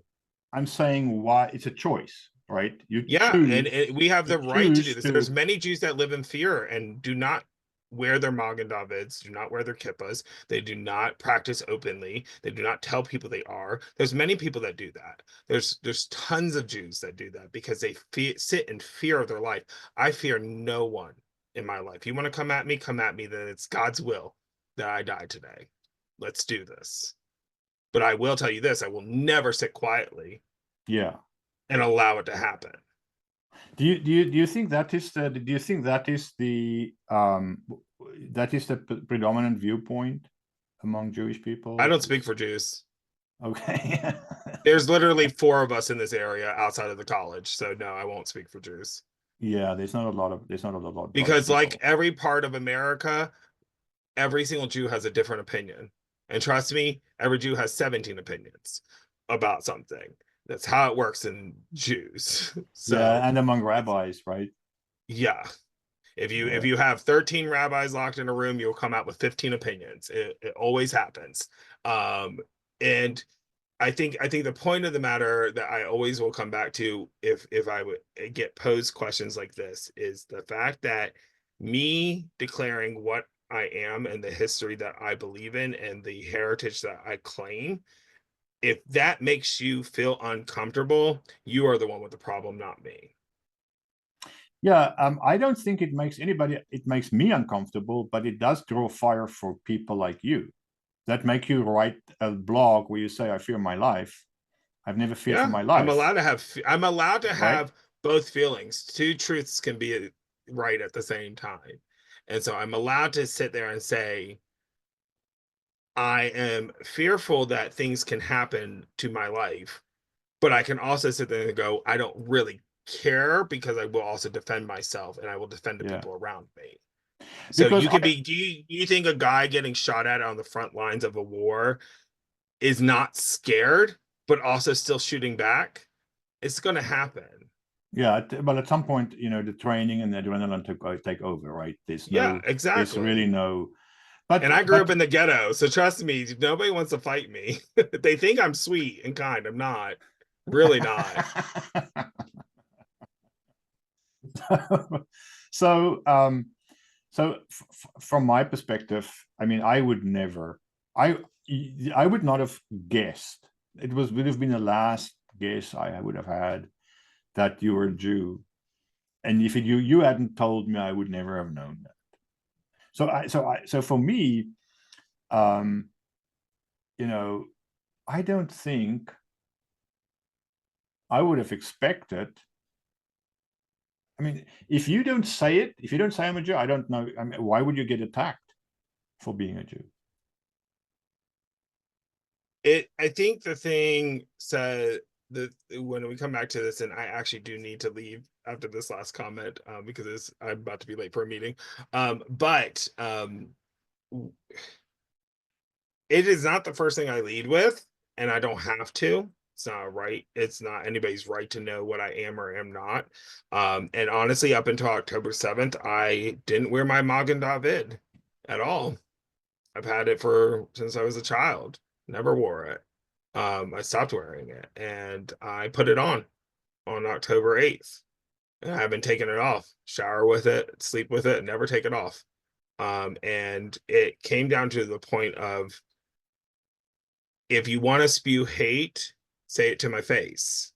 I'm saying why it's a choice, right? You Yeah, and choose we have you the right to do choose this. There's to many Jews that live in fear and do not wear their Magen Davids, do not wear their kippas. They do not practice openly. They do not tell people they are. There's many people that do that. There's tons of Jews that do that because they sit in fear of their life. I fear no one in my life. You want to come at me, come at me. Then it's God's will that I die today. Let's do this. But I will tell you this: I will never sit quietly yeah. and allow it to happen. Do you think that is the predominant viewpoint among Jewish I people? don't speak for Jews. Okay. There's literally 4 of us in this area outside of the college, so no, I won't speak for Jews. Yeah, there's not a lot of Because like people. every part of America, every single Jew has a different opinion. And trust me, every Jew has 17 opinions about something. That's how it works in Jews. Yeah, So and among rabbis, right? yeah. If you Yeah. if you have 13 rabbis locked in a room, you'll come out with 15 opinions. It always happens. And I think the point of the matter that I always will come back to if I would get posed questions like this is the fact that me declaring what I am and the history that I believe in and the heritage that I claim, if that makes you feel uncomfortable, you are the one with the problem, not me. Yeah, I don't think it makes me uncomfortable, but it does draw fire for people like you that make you write a blog where you say, I fear my life. I've never feared for Yeah, my I'm life, allowed to have I'm allowed to right? have both feelings. Two truths can be right at the same time. And so I'm allowed to sit there and say, I am fearful that things can happen to my life, but I can also sit there and go, I don't really care because I will also defend myself and I will defend the Yeah. people around me. So Because you could be, do you think a guy getting shot at on the front lines of a war is not scared, but also still shooting back? It's going to happen. yeah, but at some point, the training and the adrenaline take over, right? Yeah, There's really exactly. no, And I but grew up in the ghetto, so trust me, nobody wants to fight me. They think I'm sweet and kind. I'm not. Really not. so from my perspective, I mean, I I would not have guessed. Would have been the last guess I would have had that you were a Jew, and if you hadn't told me, I would never have known that. So for me, um, you know, I don't think I would have expected. I mean, if you don't say I'm a Jew, I don't know. I mean, why would you get attacked for being a Jew? I think the thing said that when we come back to this, and I actually do need to leave after this last comment, because I'm about to be late for a meeting. But it is not the first thing I lead with, and I don't have to. It's not right. It's not anybody's right to know what I am or am not. And honestly, up until October 7th, I didn't wear my Magen David at all. I've had it for since I was a child. Never wore it. I stopped wearing it and I put it on. on October 8th. And I haven't taken it off. Shower with it, sleep with it, never take it off. And it came down to the point of, if you want to spew hate, say it to my face.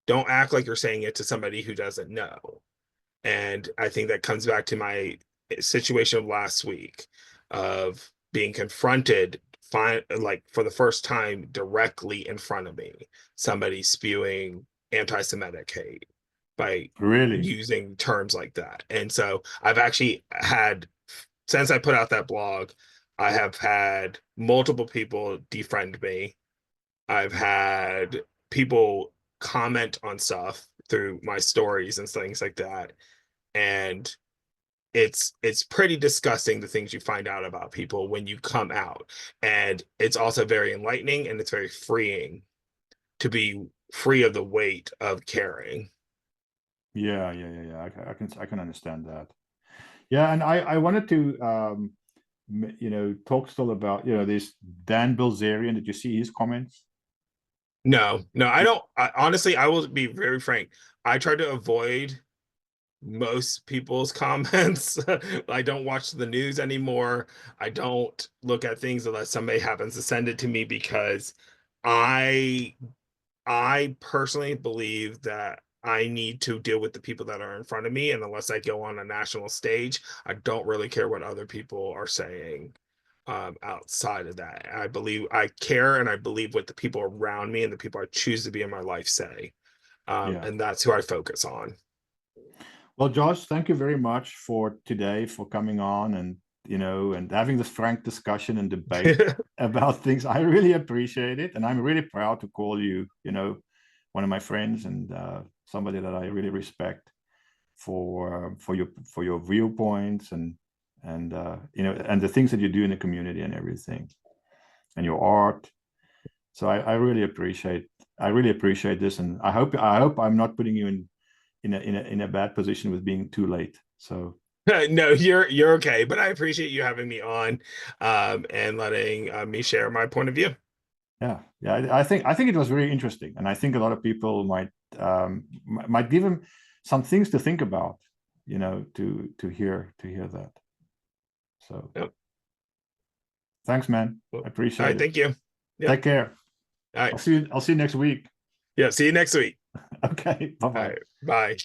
Don't act like you're saying it to somebody who doesn't know. And I think that comes back to my situation of last week of being confronted, like for the first time directly in front of me, somebody spewing anti-Semitic hate by Really? using terms like that. And so I've actually had, since I put out that blog, I have had multiple people defriend me. I've had people comment on stuff through my stories and things like that. And it's pretty disgusting, the things you find out about people when you come out. And it's also very enlightening, and it's very freeing to be free of the weight of caring. Yeah, I can understand that. Yeah, and I wanted to talk still about this Dan Bilzerian. Did you see his comments? No, I don't. Honestly, I will be very frank. I try to avoid most people's comments. I don't watch the news anymore. I don't look at things unless somebody happens to send it to me, because I I personally believe that I need to deal with the people that are in front of me, and unless I go on a national stage, I don't really care what other people are saying. Outside of that, I believe I care, and I believe what the people around me and the people I choose to be in my life say, Yeah. and that's who I focus on. Well, Josh, thank you very much for today, for coming on and and having this frank discussion and debate about things. I really appreciate it, and I'm really proud to call you, one of my friends and somebody that I really respect for your viewpoints and the things that you do in the community and everything, and your art. So I really appreciate this, and I hope I'm not putting you in a bad position with being too late. So No, you're okay, but I appreciate you having me on, and letting me share my point of view. yeah, I think it was very interesting, and I think a lot of people might give them some things to think about, to hear that. So Yep. thanks, man. Well, I all appreciate right, it. thank you. Yep. Take care. All right. I'll see you next week. Yeah, see you next week. Okay, bye All bye. right. Bye.